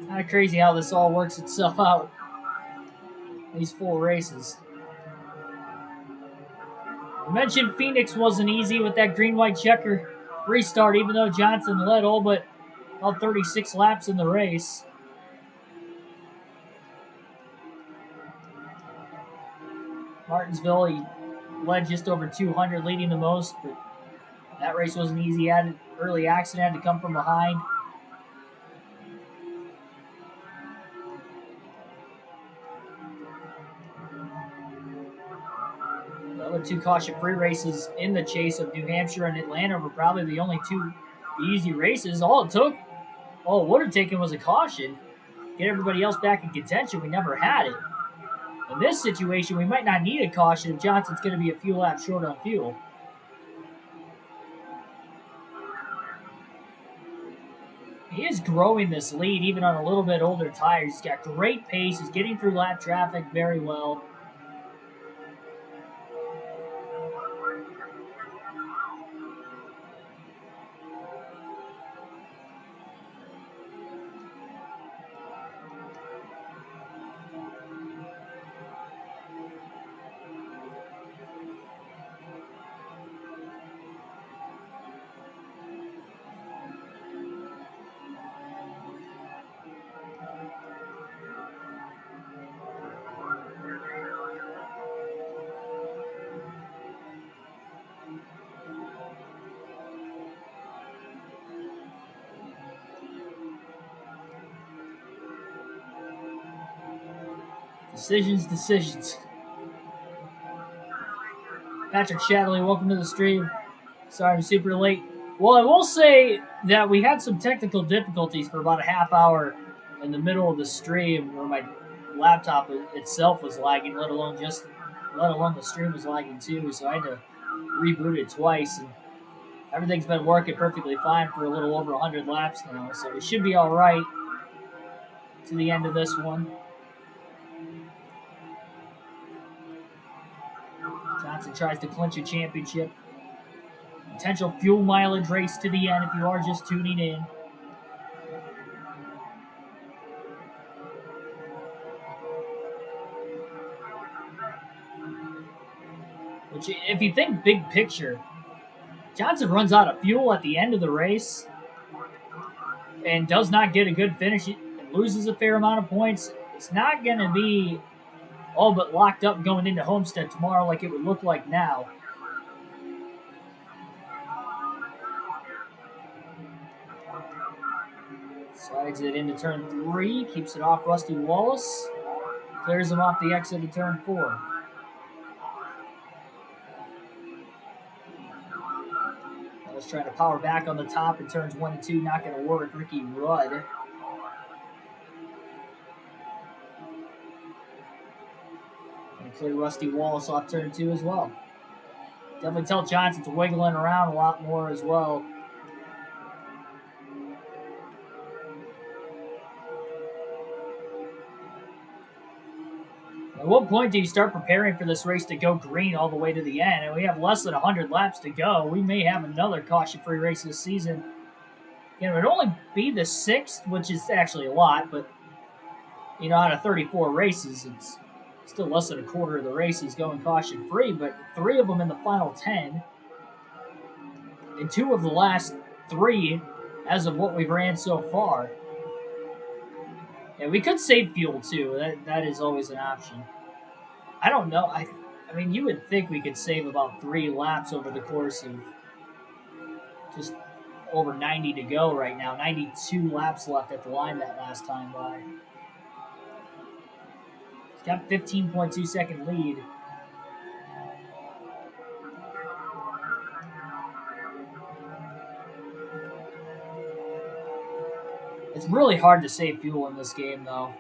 Kind of crazy how this all works itself out. These 4 races. I mentioned Phoenix wasn't easy with that green-white checker restart, even though Johnson led all but 36 laps in the race. Martinsville, he led just over 200, leading the most, but that race wasn't easy. He had an early accident, had to come from behind. The other 2 caution-free races in the chase of New Hampshire and Atlanta were probably the only 2 easy races. All it would have taken was a caution. Get everybody else back in contention. We never had it. In this situation, we might not need a caution if Johnson's going to be a few laps short on fuel. He is growing this lead even on a little bit older tires. He's got great pace. He's getting through lap traffic very well. Decisions. Patrick Shadley, welcome to the stream. Sorry I'm super late. Well, I will say that we had some technical difficulties for about a half hour in the middle of the stream where my laptop itself was lagging, let alone the stream was lagging too, so I had to reboot it twice, and everything's been working perfectly fine for a little over 100 laps now, so we should be alright to the end of this one. Johnson tries to clinch a championship. Potential fuel mileage race to the end if you are just tuning in. Which, if you think big picture, Johnson runs out of fuel at the end of the race and does not get a good finish and loses a fair amount of points. It's not going to be all but locked up going into Homestead tomorrow like it would look like now. Rides it into turn 3, keeps it off Rusty Wallace, clears him off the exit of turn 4. Let's try to power back on the top in turns 1 and 2, not going to work. Ricky Rudd. And clear Rusty Wallace off turn 2 as well. Definitely tell Johnson's wiggling around a lot more as well. At what point do you start preparing for this race to go green all the way to the end? And we have less than 100 laps to go. We may have another caution-free race this season. Again, it would only be the 6th, which is actually a lot, but, you know, out of 34 races, it's still less than a quarter of the races going caution-free, but 3 of them in the final 10, and 2 of the last 3 as of what we've ran so far. And we could save fuel, too. That is always an option. I don't know. I mean, you would think we could save about 3 laps over the course of just over 90 to go right now. 92 laps left at the line that last time by. He's got 15.2 second lead. It's really hard to save fuel in this game, though.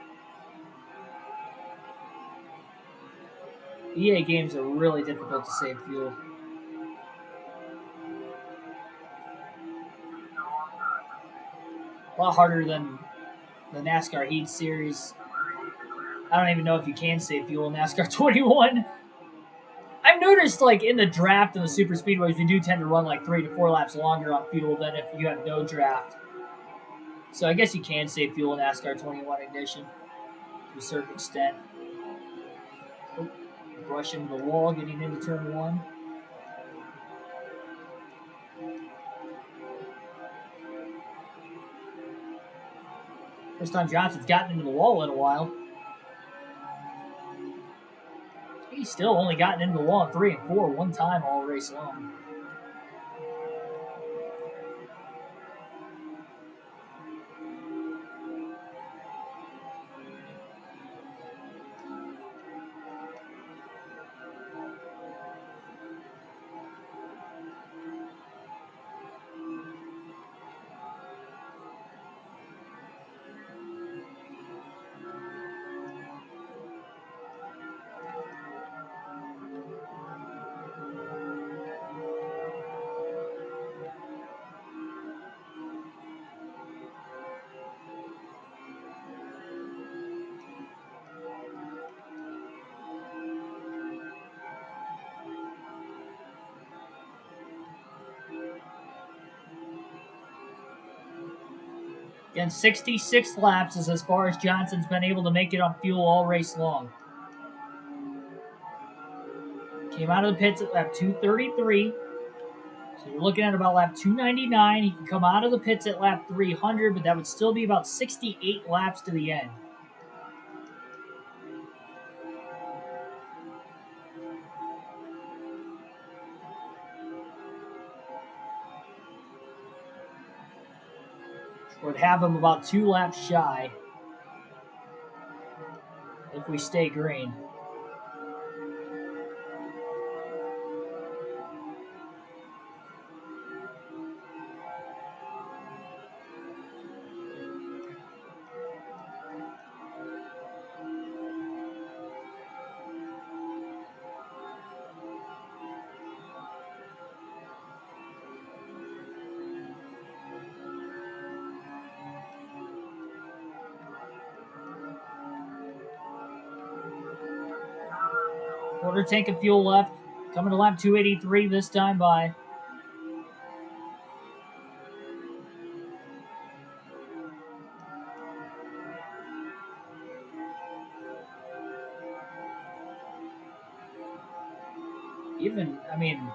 EA games are really difficult to save fuel. A lot harder than the NASCAR Heat Series. I don't even know if you can save fuel in NASCAR 21. I've noticed, like, in the draft and the super speedways, we do tend to run like 3 to 4 laps longer on fuel than if you have no draft. So I guess you can save fuel in NASCAR 21 Ignition to a certain extent. Oh, brush into the wall, getting into turn 1. First time Johnson's gotten into the wall in a while. He's still only gotten into the wall in 3 and 4 one time all race long. Again, 66 laps is as far as Johnson's been able to make it on fuel all race long. Came out of the pits at lap 233. So you're looking at about lap 299. He can come out of the pits at lap 300, but that would still be about 68 laps to the end. Would have him about 2 laps shy if we stay green. Quarter tank of fuel left. Coming to lap 283 this time by. Even, I mean,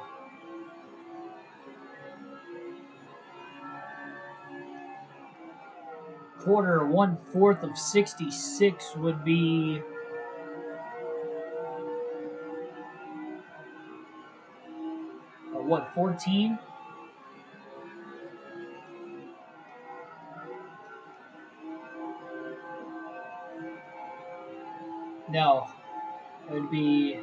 quarter 1/4 of 66 would be what, 14? No, it would be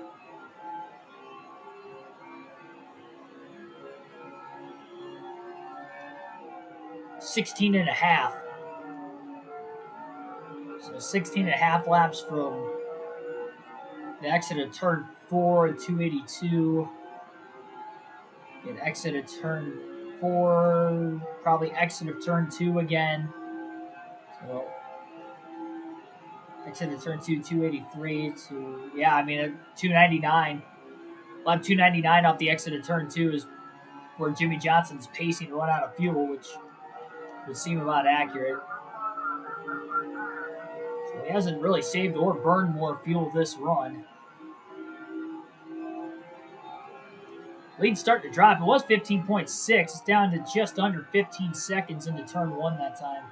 16 and a half. So 16 and a half laps from the exit of turn 4 at 282. Get exit of turn 4, probably exit of turn 2 again. So exit of turn 2, 283 to, yeah, I mean, 299. Lap 299 off the exit of turn 2 is where Jimmy Johnson's pacing to run out of fuel, which would seem about accurate. So he hasn't really saved or burned more fuel this run. Lead starting to drop. It was 15.6. It's down to just under 15 seconds into turn 1 that time.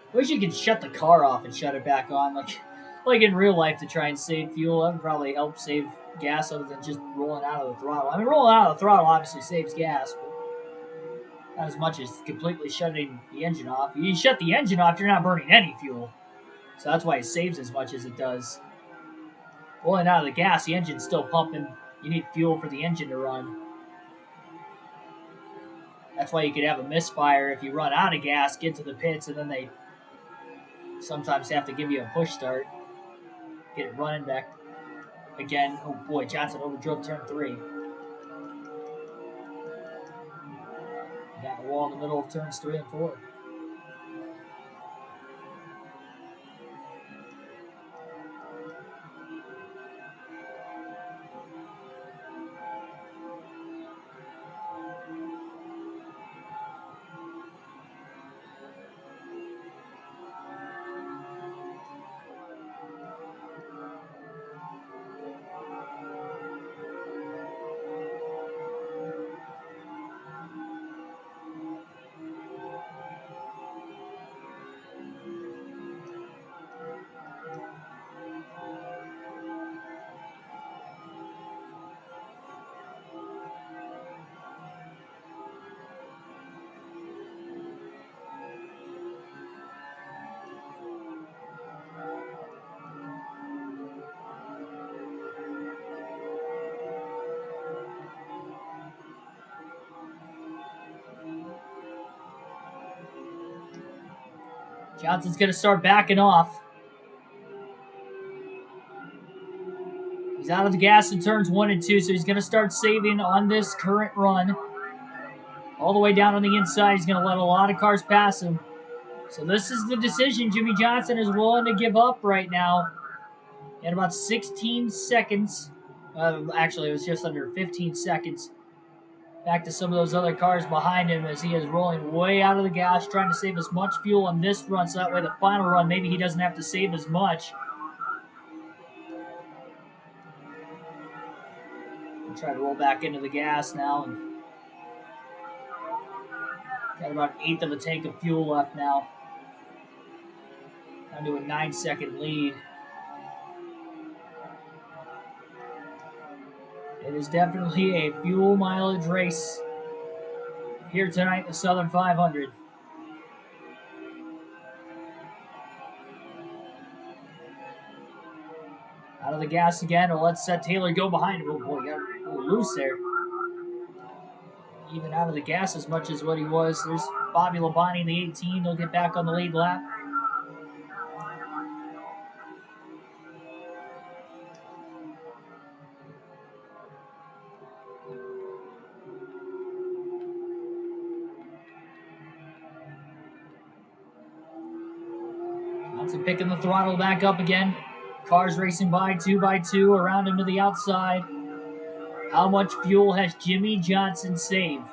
I wish you could shut the car off and shut it back on, like in real life, to try and save fuel. That would probably help save gas other than just rolling out of the throttle. I mean, rolling out of the throttle obviously saves gas, but not as much as completely shutting the engine off. If you shut the engine off, you're not burning any fuel. So that's why it saves as much as it does. Rolling out of the gas, the engine's still pumping. You need fuel for the engine to run. That's why you could have a misfire if you run out of gas, get to the pits, and then they sometimes have to give you a push start. Get it running back again. Oh boy, Johnson overdrove turn 3. Got the wall in the middle of turns 3 and 4. Johnson's going to start backing off. He's out of the gas in turns 1 and 2, so he's going to start saving on this current run. All the way down on the inside, he's going to let a lot of cars pass him. So this is the decision Jimmy Johnson is willing to give up right now. He had about 16 seconds. Actually, it was just under 15 seconds. Back to some of those other cars behind him as he is rolling way out of the gas, trying to save as much fuel on this run, so that way the final run, maybe he doesn't have to save as much. We'll try to roll back into the gas now. And got about an eighth of a tank of fuel left now. Down to a 9-second lead. It is definitely a fuel mileage race here tonight in the Southern 500. Out of the gas again. Well, let's let Taylor go behind him. Oh boy, got a little loose there. Even out of the gas as much as what he was. There's Bobby Labonte in the 18. He'll get back on the lead lap. Johnson picking the throttle back up again. Cars racing by 2 by 2 around him to the outside. How much fuel has Jimmy Johnson saved?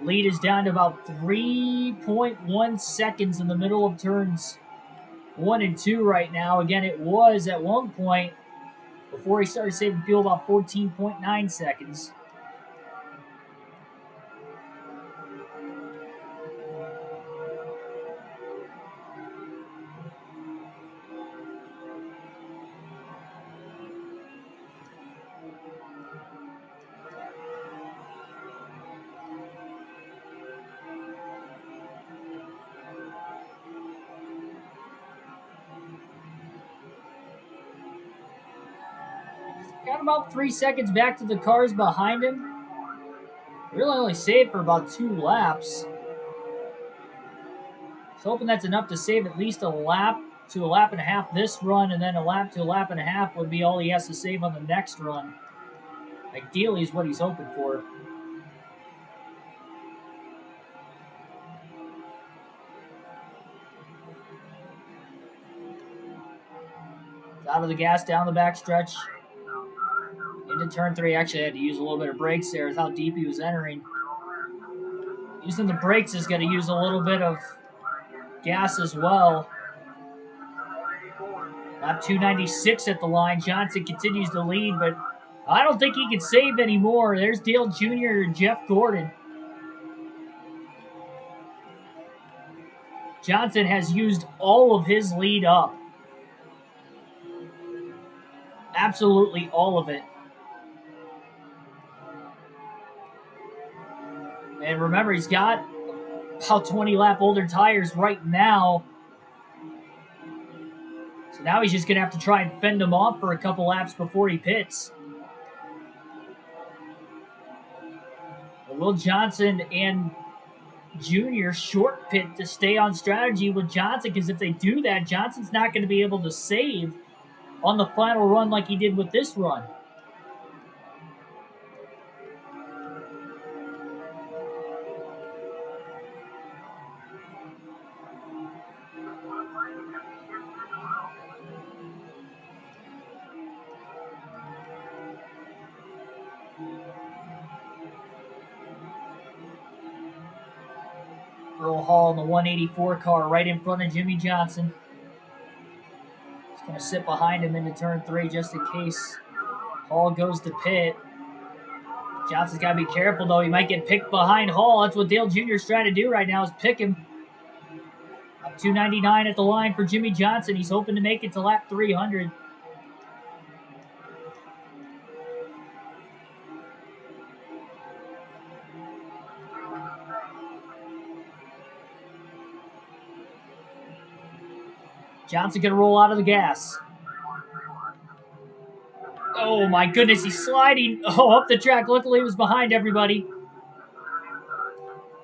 Lead is down to about 3.1 seconds in the middle of turns 1 and 2 right now. Again, it was at one point, before he started saving fuel, about 14.9 seconds. Got about 3 seconds back to the cars behind him. Really only saved for about 2 laps. So hoping that's enough to save at least a lap to a lap and a half this run, and then a lap to a lap and a half would be all he has to save on the next run. Ideally is what he's hoping for. Out of the gas down the backstretch. Into turn 3. Actually, I had to use a little bit of brakes there with how deep he was entering. Using the brakes is going to use a little bit of gas as well. Lap 296 at the line. Johnson continues to lead, but I don't think he can save anymore. There's Dale Jr. and Jeff Gordon. Johnson has used all of his lead up. Absolutely all of it. And remember, he's got about 20 lap older tires right now. So now he's just going to have to try and fend them off for a couple laps before he pits. But will Johnson and Jr. short pit to stay on strategy with Johnson? Because if they do that, Johnson's not going to be able to save on the final run like he did with this run. Earl Hall in the 184 car right in front of Jimmy Johnson. He's going to sit behind him into turn 3 just in case Hall goes to pit. Johnson's got to be careful, though. He might get picked behind Hall. That's what Dale Jr. is trying to do right now, is pick him. Up 299 at the line for Jimmy Johnson. He's hoping to make it to lap 300. Johnson going to roll out of the gas. Oh, my goodness. He's sliding up the track. Luckily, he was behind everybody.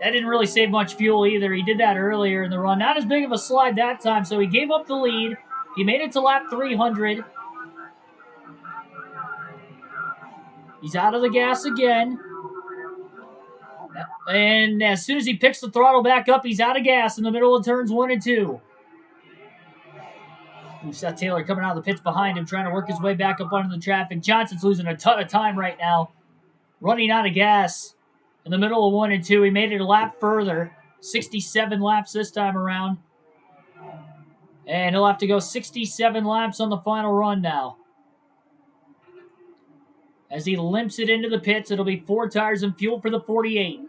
That didn't really save much fuel either. He did that earlier in the run. Not as big of a slide that time, so he gave up the lead. He made it to lap 300. He's out of the gas again. And as soon as he picks the throttle back up, he's out of gas in the middle of turns 1 and 2. Seth Taylor coming out of the pits behind him, trying to work his way back up onto the traffic. Johnson's losing a ton of time right now. Running out of gas in the middle of 1 and 2. He made it a lap further. 67 laps this time around. And he'll have to go 67 laps on the final run now. As he limps it into the pits, it'll be 4 tires and fuel for the 48.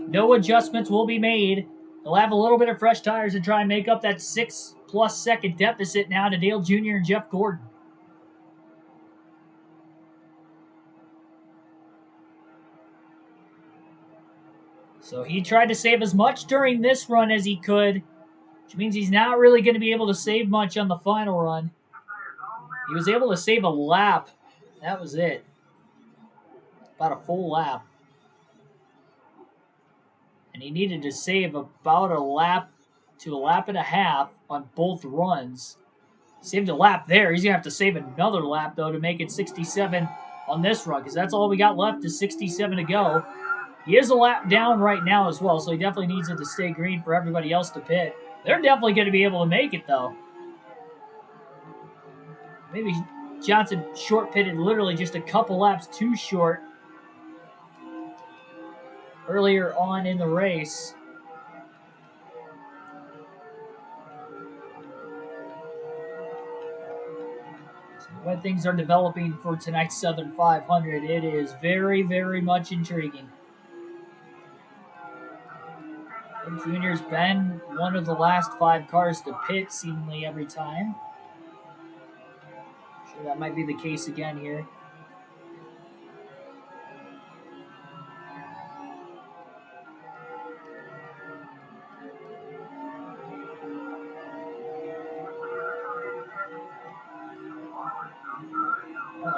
No adjustments will be made. He'll have a little bit of fresh tires to try and make up that 6+ second deficit now to Dale Jr. and Jeff Gordon. So he tried to save as much during this run as he could, which means he's not really going to be able to save much on the final run. He was able to save a lap. That was it. About a full lap. And he needed to save about a lap to a lap and a half on both runs. He saved a lap there. He's going to have to save another lap, though, to make it 67 on this run, because that's all we got left is 67 to go. He is a lap down right now as well, so he definitely needs it to stay green for everybody else to pit. They're definitely going to be able to make it, though. Maybe Johnson short pitted literally just a couple laps too short earlier on in the race. So when things are developing for tonight's Southern 500, it is very, very much intriguing. Junior's been one of the last 5 cars to pit seemingly every time. Sure, that might be the case again here.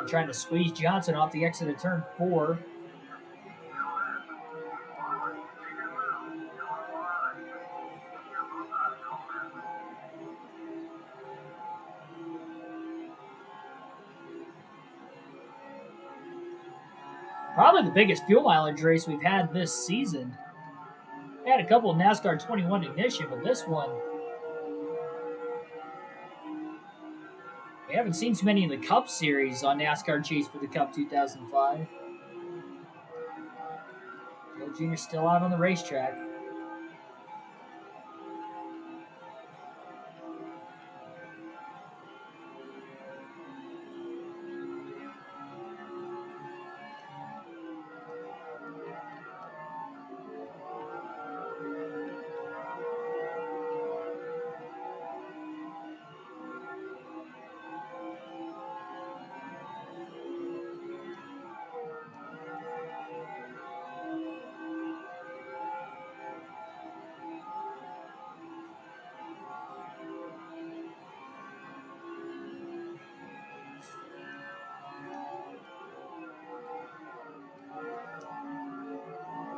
trying to squeeze Johnson off the exit of turn 4. Probably the biggest fuel mileage race we've had this season. We had a couple of NASCAR 21 ignition, but this one, we haven't seen too many in the Cup Series on NASCAR Chase for the Cup 2005. Dale Jr. still out on the racetrack.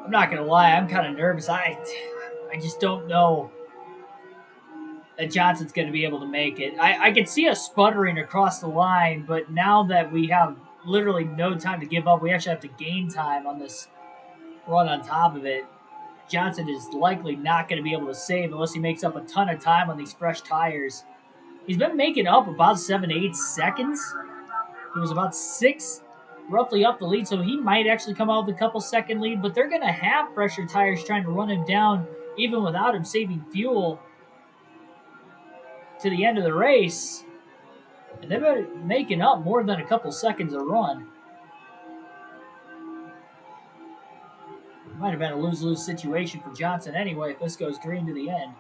I'm not gonna lie, I'm kind of nervous. I just don't know that Johnson's going to be able to make it. I can see us sputtering across the line, but now that we have literally no time to give up, we actually have to gain time on this run on top of it. Johnson is likely not going to be able to save unless he makes up a ton of time on these fresh tires. He's been making up about 7 to 8 seconds. He was about 6 roughly up the lead, so he might actually come out with a couple second lead, but they're going to have fresher tires trying to run him down even without him saving fuel to the end of the race. And they've been making up more than a couple seconds a run. It might have been a lose-lose situation for Johnson anyway if this goes green to the end.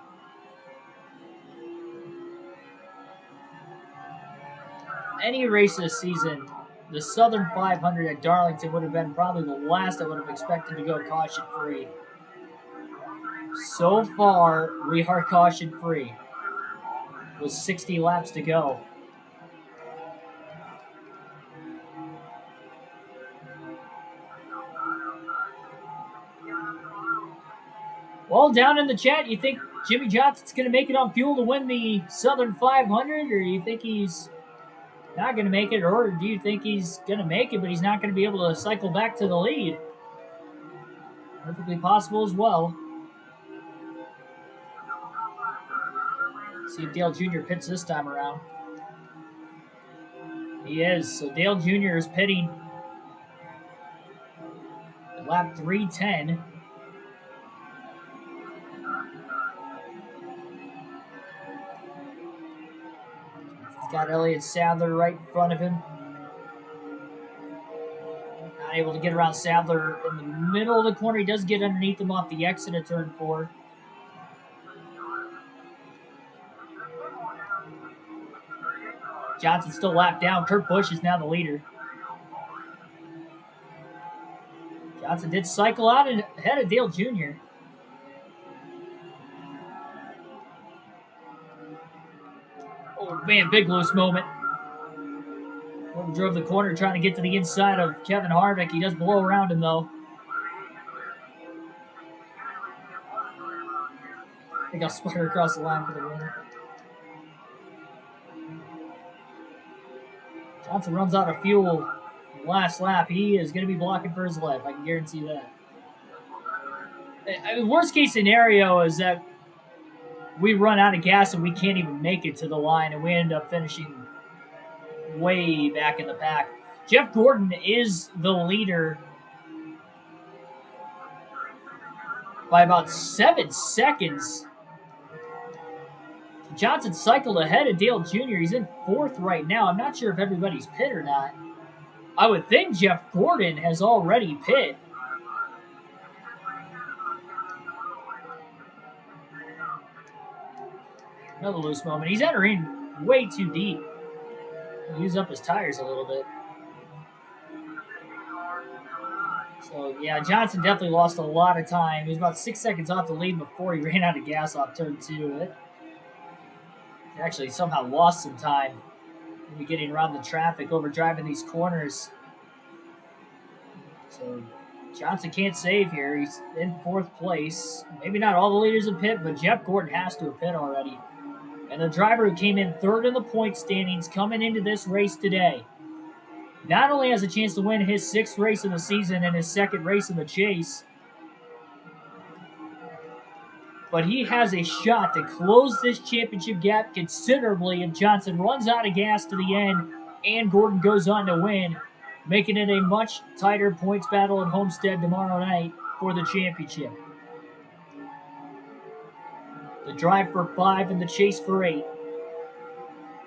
Any race this season, the Southern 500 at Darlington would have been probably the last I would have expected to go caution-free. So far, we are caution-free with 60 laps to go. Well, down in the chat, you think Jimmy Johnson's going to make it on fuel to win the Southern 500, or you think he's not going to make it, or do you think he's going to make it, but he's not going to be able to cycle back to the lead? Perfectly possible as well. See if Dale Jr. pits this time around. He is. So Dale Jr. is pitting at lap 310. He's got Elliott Sadler right in front of him. Not able to get around Sadler in the middle of the corner. He does get underneath him off the exit of turn 4. Johnson still lapped down. Kurt Busch is now the leader. Johnson did cycle out ahead of Dale Jr. Oh man, big loose moment. Drove the corner trying to get to the inside of Kevin Harvick. He does blow around him though. I think I'll sputter across the line for the win. Johnson runs out of fuel last lap. He is going to be blocking for his life. I can guarantee that. I mean, worst case scenario is that we run out of gas and we can't even make it to the line, and we end up finishing way back in the pack. Jeff Gordon is the leader by about 7 seconds. Johnson cycled ahead of Dale Jr. He's in 4th right now. I'm not sure if everybody's pit or not. I would think Jeff Gordon has already pit. Another loose moment. He's entering way too deep. He'll use up his tires a little bit. So, yeah, Johnson definitely lost a lot of time. He was about 6 seconds off the lead before he ran out of gas off turn 2. He actually somehow lost some time Maybe getting around the traffic, overdriving these corners. So Johnson can't save here. He's in 4th place. Maybe not all the leaders have pit, but Jeff Gordon has to have pit already. And the driver who came in 3rd in the point standings coming into this race today not only has a chance to win his 6th race of the season and his 2nd race in the chase, but he has a shot to close this championship gap considerably if Johnson runs out of gas to the end and Gordon goes on to win, making it a much tighter points battle at Homestead tomorrow night for the championship. The drive for 5 and the chase for 8.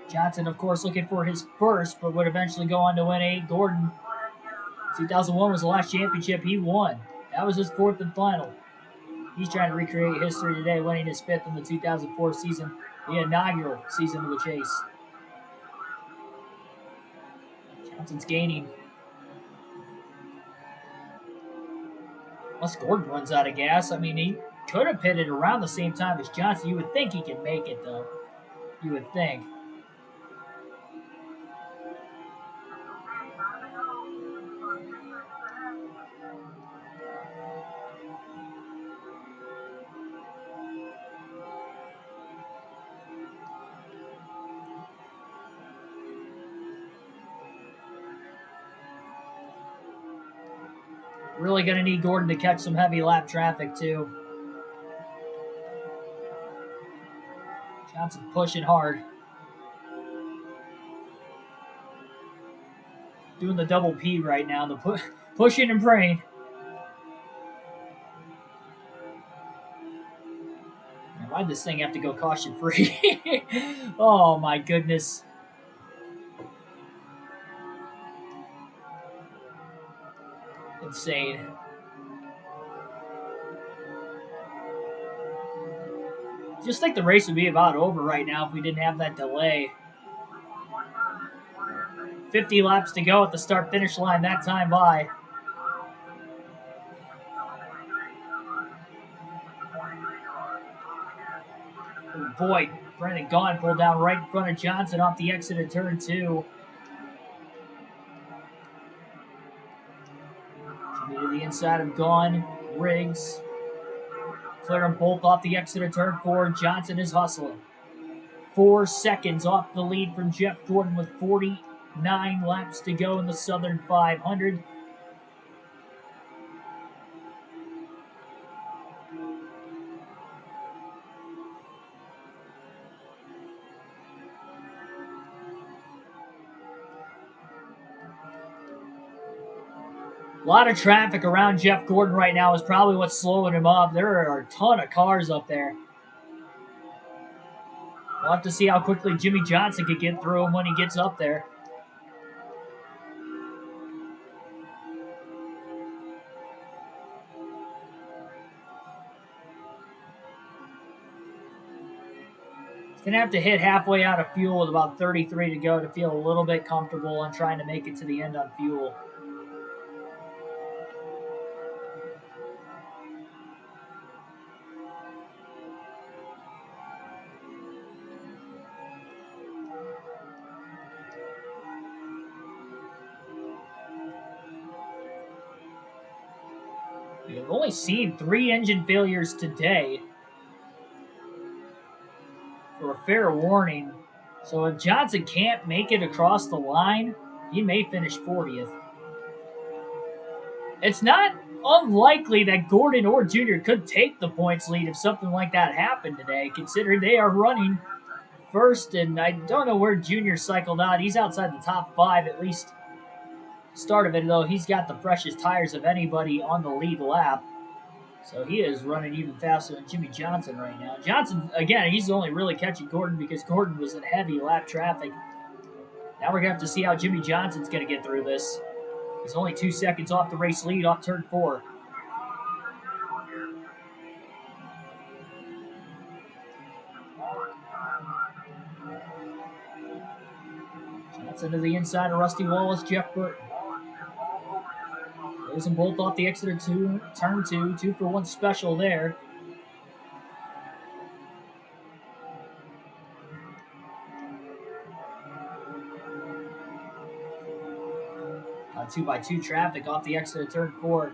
Johnson, of course, looking for his first, but would eventually go on to win 8. Gordon, 2001 was the last championship he won. That was his 4th and final. He's trying to recreate history today, winning his 5th in the 2004 season, the inaugural season of the chase. Johnson's gaining. Unless Gordon runs out of gas, I mean, he could have pitted around the same time as Johnson. You would think he can make it, though. You would think. Really going to need Gordon to catch some heavy lap traffic, too. Johnson pushing hard. Doing the double P right now, the pushing and praying. Why'd this thing have to go caution free? Oh my goodness. Insane. Just think the race would be about over right now if we didn't have that delay. 50 laps to go at the start-finish line that time by. Oh boy, Brendan Gaughan pulled down right in front of Johnson off the exit of turn 2. Jimmy to the inside of Gaughan, Riggs. Clear them both off the exit of turn 4. Johnson is hustling. 4 seconds off the lead from Jeff Gordon with 49 laps to go in the Southern 500. A lot of traffic around Jeff Gordon right now is probably what's slowing him up. There are a ton of cars up there. We'll have to see how quickly Jimmy Johnson could get through him when he gets up there. He's going to have to hit halfway out of fuel with about 33 to go to feel a little bit comfortable on trying to make it to the end on fuel. We've only seen 3 engine failures today for a fair warning. So if Johnson can't make it across the line, he may finish 40th. It's not unlikely that Gordon or Junior could take the points lead if something like that happened today, considering they are running first, and I don't know where Junior cycled out. He's outside the top 5, at least start of it, though. He's got the freshest tires of anybody on the lead lap. So he is running even faster than Jimmy Johnson right now. Johnson, again, he's only really catching Gordon because Gordon was in heavy lap traffic. Now we're going to have to see how Jimmy Johnson's going to get through this. He's only 2 seconds off the race lead off turn 4. Johnson to the inside of Rusty Wallace, Jeff Burton. Goes them both off the exit of turn 2. 2 for 1 special there. 2x2 traffic off the exit of turn 4.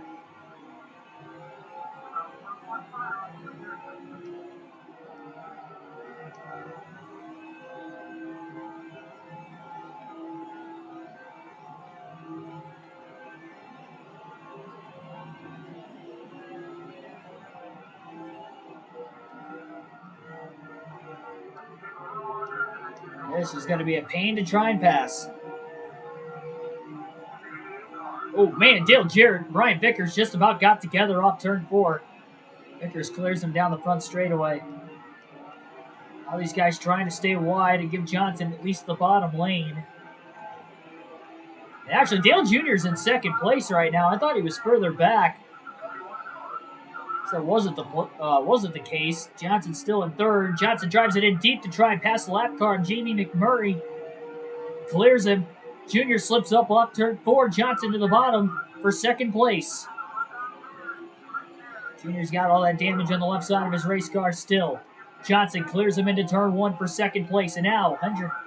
This is going to be a pain to try and pass. Oh, man, Dale Jarrett, Brian Vickers just about got together off turn 4. Vickers clears him down the front straightaway. All these guys trying to stay wide and give Johnson at least the bottom lane. And actually, Dale Jr. is in second place right now. I thought he was further back. So wasn't the case. Johnson's still in third. Johnson drives it in deep to try and pass the lap car, and Jamie McMurray clears him. Jr. slips up off turn 4. Johnson to the bottom for second place. Jr.'s got all that damage on the left side of his race car still. Johnson clears him into turn 1 for second place. And now,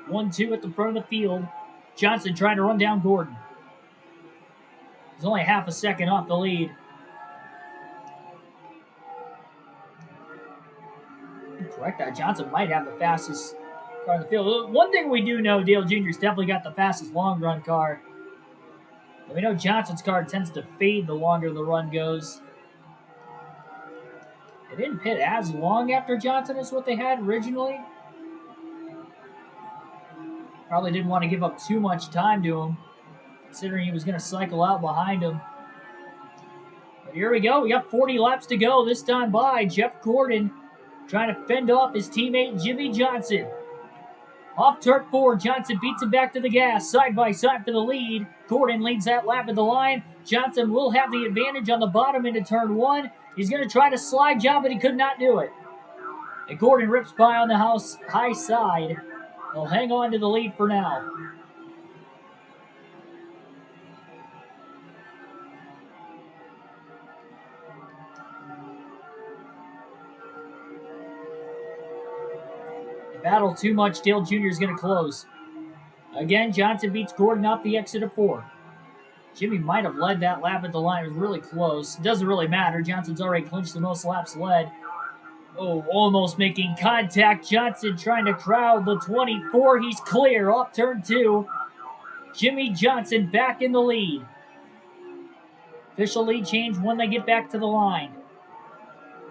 1-2 at the front of the field. Johnson trying to run down Gordon. He's only half a second off the lead. Correct that. Johnson might have the fastest car in the field. One thing we do know, Dale Jr.'s definitely got the fastest long run car. And we know Johnson's car tends to fade the longer the run goes. They didn't pit as long after Johnson as what they had originally. Probably didn't want to give up too much time to him, considering he was going to cycle out behind him. But here we go. We got 40 laps to go this time by. Jeff Gordon trying to fend off his teammate Jimmy Johnson. Off turn 4, Johnson beats him back to the gas, side by side for the lead. Gordon leads that lap at the line. Johnson will have the advantage on the bottom into turn 1. He's going to try to slide job, but he could not do it. And Gordon rips by on the high side. He'll hang on to the lead for now. Battle too much. Dale Jr. is going to close. Again, Johnson beats Gordon off the exit of 4. Jimmy might have led that lap at the line. It was really close. It doesn't really matter. Johnson's already clinched the most laps led. Oh, almost making contact. Johnson trying to crowd the 24. He's clear off turn 2. Jimmy Johnson back in the lead. Official lead change when they get back to the line.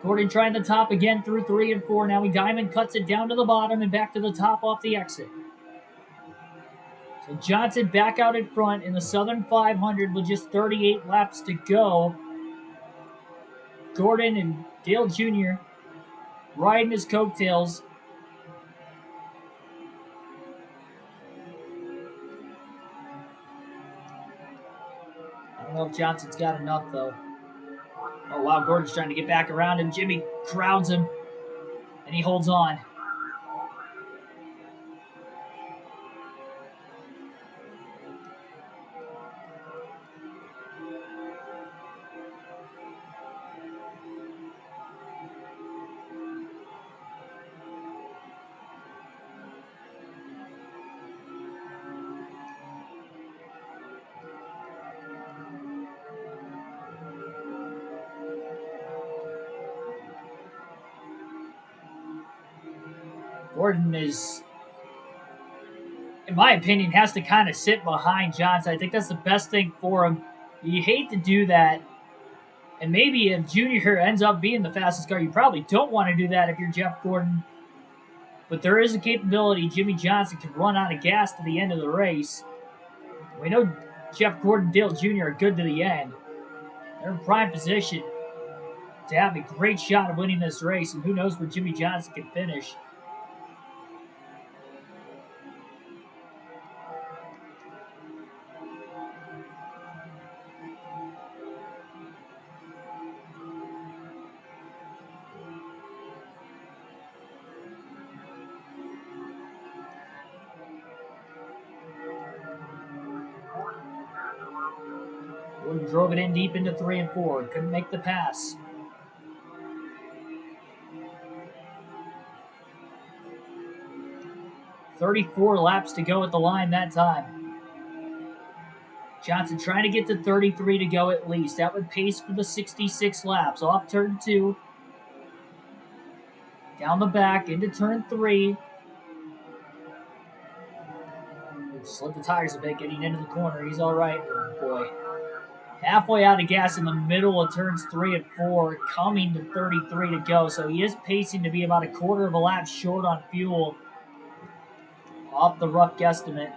Gordon trying the top again through 3 and 4. Now he diamond cuts it down to the bottom and back to the top off the exit. So Johnson back out in front in the Southern 500 with just 38 laps to go. Gordon and Dale Jr. riding his coattails. I don't know if Johnson's got enough, though. Oh, wow, Gordon's trying to get back around him. Jimmy crowds him, and he holds on. Gordon is, in my opinion, has to kind of sit behind Johnson. I think that's the best thing for him. You hate to do that. And maybe if Junior ends up being the fastest car, you probably don't want to do that if you're Jeff Gordon. But there is a capability Jimmy Johnson can run out of gas to the end of the race. We know Jeff Gordon and Dale Jr. are good to the end. They're in prime position to have a great shot of winning this race. And who knows where Jimmy Johnson can finish. Gordon drove it in deep into 3 and 4. Couldn't make the pass. "34 laps to go at the line that time. Johnson trying to get to 33 to go at least. That would pace for the 66 laps. Off turn 2. Down the back into turn 3. Slid the tires a bit getting into the corner. He's all right. Oh, boy. Halfway out of gas in the middle of turns 3 and 4, coming to 33 to go. So he is pacing to be about a quarter of a lap short on fuel. Off the rough guesstimate.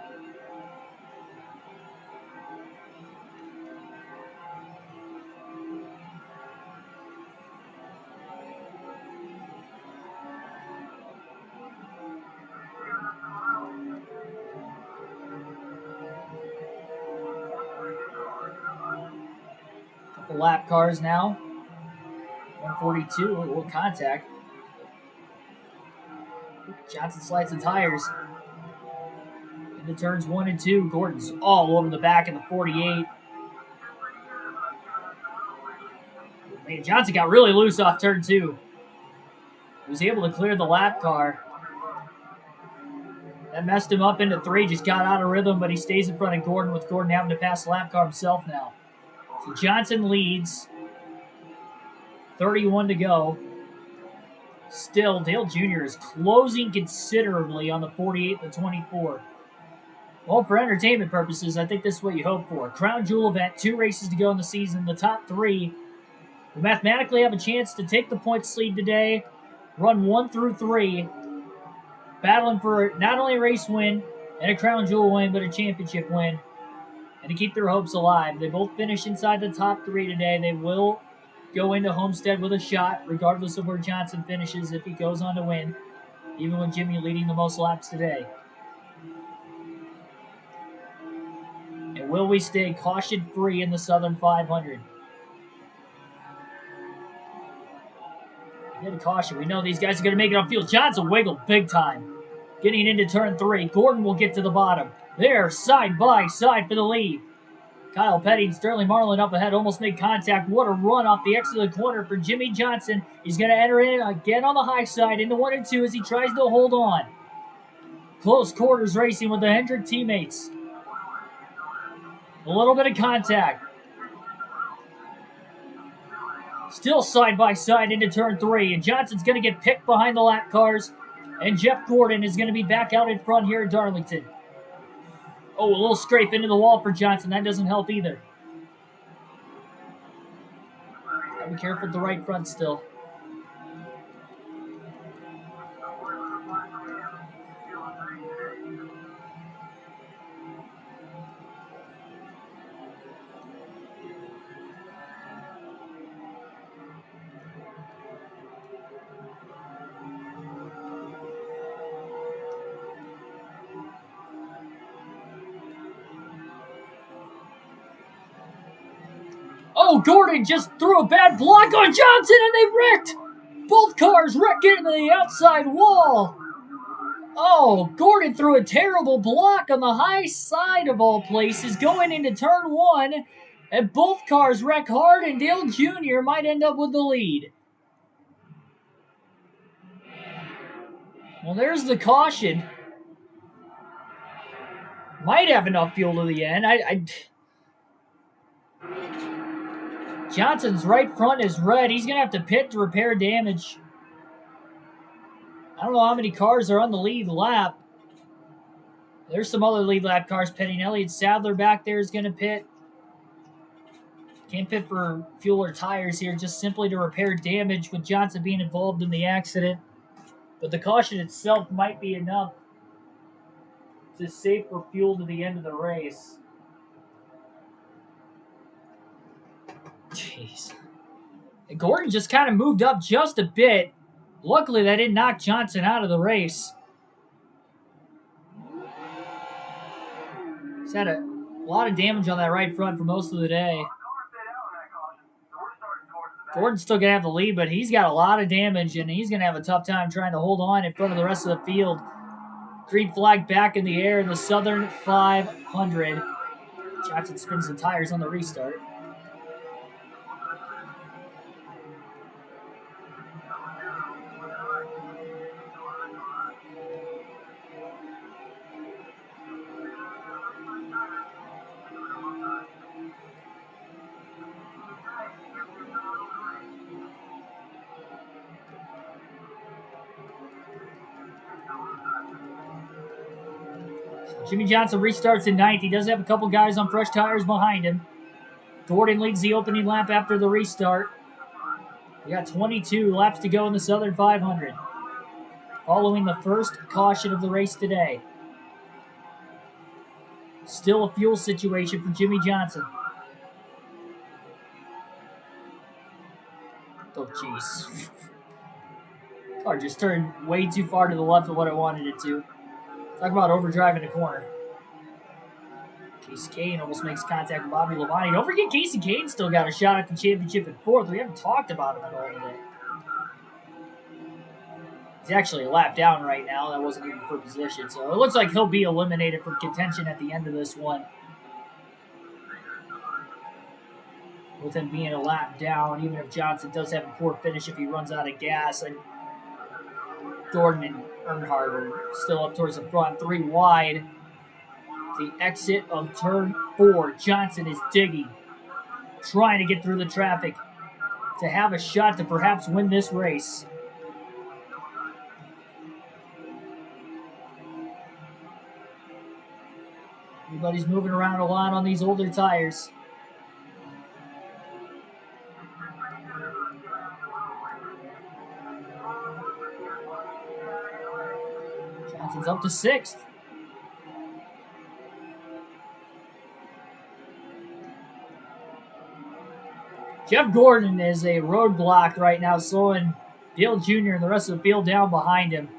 Couple lap cars now. 142, a little contact. Johnson slides the tires. Into turns 1 and 2. Gordon's all over the back of the 48. Man, Johnson got really loose off turn 2. He was able to clear the lap car. That messed him up into 3. Just got out of rhythm, but he stays in front of Gordon, with Gordon having to pass the lap car himself now. So Johnson leads. 31 to go. Still, Dale Jr. is closing considerably on the 48 and the 24. Well, for entertainment purposes, I think this is what you hope for. Crown Jewel event, 2 races to go in the season. The top 3 will mathematically have a chance to take the points lead today. Run 1 through 3. Battling for not only a race win and a Crown Jewel win, but a championship win. And to keep their hopes alive. They both finish inside the top 3 today. They will go into Homestead with a shot, regardless of where Johnson finishes if he goes on to win, even with Jimmy leading the most laps today. And will we stay caution-free in the Southern 500? Get a caution. We know these guys are going to make it on field. Johnson wiggled big time. Getting into turn 3. Gordon will get to the bottom. They're side by side for the lead. Kyle Petty and Sterling Marlin up ahead almost made contact. What a run off the exit of the corner for Jimmy Johnson. He's going to enter in again on the high side into 1 and 2 as he tries to hold on. Close quarters racing with the Hendrick teammates. A little bit of contact. Still side by side into turn 3, and Johnson's going to get picked behind the lap cars, and Jeff Gordon is going to be back out in front here at Darlington. Oh, a little scrape into the wall for Johnson. That doesn't help either. Gotta be careful with the right front still. Oh, Gordon just threw a bad block on Johnson, and they wrecked! Both cars wrecked into the outside wall. Oh, Gordon threw a terrible block on the high side of all places going into turn 1, and both cars wreck hard, and Dale Jr. might end up with the lead. Well, there's the caution. Might have enough fuel to the end. Johnson's right front is red. He's going to have to pit to repair damage. I don't know how many cars are on the lead lap. There's some other lead lap cars pitting. Elliott Sadler back there is going to pit. Can't pit for fuel or tires here, just simply to repair damage with Johnson being involved in the accident. But the caution itself might be enough to save for fuel to the end of the race. Jeez. And Gordon just kind of moved up just a bit. Luckily, that didn't knock Johnson out of the race. He's had a lot of damage on that right front for most of the day. Gordon's still going to have the lead, but he's got a lot of damage, and he's going to have a tough time trying to hold on in front of the rest of the field. Green flag back in the air in the Southern 500. Johnson spins the tires on the restart. Jimmy Johnson restarts in ninth. He does have a couple guys on fresh tires behind him. Gordon leads the opening lap after the restart. We got 22 laps to go in the Southern 500. Following the first caution of the race today. Still a fuel situation for Jimmy Johnson. Oh, jeez. Car just turned way too far to the left of what I wanted it to. Talk about overdriving a corner. Casey Kane almost makes contact with Bobby Labonte. Don't forget Casey Kane still got a shot at the championship in fourth. We haven't talked about him at all today. He's actually a lap down right now. That wasn't even for position. So it looks like he'll be eliminated from contention at the end of this one. With him being a lap down, even if Johnson does have a poor finish if he runs out of gas. And Gordon and Earnhardt are still up towards the front, 3 wide. The exit of turn 4. Johnson is digging, trying to get through the traffic to have a shot to perhaps win this race. Everybody's moving around a lot on these older tires. Johnson's up to 6th. Jeff Gordon is a roadblock right now, slowing Dale Jr. and the rest of the field down behind him,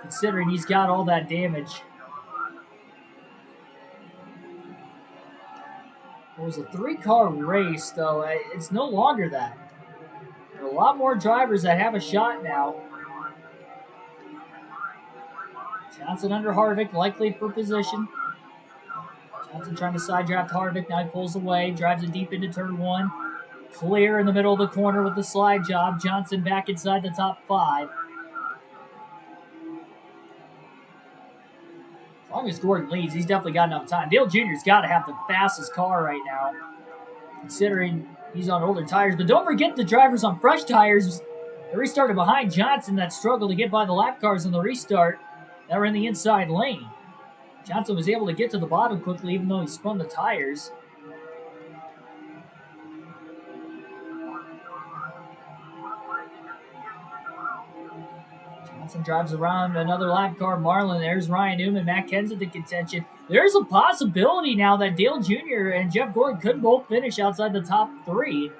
considering he's got all that damage. It was a 3-car race, though. It's no longer that. There are a lot more drivers that have a shot now. Johnson under Harvick, likely for position. Johnson trying to side draft Harvick. Now he pulls away, drives it deep into turn 1. Clear in the middle of the corner with the slide job. Johnson back inside the top 5. As long as Gordon leads, he's definitely got enough time. Dale Jr.'s got to have the fastest car right now, considering he's on older tires. But don't forget the drivers on fresh tires. They restarted behind Johnson that struggled to get by the lap cars on the restart that were in the inside lane. Johnson was able to get to the bottom quickly even though he spun the tires. Johnson drives around another lap car, Marlin. There's Ryan Newman, Matt Kenseth in contention. There's a possibility now that Dale Jr. and Jeff Gordon could both finish outside the top 3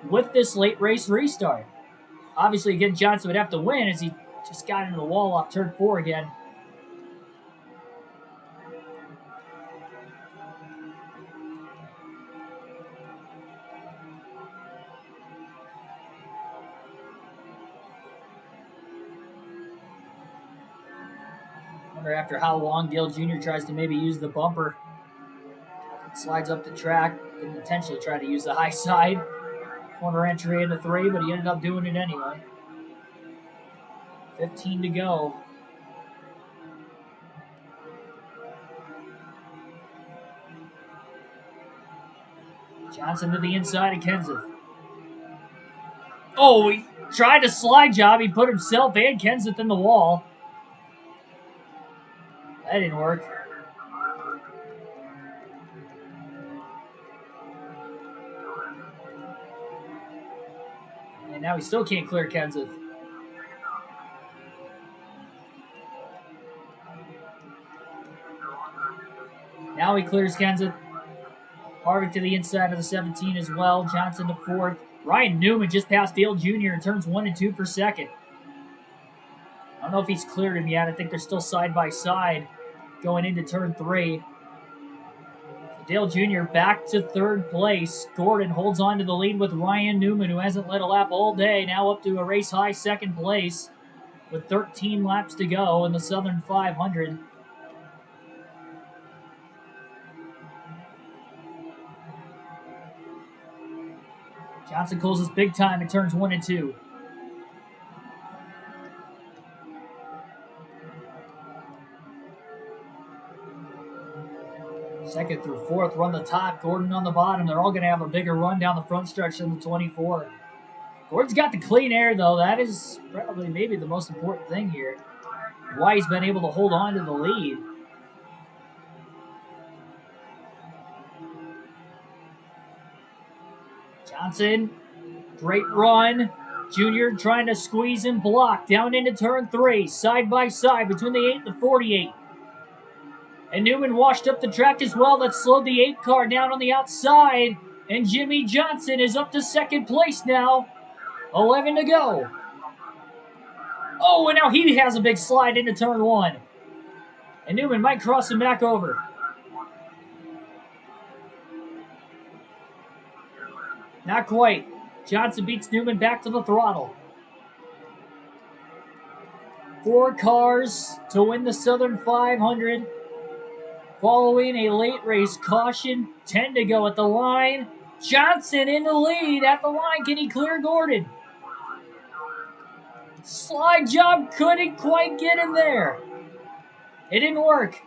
with this late race restart. Obviously, again, Johnson would have to win as he just got into the wall off turn 4 again. After how long Dale Jr. tries to maybe use the bumper. Slides up the track, could potentially try to use the high side. Corner entry into 3, but he ended up doing it anyway. 15 to go. Johnson to the inside of Kenseth. Oh, he tried a slide job. He put himself and Kenseth in the wall. That didn't work. And now he still can't clear Kenseth. Now he clears Kenseth. Harvick to the inside of the 17 as well. Johnson to 4th. Ryan Newman just passed Dale Jr. in turns 1 and 2 for 2nd. I don't know if he's cleared him yet. I think they're still side by side going into turn 3. Dale Jr. back to 3rd place. Gordon holds on to the lead with Ryan Newman, who hasn't led a lap all day, now up to a race-high 2nd place with 13 laps to go in the Southern 500. Johnson closes big time in turns 1 and 2. Second through 4th run the top. Gordon on the bottom. They're all going to have a bigger run down the front stretch than the 24. Gordon's got the clean air, though. That is probably maybe the most important thing here. why he's been able to hold on to the lead. Johnson, great run. Junior trying to squeeze and block down into turn 3, side by side between the 8 and the 48. And Newman washed up the track as well. That slowed the 8 car down on the outside. And Jimmy Johnson is up to second place now. 11 to go. Oh, and now he has a big slide into turn 1. And Newman might cross him back over. Not quite. Johnson beats Newman back to the throttle. 4 cars to win the Southern 500. Following a late race caution. 10 to go at the line. Johnson in the lead at the line. Can he clear Gordon? Slide job couldn't quite get him there. It didn't work.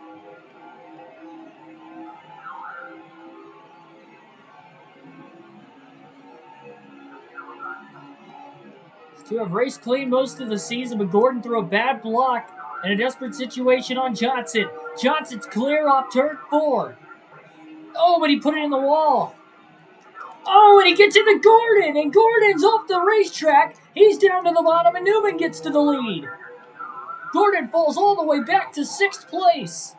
To have raced clean most of the season, but Gordon threw a bad block and a desperate situation on Johnson. Johnson's clear off turn 4. Oh, but he put it in the wall. Oh, and he gets into Gordon, and Gordon's off the racetrack. He's down to the bottom, and Newman gets to the lead. Gordon falls all the way back to 6th place.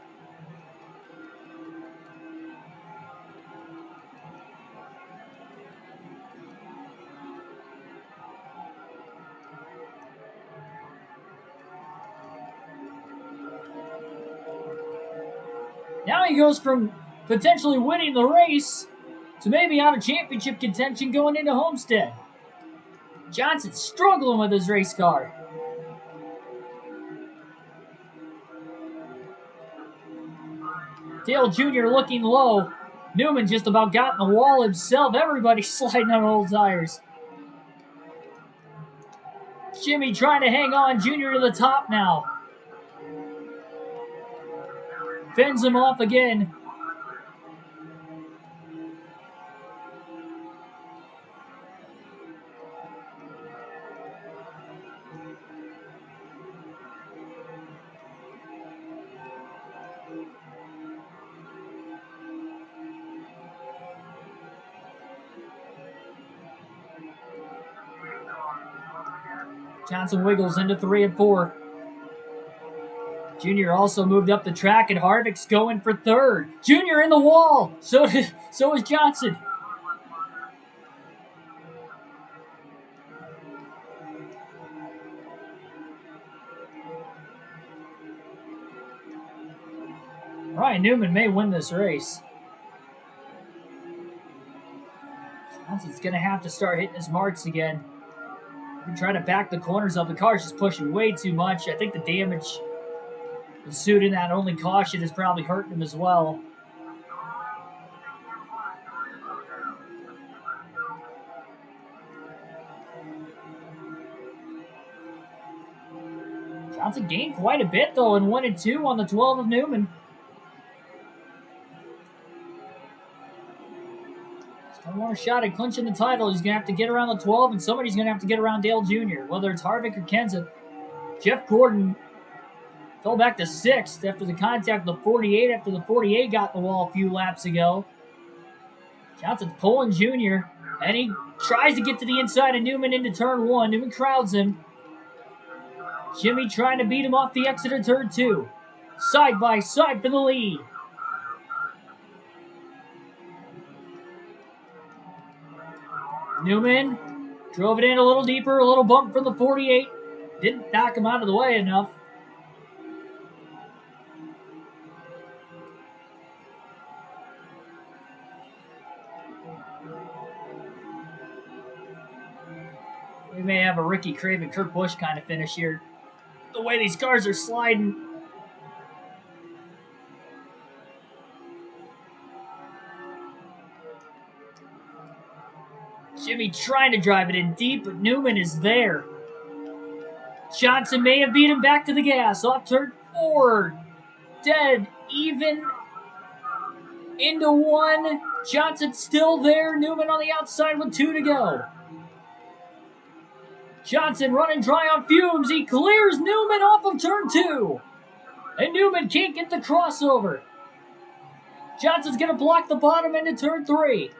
Now he goes from potentially winning the race to maybe out of championship contention going into Homestead. Johnson's struggling with his race car. Dale Jr. looking low. Newman just about got in the wall himself. Everybody sliding on old tires. Jimmy trying to hang on. Jr. to the top now. Fends him off again. Johnson wiggles into 3 and 4. Junior also moved up the track, and Harvick's going for 3rd. Junior in the wall. So is Johnson. Ryan Newman may win this race. Johnson's going to have to start hitting his marks again. We're trying to back the corners up. The car's just pushing way too much. I think the damage ensued in that only caution is probably hurting him as well. Johnson gained quite a bit, though, in 1 and 2 on the 12 of Newman. He's going to want a shot at clinching the title. He's going to have to get around the 12, and somebody's going to have to get around Dale Jr., whether it's Harvick or Kenseth. Jeff Gordon fell back to 6th after the contact with the 48, after the 48 got the wall a few laps ago. Johnson's pulling Jr., and he tries to get to the inside of Newman into turn 1. Newman crowds him. Jimmy trying to beat him off the exit of turn 2. Side by side for the lead. Newman drove it in a little deeper, a little bump from the 48. Didn't knock him out of the way enough. We may have a Ricky Craven, Kurt Busch kind of finish here. The way these cars are sliding. Jimmy trying to drive it in deep, but Newman is there. Johnson may have beat him back to the gas. Off turn 4. Dead even into 1. Johnson still there. Newman on the outside with 2 to go. Johnson running dry on fumes. He clears Newman off of turn 2. And Newman can't get the crossover. Johnson's going to block the bottom into turn 3.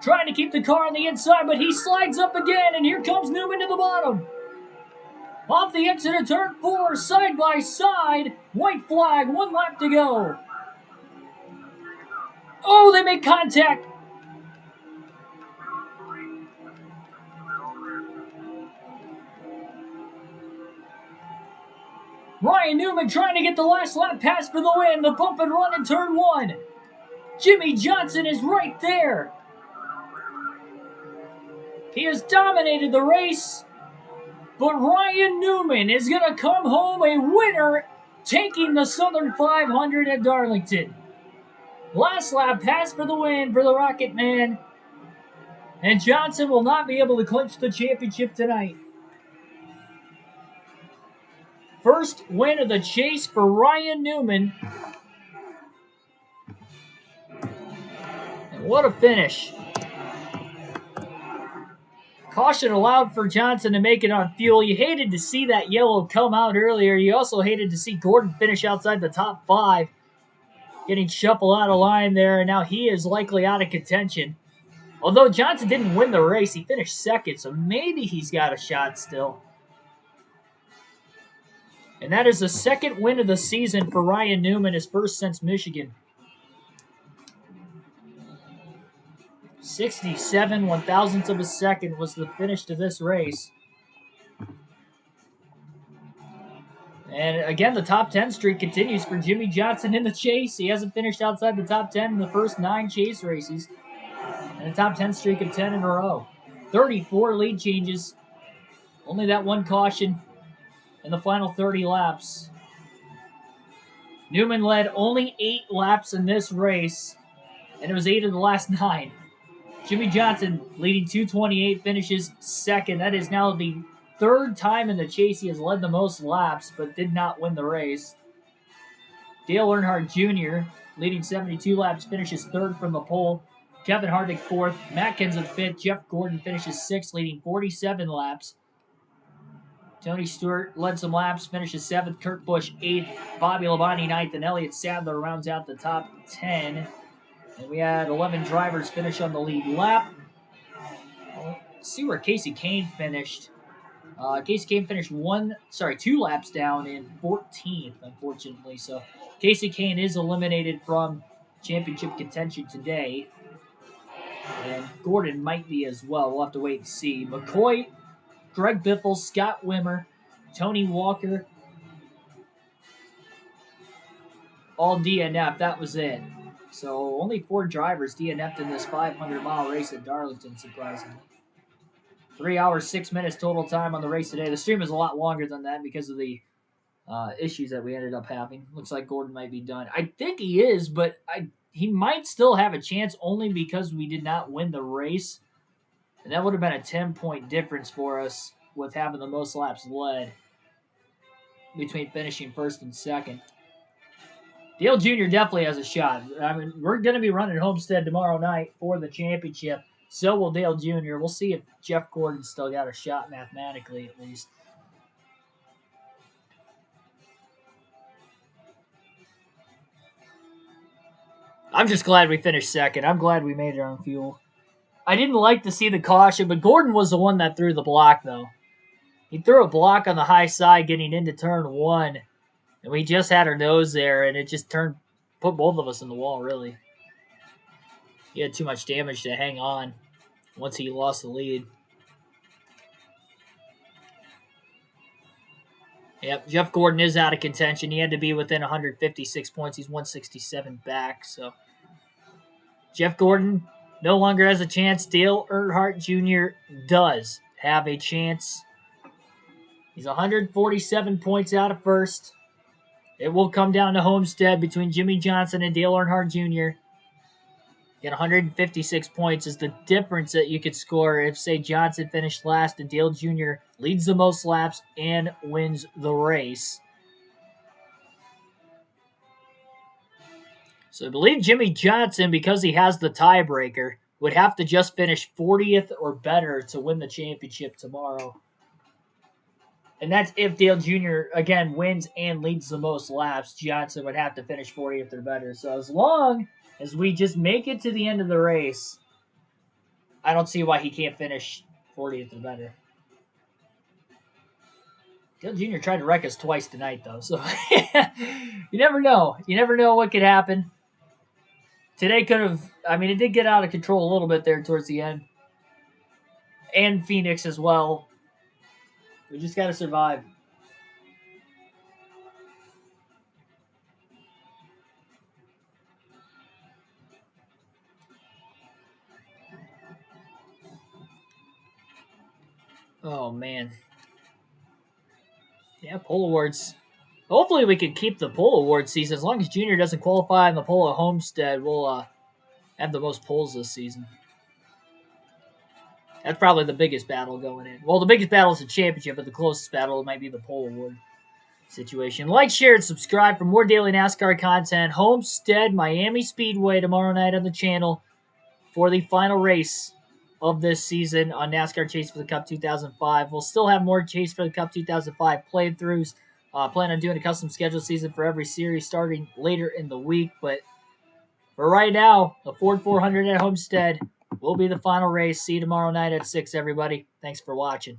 Trying to keep the car on the inside, but he slides up again, and here comes Newman to the bottom. Off the exit of turn 4, side by side. White flag, 1 lap to go. Oh, they make contact. Ryan Newman trying to get the last lap pass for the win. The bump and run in turn 1. Jimmy Johnson is right there. He has dominated the race. But Ryan Newman is going to come home a winner, taking the Southern 500 at Darlington. Last lap pass for the win for the Rocket Man. And Johnson will not be able to clinch the championship tonight. First win of the chase for Ryan Newman. And what a finish. Caution allowed for Johnson to make it on fuel. You hated to see that yellow come out earlier. You also hated to see Gordon finish outside the top 5. Getting shuffled out of line there, and now he is likely out of contention. Although Johnson didn't win the race, he finished second, so maybe he's got a shot still. And that is the second win of the season for Ryan Newman, his first since Michigan. 67 1,000ths of a second was the finish to this race. And again, the top 10 streak continues for Jimmy Johnson in the chase. He hasn't finished outside the top 10 in the first 9 chase races. And a top 10 streak of 10 in a row. 34 lead changes. Only that one caution in the final 30 laps. Newman led only 8 laps in this race, and it was 8 of the last 9. Jimmy Johnson leading 228, finishes second. That is now the 3rd time in the chase he has led the most laps, but did not win the race. Dale Earnhardt Jr., leading 72 laps, finishes 3rd from the pole. Kevin Harvick 4th. Matt Kenseth 5th. Jeff Gordon finishes 6th, leading 47 laps. Tony Stewart led some laps, finishes 7th. Kurt Busch 8th. Bobby Labonte 9th. And Elliott Sadler rounds out the top 10. And we had 11 drivers finish on the lead lap. Let's see where Casey Kane finished. Casey Kane finished 2 laps down in 14th, unfortunately. So Casey Kane is eliminated from championship contention today. And Gordon might be as well. We'll have to wait and see. McCoy, Greg Biffle, Scott Wimmer, Tony Walker, all DNF. That was it. So only 4 drivers DNF'd in this 500-mile race at Darlington, surprisingly. 3 hours, 6 minutes total time on the race today. The stream is a lot longer than that because of the issues that we ended up having. Looks like Gordon might be done. I think he is, but he might still have a chance only because we did not win the race. And that would have been a 10-point difference for us with having the most laps led between finishing 1st and 2nd. Dale Jr. definitely has a shot. I mean, we're going to be running Homestead tomorrow night for the championship. So will Dale Jr. We'll see if Jeff Gordon still got a shot mathematically at least. I'm just glad we finished 2nd. I'm glad we made it on fuel. I didn't like to see the caution, but Gordon was the one that threw the block, though. He threw a block on the high side getting into turn 1. And we just had our nose there, and it just put both of us in the wall, really. He had too much damage to hang on once he lost the lead. Yep, Jeff Gordon is out of contention. He had to be within 156 points. He's 167 back, so Jeff Gordon no longer has a chance. Dale Earnhardt Jr. does have a chance. He's 147 points out of first. It will come down to Homestead between Jimmy Johnson and Dale Earnhardt Jr. Again, 156 points is the difference that you could score if, say, Johnson finished last and Dale Jr. leads the most laps and wins the race. So I believe Jimmy Johnson, because he has the tiebreaker, would have to just finish 40th or better to win the championship tomorrow. And that's if Dale Jr. again wins and leads the most laps. Johnson would have to finish 40th or better. So as long as we just make it to the end of the race, I don't see why he can't finish 40th or better. Dale Jr. tried to wreck us twice tonight, though. So you never know. You never know what could happen. Today could have, I mean, it did get out of control a little bit there towards the end. And Phoenix as well. We just got to survive. Oh, man. Yeah, pole awards. Hopefully we can keep the pole award season. As long as Junior doesn't qualify in the pole at Homestead, we'll have the most poles this season. That's probably the biggest battle going in. Well, the biggest battle is the championship, but the closest battle might be the pole award situation. Like, share, and subscribe for more daily NASCAR content. Homestead, Miami Speedway tomorrow night on the channel for the final race of this season on NASCAR Chase for the Cup 2005. We'll still have more Chase for the Cup 2005 playthroughs. Plan on doing a custom schedule season for every series starting later in the week. But for right now, the Ford 400 at Homestead will be the final race. See you tomorrow night at 6, everybody. Thanks for watching.